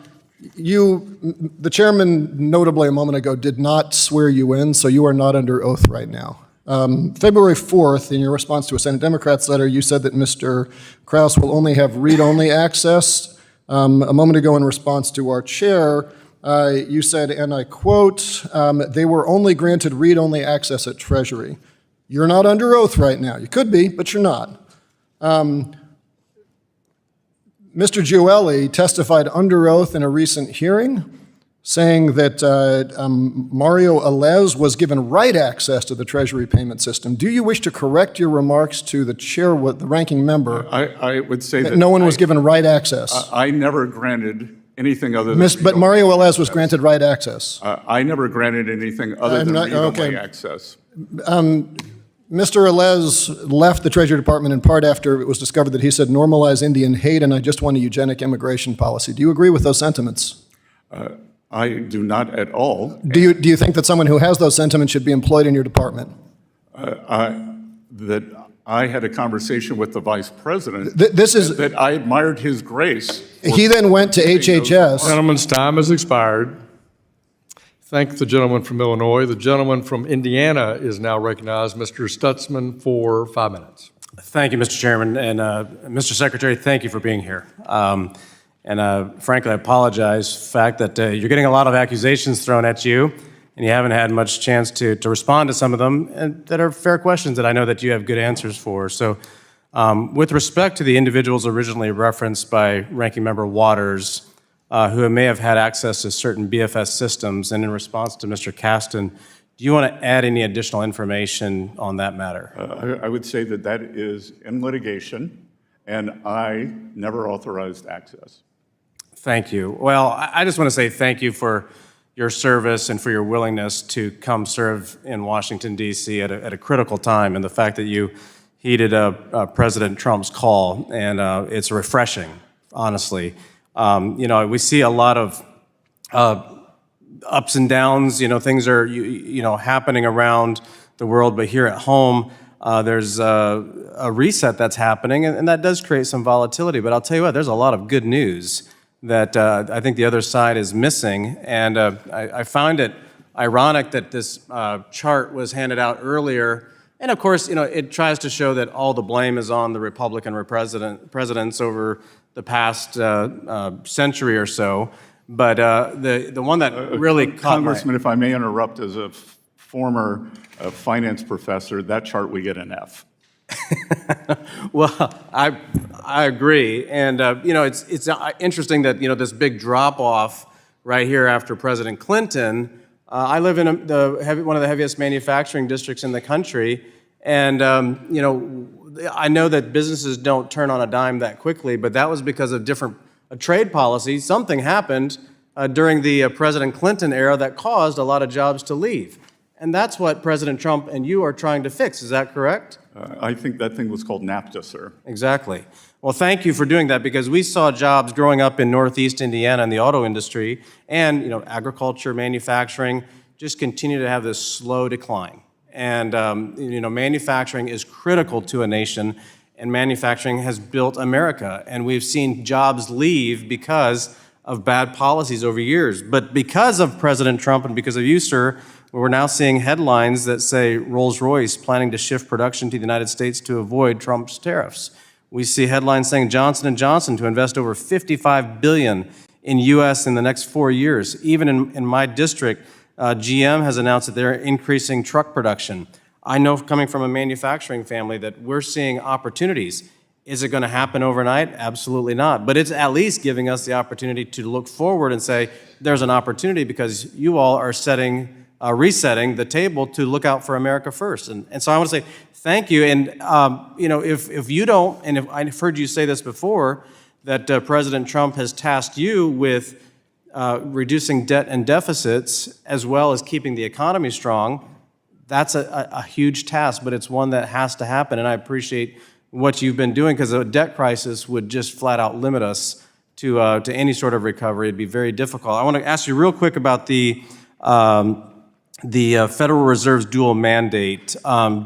chairman, notably a moment ago, did not swear you in, so you are not under oath right now. February 4th, in your response to a Senate Democrats letter, you said that Mr. Krause will only have read-only access. A moment ago, in response to our chair, you said, and I quote, they were only granted read-only access at Treasury. You're not under oath right now. You could be, but you're not. Mr. Gioeli testified under oath in a recent hearing, saying that Mario Alez was given right access to the Treasury payment system. Do you wish to correct your remarks to the chair, the ranking member? I would say that no one was given right access. I never granted anything other than But Mario Alez was granted right access. I never granted anything other than read-only access. Mr. Alez left the Treasury Department in part after it was discovered that he said, normalize Indian hate, and I just want a eugenic immigration policy. Do you agree with those sentiments? I do not at all. Do you think that someone who has those sentiments should be employed in your department? That I had a conversation with the vice president. That I admired his grace. He then went to HHS. Gentleman's time has expired. Thank the gentleman from Illinois. The gentleman from Indiana is now recognized. Mr. Stutzman for 5 minutes. Thank you, Mr. Chairman. And Mr. Secretary, thank you for being here. Frankly, I apologize for the fact that you're getting a lot of accusations thrown at you, and you haven't had much chance to respond to some of them and that are fair questions that I know that you have good answers for. So with respect to the individuals originally referenced by Ranking Member Waters, who may have had access to certain BFS systems, and in response to Mr. Caston, do you want to add any additional information on that matter? I would say that that is in litigation, and I never authorized access. Thank you. Well, I just want to say thank you for your service and for your willingness to come serve in Washington, D.C. at a critical time, and the fact that you heeded President Trump's call, and it's refreshing, honestly. We see a lot of ups and downs. Things are happening around the world, but here at home, there's a reset that's happening, and that does create some volatility. But I'll tell you what, there's a lot of good news that I think the other side is missing, and I find it ironic that this chart was handed out earlier. And of course, it tries to show that all the blame is on the Republican presidents over the past century or so. But the one that really caught Congressman, if I may interrupt, as a former finance professor, that chart we get an F. Well, I agree, and it's interesting that this big drop off right here after President Clinton. I live in one of the heaviest manufacturing districts in the country, and I know that businesses don't turn on a dime that quickly, but that was because of different trade policies. Something happened during the President Clinton era that caused a lot of jobs to leave. And that's what President Trump and you are trying to fix. Is that correct? I think that thing was called NAFTA, sir. Exactly. Well, thank you for doing that, because we saw jobs growing up in Northeast Indiana in the auto industry and agriculture, manufacturing, just continue to have this slow decline. And manufacturing is critical to a nation, and manufacturing has built America. And we've seen jobs leave because of bad policies over years. But because of President Trump and because of you, sir, we're now seeing headlines that say Rolls-Royce planning to shift production to the United States to avoid Trump's tariffs. We see headlines saying Johnson & Johnson to invest over $55 billion in U.S. in the next 4 years. Even in my district, GM has announced that they're increasing truck production. I know, coming from a manufacturing family, that we're seeing opportunities. Is it going to happen overnight? Absolutely not. But it's at least giving us the opportunity to look forward and say there's an opportunity, because you all are resetting the table to look out for America first. And so I want to say thank you. And if you don't, and if I've heard you say this before, that President Trump has tasked you with reducing debt and deficits as well as keeping the economy strong, that's a huge task, but it's one that has to happen. And I appreciate what you've been doing, because a debt crisis would just flat out limit us to any sort of recovery. It'd be very difficult. I want to ask you real quick about the Federal Reserve's dual mandate.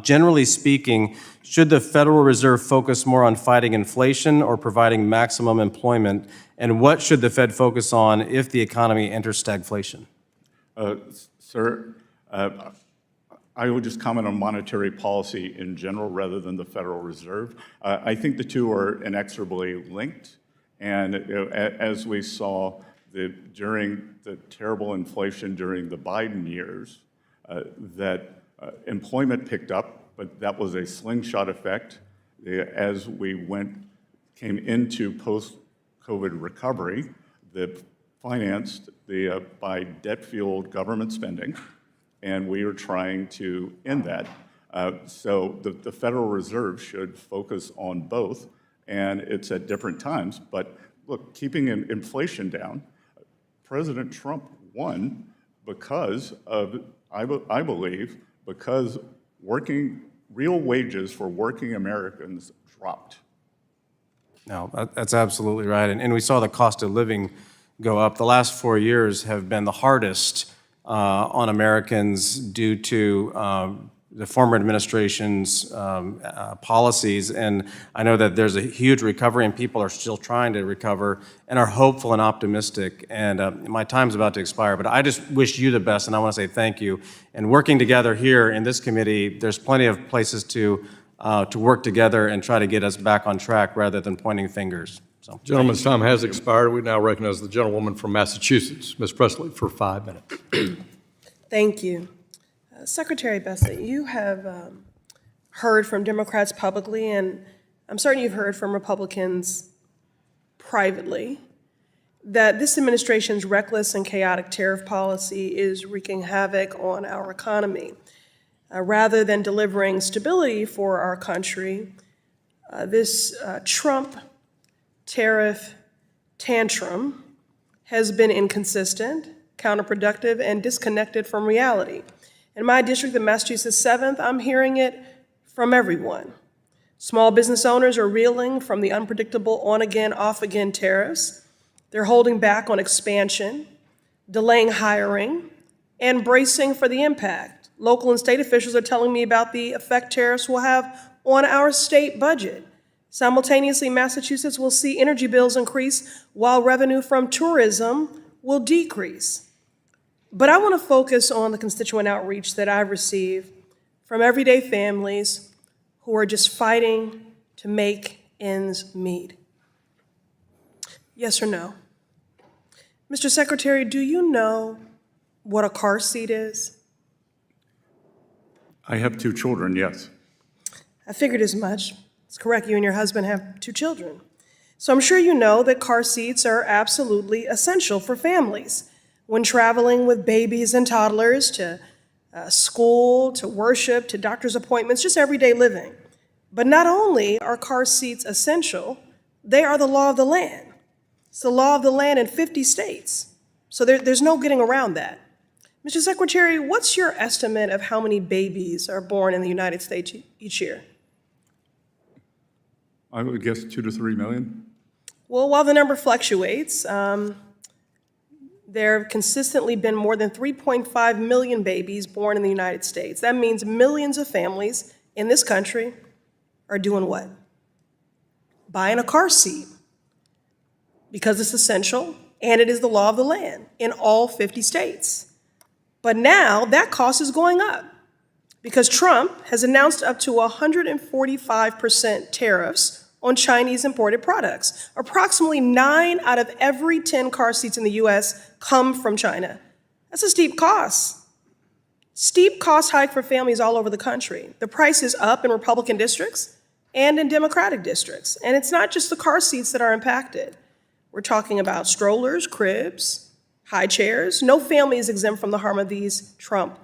Generally speaking, should the Federal Reserve focus more on fighting inflation or providing maximum employment? And what should the Fed focus on if the economy enters stagflation? Sir, I would just comment on monetary policy in general rather than the Federal Reserve. I think the two are inexorably linked. And as we saw during the terrible inflation during the Biden years, that employment picked up, but that was a slingshot effect as we came into post-COVID recovery that financed by debt-fueled government spending, and we are trying to end that. So the Federal Reserve should focus on both, and it's at different times. But look, keeping inflation down, President Trump won because of, I believe, because real wages for working Americans dropped. No, that's absolutely right. And we saw the cost of living go up. The last 4 years have been the hardest on Americans due to the former administration's policies. And I know that there's a huge recovery and people are still trying to recover and are hopeful and optimistic. And my time's about to expire, but I just wish you the best and I want to say thank you. And working together here in this committee, there's plenty of places to work together and try to get us back on track rather than pointing fingers. So, Gentleman's time has expired. We now recognize the gentlewoman from Massachusetts, Ms. Presley, for 5 minutes. Thank you. Secretary Bessent, you have heard from Democrats publicly, and I'm certain you've heard from Republicans privately, that this administration's reckless and chaotic tariff policy is wreaking havoc on our economy. Rather than delivering stability for our country, this Trump tariff tantrum has been inconsistent, counterproductive, and disconnected from reality. In my district, the Massachusetts 7th, I'm hearing it from everyone. Small business owners are reeling from the unpredictable on-again, off-again tariffs. They're holding back on expansion, delaying hiring, and bracing for the impact. Local and state officials are telling me about the effect tariffs will have on our state budget. Simultaneously, Massachusetts will see energy bills increase while revenue from tourism will decrease. But I want to focus on the constituent outreach that I've received from everyday families who are just fighting to make ends meet. Yes or no? Mr. Secretary, do you know what a car seat is? I have 2 children, yes. I figured as much. It's correct, you and your husband have 2 children. So I'm sure you know that car seats are absolutely essential for families when traveling with babies and toddlers to school, to worship, to doctor's appointments, just everyday living. But not only are car seats essential, they are the law of the land. It's the law of the land in 50 states. So there's no getting around that. Mr. Secretary, what's your estimate of how many babies are born in the United States each year? I would guess 2 to 3 million. Well, while the number fluctuates, there have consistently been more than 3.5 million babies born in the United States. That means millions of families in this country are doing what? Buying a car seat because it's essential and it is the law of the land in all 50 states. But now that cost is going up because Trump has announced up to 145% tariffs on Chinese imported products. Approximately 9 out of every 10 car seats in the US come from China. That's a steep cost. Steep cost hike for families all over the country. The price is up in Republican districts and in Democratic districts. And it's not just the car seats that are impacted. We're talking about strollers, cribs, high chairs. No family is exempt from the harm of these Trump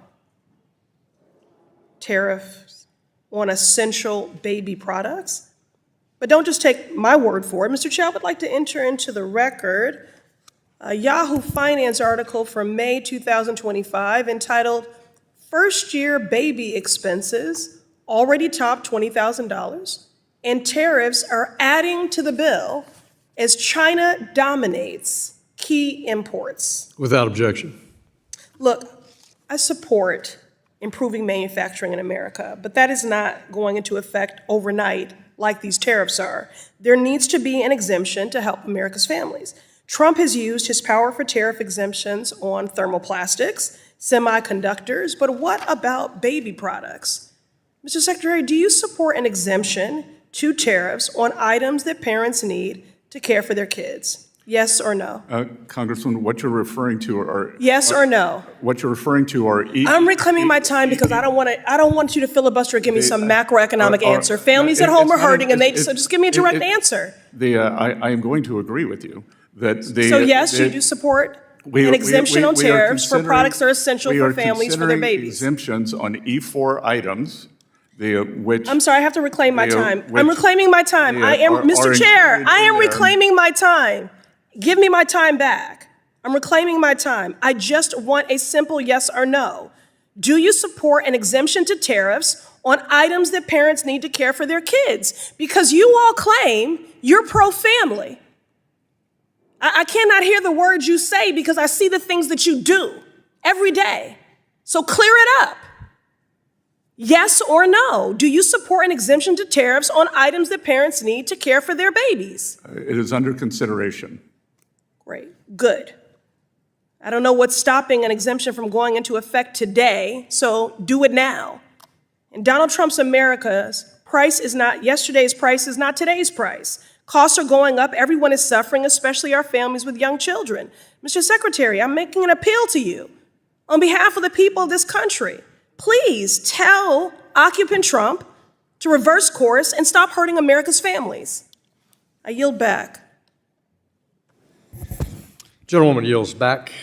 tariffs on essential baby products. But don't just take my word for it. Mr. Chair, I would like to enter into the record a Yahoo Finance article from May 2025 entitled, "First Year Baby Expenses Already Top $20,000, and Tariffs Are Adding to the Bill as China Dominates Key Imports." Without objection. Look, I support improving manufacturing in America, but that is not going into effect overnight like these tariffs are. There needs to be an exemption to help America's families. Trump has used his power for tariff exemptions on thermoplastics, semiconductors, but what about baby products? Mr. Secretary, do you support an exemption to tariffs on items that parents need to care for their kids? Yes or no? Congressman, what you're referring to are... Yes or no? What you're referring to are... I'm reclaiming my time because I don't want you to filibuster or give me some macroeconomic answer. Families at home are hurting and so just give me a direct answer. I am going to agree with you that So yes, you do support an exemption on tariffs for products that are essential for families for their babies. Exemptions on E4 items, which... I'm sorry, I have to reclaim my time. I'm reclaiming my time. Mr. Chair, I am reclaiming my time. Give me my time back. I'm reclaiming my time. I just want a simple yes or no. Do you support an exemption to tariffs on items that parents need to care for their kids? Because you all claim you're pro-family. I cannot hear the words you say because I see the things that you do every day. So clear it up. Yes or no? Do you support an exemption to tariffs on items that parents need to care for their babies? It is under consideration. Great, good. I don't know what's stopping an exemption from going into effect today, so do it now. In Donald Trump's America's price is not yesterday's price is not today's price. Costs are going up, everyone is suffering, especially our families with young children. Mr. Secretary, I'm making an appeal to you on behalf of the people of this country. Please tell occupant Trump to reverse course and stop hurting America's families. I yield back. Gentlewoman yields back.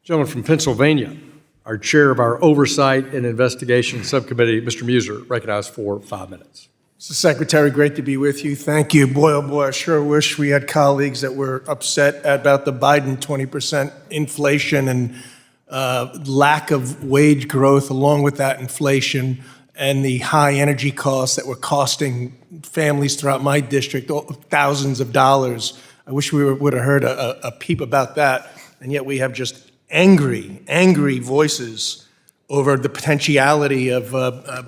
Gentleman from Pennsylvania, our chair of our Oversight and Investigation Subcommittee, Mr. Muser, recognized for 5 minutes. Mr. Secretary, great to be with you. Thank you. Boy, oh boy, I sure wish we had colleagues that were upset about the Biden 20% inflation and lack of wage growth, along with that inflation and the high energy costs that were costing families throughout my district thousands of dollars. I wish we would have heard a peep about that, and yet we have just angry voices over the potentiality of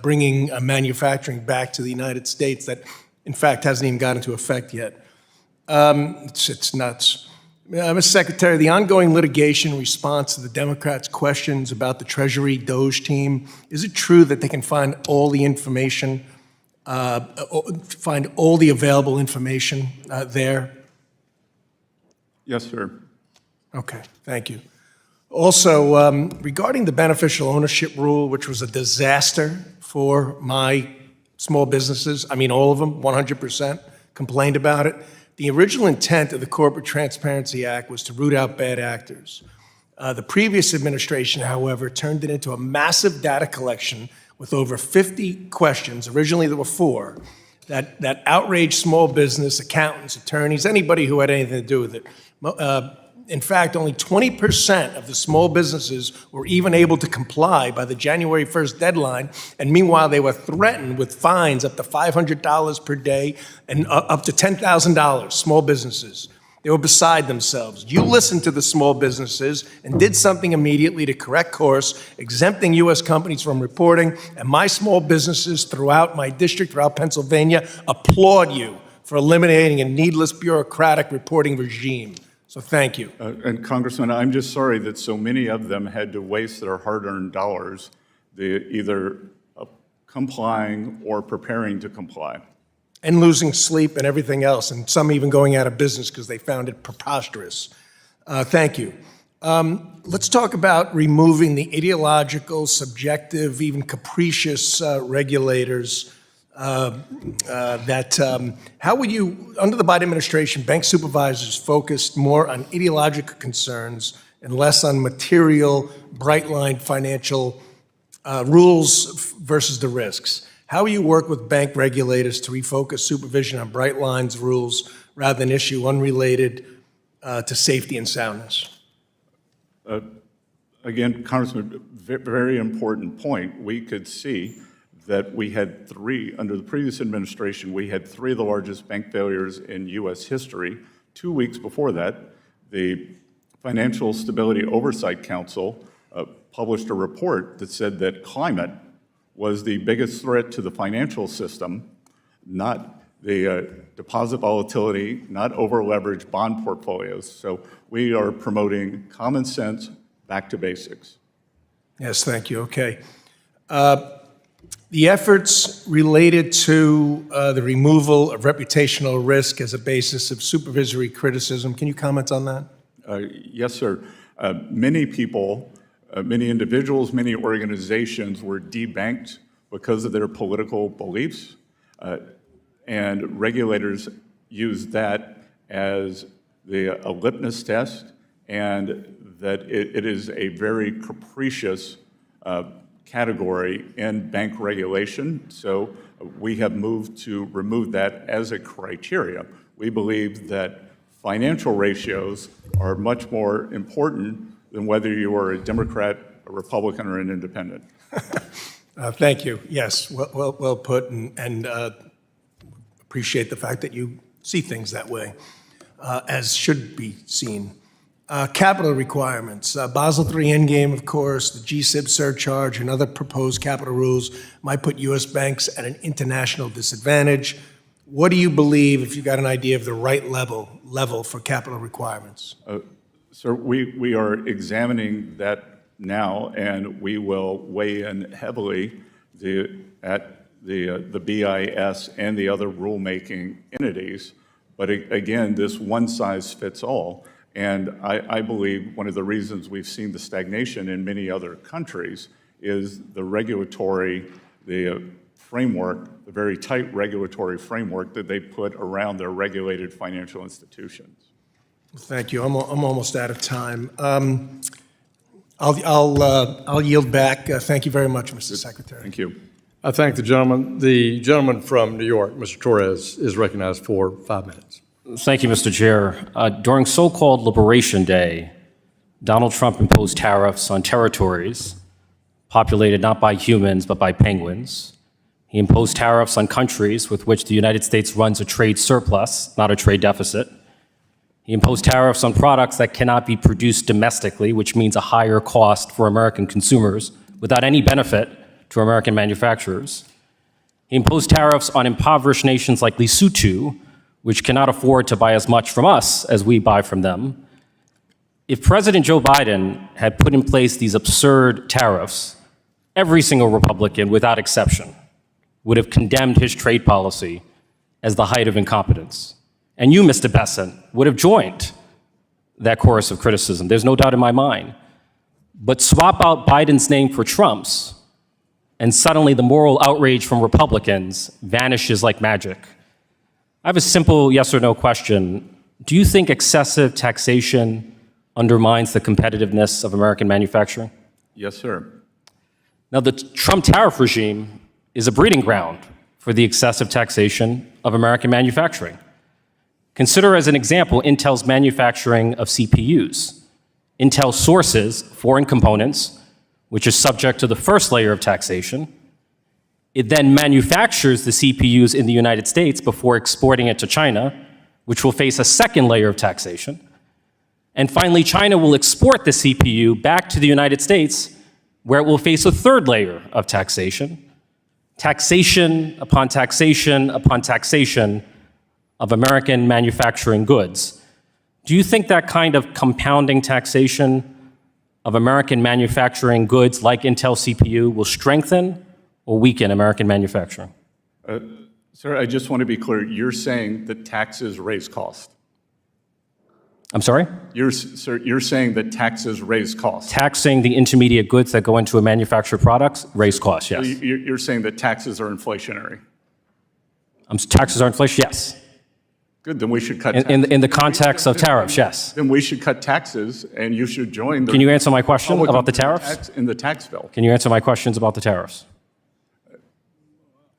bringing manufacturing back to the United States that, in fact, hasn't even got into effect yet. It's nuts. Mr. Secretary, the ongoing litigation response to the Democrats' questions about the Treasury DOGE team, is it true that they can find all the information, find all the available information there? Yes, sir. Okay, thank you. Also, regarding the beneficial ownership rule, which was a disaster for my small businesses, I mean all of them, 100% complained about it. The original intent of the Corporate Transparency Act was to root out bad actors. The previous administration, however, turned it into a massive data collection with over 50 questions. Originally there were 4 that outraged small business, accountants, attorneys, anybody who had anything to do with it. In fact, only 20% of the small businesses were even able to comply by the January 1st deadline, and meanwhile they were threatened with fines up to $500 per day and up to $10,000, small businesses. They were beside themselves. You listened to the small businesses and did something immediately to correct course, exempting U.S. companies from reporting, and my small businesses throughout my district, throughout Pennsylvania, applaud you for eliminating a needless bureaucratic reporting regime. So thank you. And Congressman, I'm just sorry that so many of them had to waste their hard-earned dollars either complying or preparing to comply. And losing sleep and everything else, and some even going out of business because they found it preposterous. Thank you. Let's talk about removing the ideological, subjective, even capricious regulators how would you, under the Biden administration, bank supervisors focused more on ideological concerns and less on material, bright-line financial rules versus the risks? How will you work with bank regulators to refocus supervision on bright lines rules rather than issue unrelated to safety and soundness? Again, Congressman, very important point. We could see that we had 3, under the previous administration, we had 3 of the largest bank failures in U.S. history. 2 weeks before that, the Financial Stability Oversight Council published a report that said that climate was the biggest threat to the financial system, not the deposit volatility, not over-leveraged bond portfolios. So we are promoting common sense, back to basics. Yes, thank you. Okay. The efforts related to the removal of reputational risk as a basis of supervisory criticism, can you comment on that? Yes, sir. Many people, many individuals, many organizations were debanked because of their political beliefs, and regulators used that as a litmus test, and that it is a very capricious category in bank regulation. So we have moved to remove that as a criteria. We believe that financial ratios are much more important than whether you are a Democrat, a Republican, or an independent. Thank you. Yes, well put, and appreciate the fact that you see things that way, as should be seen. Capital requirements, Basel III Endgame, of course, the GSIB surcharge and other proposed capital rules might put U.S. banks at an international disadvantage. What do you believe, if you got an idea of the right level for capital requirements? Sir, we are examining that now, and we will weigh in heavily at the BIS and the other rulemaking entities. But again, this one size fits all. And I believe one of the reasons we've seen the stagnation in many other countries is the regulatory, the framework, the very tight regulatory framework that they put around their regulated financial institutions. Thank you. I'm almost out of time. I'll yield back. Thank you very much, Mr. Secretary. Thank you. I thank the gentleman. The gentleman from New York, Mr. Torres, is recognized for 5 minutes. Thank you, Mr. Chair. During so-called Liberation Day, Donald Trump imposed tariffs on territories populated not by humans but by penguins. He imposed tariffs on countries with which the United States runs a trade surplus, not a trade deficit. He imposed tariffs on products that cannot be produced domestically, which means a higher cost for American consumers without any benefit to American manufacturers. He imposed tariffs on impoverished nations like Lesotho, which cannot afford to buy as much from us as we buy from them. If President Joe Biden had put in place these absurd tariffs, every single Republican, without exception, would have condemned his trade policy as the height of incompetence. And you, Mr. Bessent, would have joined that chorus of criticism. There's no doubt in my mind. But swap out Biden's name for Trump's, and suddenly the moral outrage from Republicans vanishes like magic. I have a simple yes or no question. Do you think excessive taxation undermines the competitiveness of American manufacturing? Yes, sir. Now, the Trump tariff regime is a breeding ground for the excessive taxation of American manufacturing. Consider as an example Intel's manufacturing of CPUs. Intel sources foreign components, which is subject to the first layer of taxation. It then manufactures the CPUs in the United States before exporting it to China, which will face a second layer of taxation. And finally, China will export the CPU back to the United States, where it will face a third layer of taxation. Taxation upon taxation upon taxation of American manufacturing goods. Do you think that kind of compounding taxation of American manufacturing goods like Intel CPU will strengthen or weaken American manufacturing? Sir, I just want to be clear. You're saying that taxes raise cost. I'm sorry? Sir, you're saying that taxes raise cost. Taxing the intermediate goods that go into a manufactured products raise costs, yes. So you're saying that taxes are inflationary. Taxes are inflation, yes. Good, then we should cut taxes. In the context of tariffs, yes. Then we should cut taxes, and you should join the... Can you answer my question about the tariffs? In the tax bill. Can you answer my questions about the tariffs?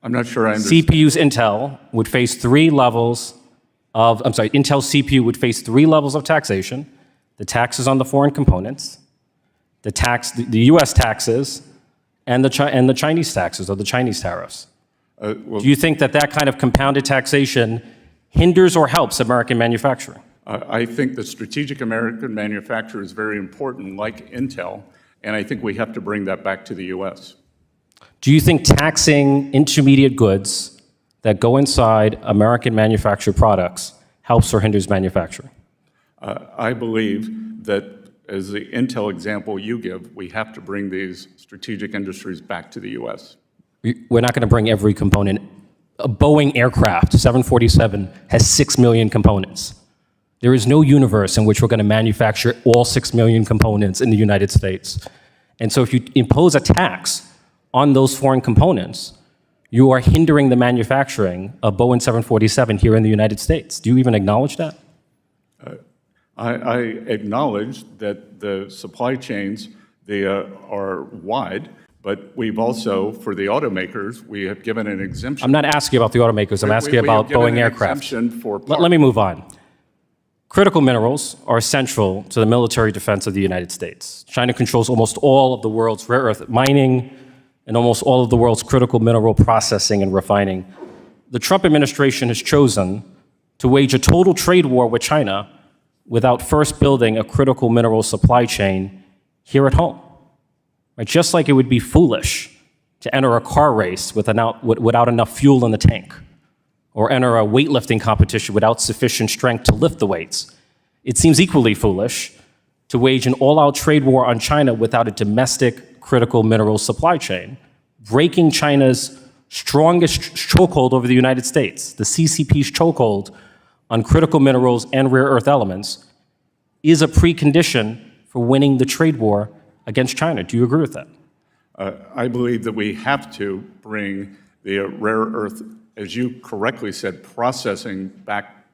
I'm not sure I understand. CPU's Intel would face Intel CPU would face 3 levels of taxation: the taxes on the foreign components, the U.S. taxes, and the Chinese taxes, or the Chinese tariffs. Do you think that kind of compounded taxation hinders or helps American manufacturing? I think that strategic American manufacture is very important, like Intel, and I think we have to bring that back to the U.S. Do you think taxing intermediate goods that go inside American manufactured products helps or hinders manufacturing? I believe that, as the Intel example you give, we have to bring these strategic industries back to the U.S. We're not going to bring every component. A Boeing aircraft, 747, has 6 million components. There is no universe in which we're going to manufacture all 6 million components in the United States. And so if you impose a tax on those foreign components, you are hindering the manufacturing of Boeing 747 here in the United States. Do you even acknowledge that? I acknowledge that the supply chains, they are wide, but we've also, for the automakers, we have given an exemption. I'm not asking about the automakers. I'm asking about Boeing aircraft. For Let me move on. Critical minerals are essential to the military defense of the United States. China controls almost all of the world's rare earth mining and almost all of the world's critical mineral processing and refining. The Trump administration has chosen to wage a total trade war with China without first building a critical mineral supply chain here at home. Right? Just like it would be foolish to enter a car race without enough fuel in the tank, or enter a weightlifting competition without sufficient strength to lift the weights. It seems equally foolish to wage an all-out trade war on China without a domestic critical mineral supply chain, breaking China's strongest chokehold over the United States. The CCP's chokehold on critical minerals and rare earth elements is a precondition for winning the trade war against China. Do you agree with that? I believe that we have to bring the rare earth, as you correctly said, processing back,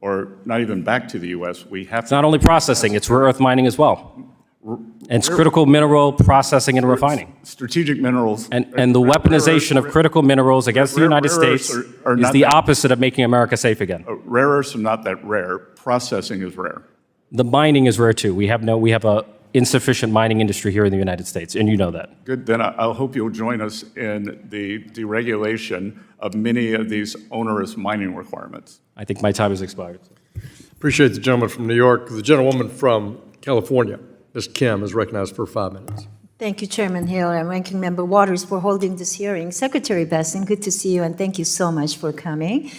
or not even back to the U.S. We have It's not only processing, it's rare earth mining as well. And it's critical mineral processing and refining. Strategic minerals. And the weaponization of critical minerals against the United States is the opposite of making America safe again. Rare earths are not that rare. Processing is rare. The mining is rare too. We have a insufficient mining industry here in the United States, and you know that. Good, then I'll hope you'll join us in the deregulation of many of these onerous mining requirements. I think my time has expired. Appreciate the gentleman from New York. The gentlewoman from California, Ms. Kim, is recognized for 5 minutes. Thank you, Chairman Hill and Ranking Member Waters, for holding this hearing. Secretary Bessent, good to see you, and thank you so much for coming.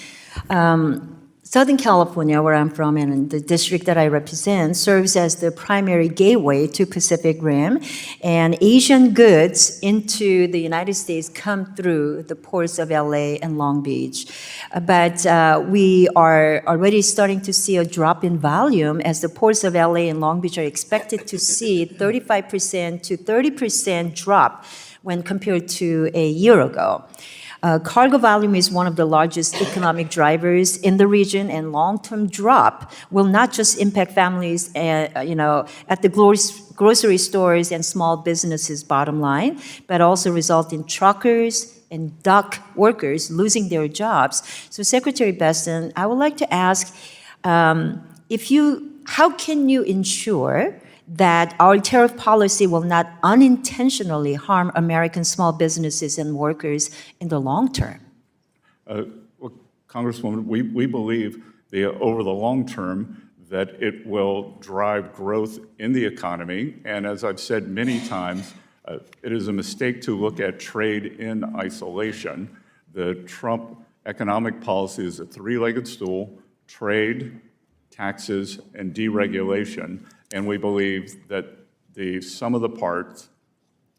Southern California, where I'm from, and the district that I represent, serves as the primary gateway to Pacific Rim, and Asian goods into the United States come through the ports of LA and Long Beach. But we are already starting to see a drop in volume as the ports of LA and Long Beach are expected to see 35% to 30% drop when compared to a year ago. Cargo volume is one of the largest economic drivers in the region, and long-term drop will not just impact families, at the grocery stores and small businesses' bottom line, but also result in truckers and dock workers losing their jobs. So, Secretary Bessent, I would like to ask, how can you ensure that our tariff policy will not unintentionally harm American small businesses and workers in the long term? Well, Congresswoman, we believe over the long term that it will drive growth in the economy. And as I've said many times, it is a mistake to look at trade in isolation. The Trump economic policy is a three-legged stool: trade, taxes, and deregulation. And we believe that the sum of the parts,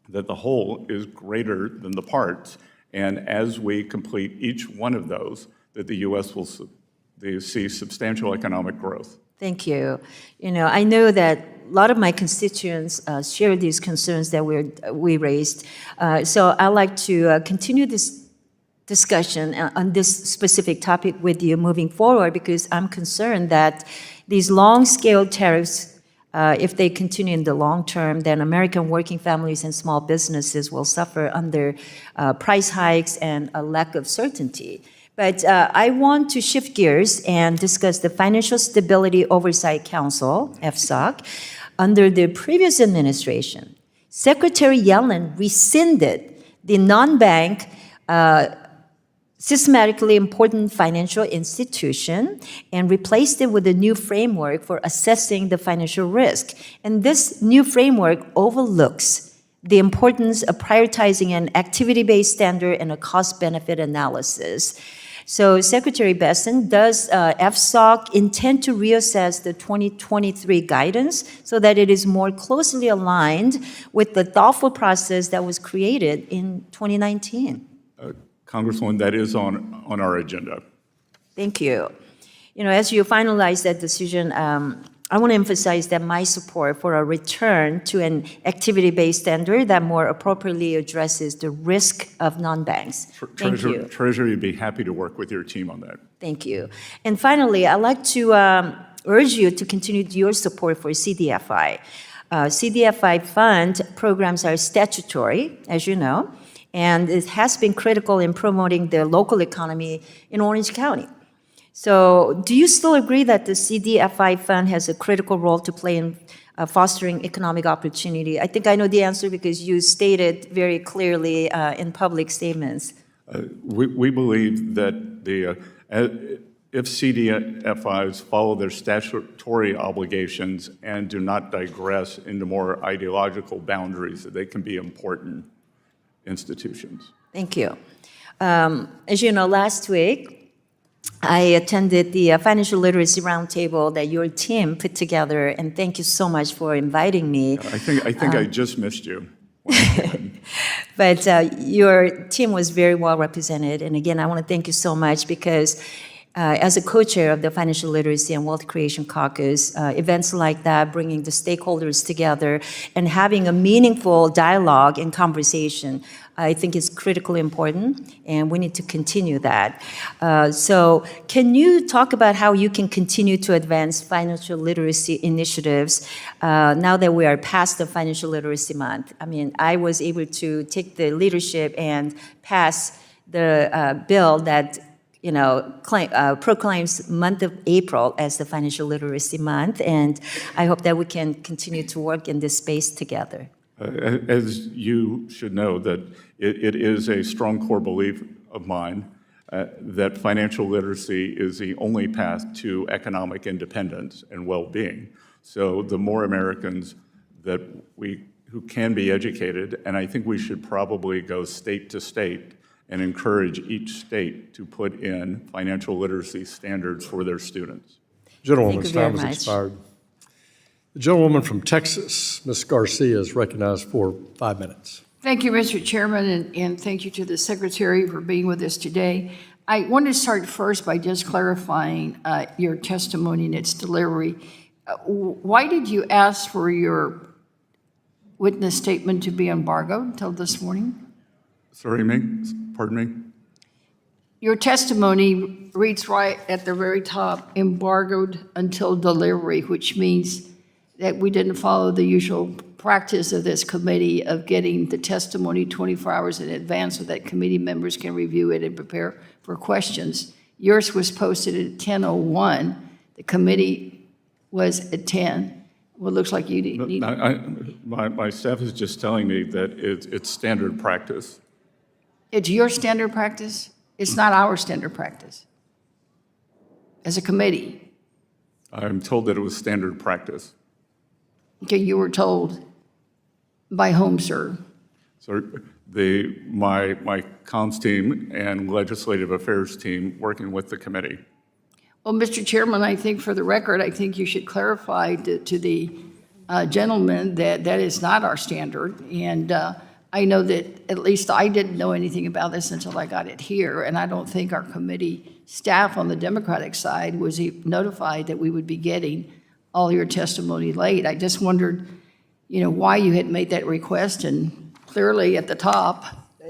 that the whole is greater than the parts. And as we complete each one of those, that the U.S. will see substantial economic growth. Thank you. I know that a lot of my constituents share these concerns that we raised. So I'd like to continue this discussion on this specific topic with you moving forward, because I'm concerned that these long-scale tariffs, if they continue in the long term, then American working families and small businesses will suffer under price hikes and a lack of certainty. But I want to shift gears and discuss the Financial Stability Oversight Council, FSOC. Under the previous administration, Secretary Yellen rescinded the non-bank systematically important financial institution and replaced it with a new framework for assessing the financial risk. And this new framework overlooks the importance of prioritizing an activity-based standard and a cost-benefit analysis. So, Secretary Bessent, does FSOC intend to reassess the 2023 guidance so that it is more closely aligned with the thoughtful process that was created in 2019? Congresswoman, that is on our agenda. Thank you. As you finalize that decision, I want to emphasize that my support for a return to an activity-based standard that more appropriately addresses the risk of non-banks. Thank you. Treasury would be happy to work with your team on that. Thank you. And finally, I'd like to urge you to continue your support for CDFI. CDFI fund programs are statutory, as you know, and it has been critical in promoting the local economy in Orange County. So do you still agree that the CDFI fund has a critical role to play in fostering economic opportunity? I think I know the answer because you stated very clearly in public statements. We believe that if CDFIs follow their statutory obligations and do not digress into more ideological boundaries, that they can be important institutions. Thank you. As you know, last week, I attended the Financial Literacy Roundtable that your team put together, and thank you so much for inviting me. I think I just missed you. But your team was very well represented, and again, I want to thank you so much because as a co-chair of the Financial Literacy and Wealth Creation Caucus, events like that, bringing the stakeholders together and having a meaningful dialogue and conversation, I think is critically important, and we need to continue that. So can you talk about how you can continue to advance financial literacy initiatives now that we are past the Financial Literacy Month? I mean, I was able to take the leadership and pass the bill that proclaims month of April as the Financial Literacy Month, and I hope that we can continue to work in this space together. As you should know, that it is a strong core belief of mine that financial literacy is the only path to economic independence and well-being. So the more Americans who can be educated, and I think we should probably go state to state and encourage each state to put in financial literacy standards for their students. Gentlewoman's Thank you very time has much. expired. The gentlewoman from Texas, Ms. Garcia, is recognized for 5 minutes. Thank you, Mr. Chairman, and thank you to the Secretary for being with us today. I want to start first by just clarifying your testimony and its delivery. Why did you ask for your witness statement to be embargoed until this morning? Pardon me? Your testimony reads right at the very top, embargoed until delivery, which means that we didn't follow the usual practice of this committee of getting the testimony 24 hours in advance so that committee members can review it and prepare for questions. Yours was posted at 10:01. The committee was at 10. Well, it looks like you need. My staff is just telling me that it's standard practice. It's your standard practice? It's not our standard practice as a committee. I'm told that it was standard practice. Okay, you were told by whom, sir? So my comms team and legislative affairs team working with the committee. Well, Mr. Chairman, I think for the record, I think you should clarify to the gentleman that that is not our standard. And I know that at least I didn't know anything about this until I got it here, and I don't think our committee staff on the Democratic side was notified that we would be getting all your testimony late. I just wondered, why you had made that request, and clearly at the top,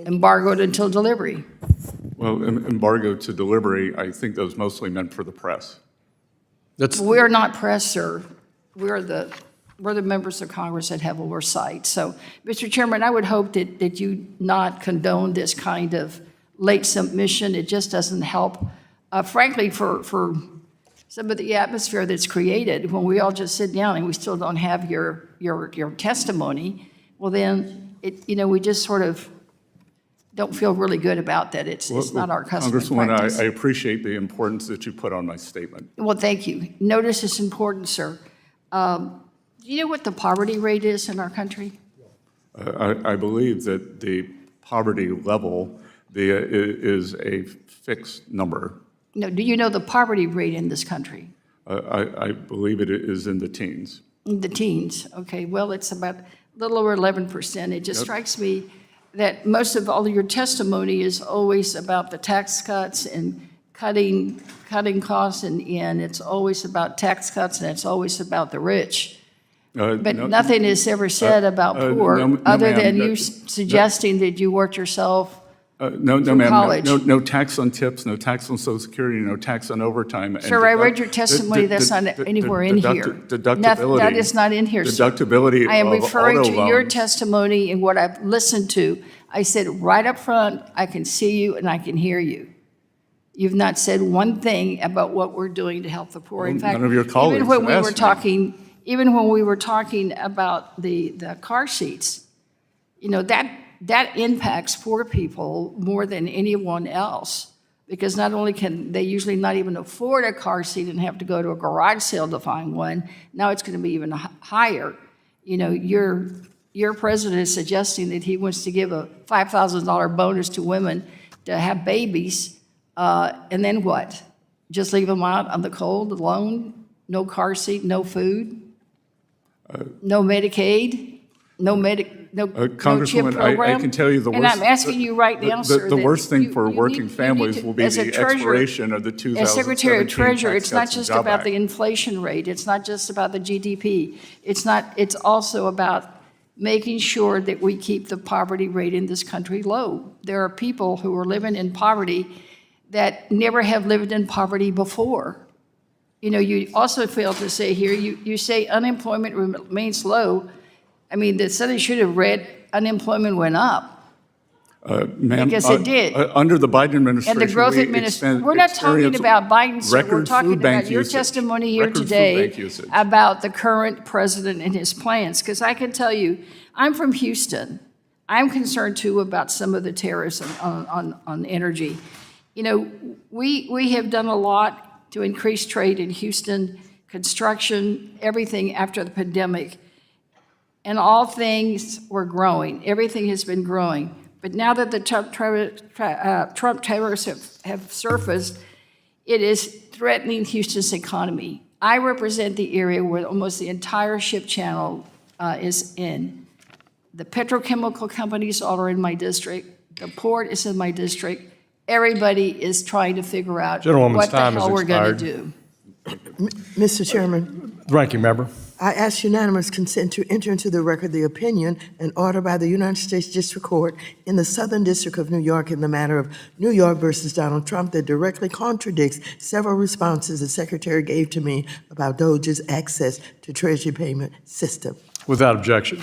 embargoed until delivery. Well, embargo to delivery, I think that was mostly meant for the press. We're not press, sir. We're the members of Congress that have oversight. So, Mr. Chairman, I would hope that you not condone this kind of late submission. It just doesn't help, frankly, for some of the atmosphere that's created when we all just sit down and we still don't have your testimony. Well, then, we just sort of don't feel really good about that. It's not our custom and practice. Congresswoman, I appreciate the importance that you put on my statement. Well, thank you. Notice is important, sir. Do you know what the poverty rate is in our country? I believe that the poverty level is a fixed number. No, do you know the poverty rate in this country? I believe it is in the teens. In the teens, okay. Well, it's about a little over 11%. It just strikes me that most of all your testimony is always about the tax cuts and cutting costs, and it's always about tax cuts, and it's always about the rich. But nothing is ever said about poor, other than you suggesting that you worked yourself No, through ma'am. college. No tax on tips, no tax on Social Security, no tax on overtime. and Sir, I read your testimony. That's not anywhere in here. Deductibility. That is not in here, sir. Deductibility I am of referring auto to your loans. testimony and what I've listened to. I said right up front, I can see you and I can hear you. You've not said one thing about what we're doing to help the poor. In fact, none of your colleagues even when we asked were me. talking, even when we were talking about the car seats, that impacts poor people more than anyone else. because not only can they usually not even afford a car seat and have to go to a garage sale to find one, now it's going to be even higher. You know, your president is suggesting that he wants to give a $5,000 bonus to women to have babies, and then what? Just leave them out on the cold alone? No car seat, no food, no Medicaid, no chip Congresswoman, program? I can tell you the worst. And I'm asking you right now, sir. The that worst thing you- for you working need- you families need to- will be as a the treasurer- expiration of the 2017 As Secretary of Treasury, Tax it's not Cuts and just Job about Act. the inflation rate. It's not just about the GDP. It's also about making sure that we keep the poverty rate in this country low. There are people who are living in poverty that never have lived in poverty before. You know, you also failed to say here, you say unemployment remains low. I mean, the Senate should have read unemployment went up. Ma'am, Because it did. Under the Biden administration, And the growth we administration, we're not talking experienced about Biden, sir. We're record talking food bank about your usage. testimony here Record food today bank usage. about the current president and his plans. Because I can tell you, I'm from Houston. I'm concerned too about some of the tariffs on energy. You know, we have done a lot to increase trade in Houston, construction, everything after the pandemic. And all things were growing. Everything has been growing. But now that the Trump tariffs have surfaced, it is threatening Houston's economy. I represent the area where almost the entire ship channel is in. The petrochemical companies all are in my district. The port is in my district. Everybody is trying to figure out Gentlewoman's what the time has hell we're going to expired. do. Mr. Chairman, Ranking member. I ask unanimous consent to enter into the record the opinion and order by the United States District Court in the Southern District of New York in the matter of New York versus Donald Trump that directly contradicts several responses the Secretary gave to me about DOJ's access to Treasury payment system. Without objection.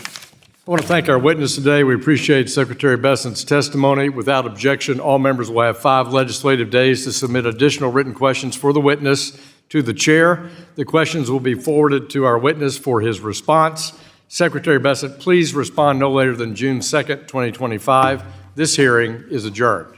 I want to thank our witness today. We appreciate Secretary Bessent's testimony. Without objection, all members will have 5 legislative days to submit additional written questions for the witness to the chair. The questions will be forwarded to our witness for his response. Secretary Bessent, please respond no later than June 2nd, 2025. This hearing is adjourned.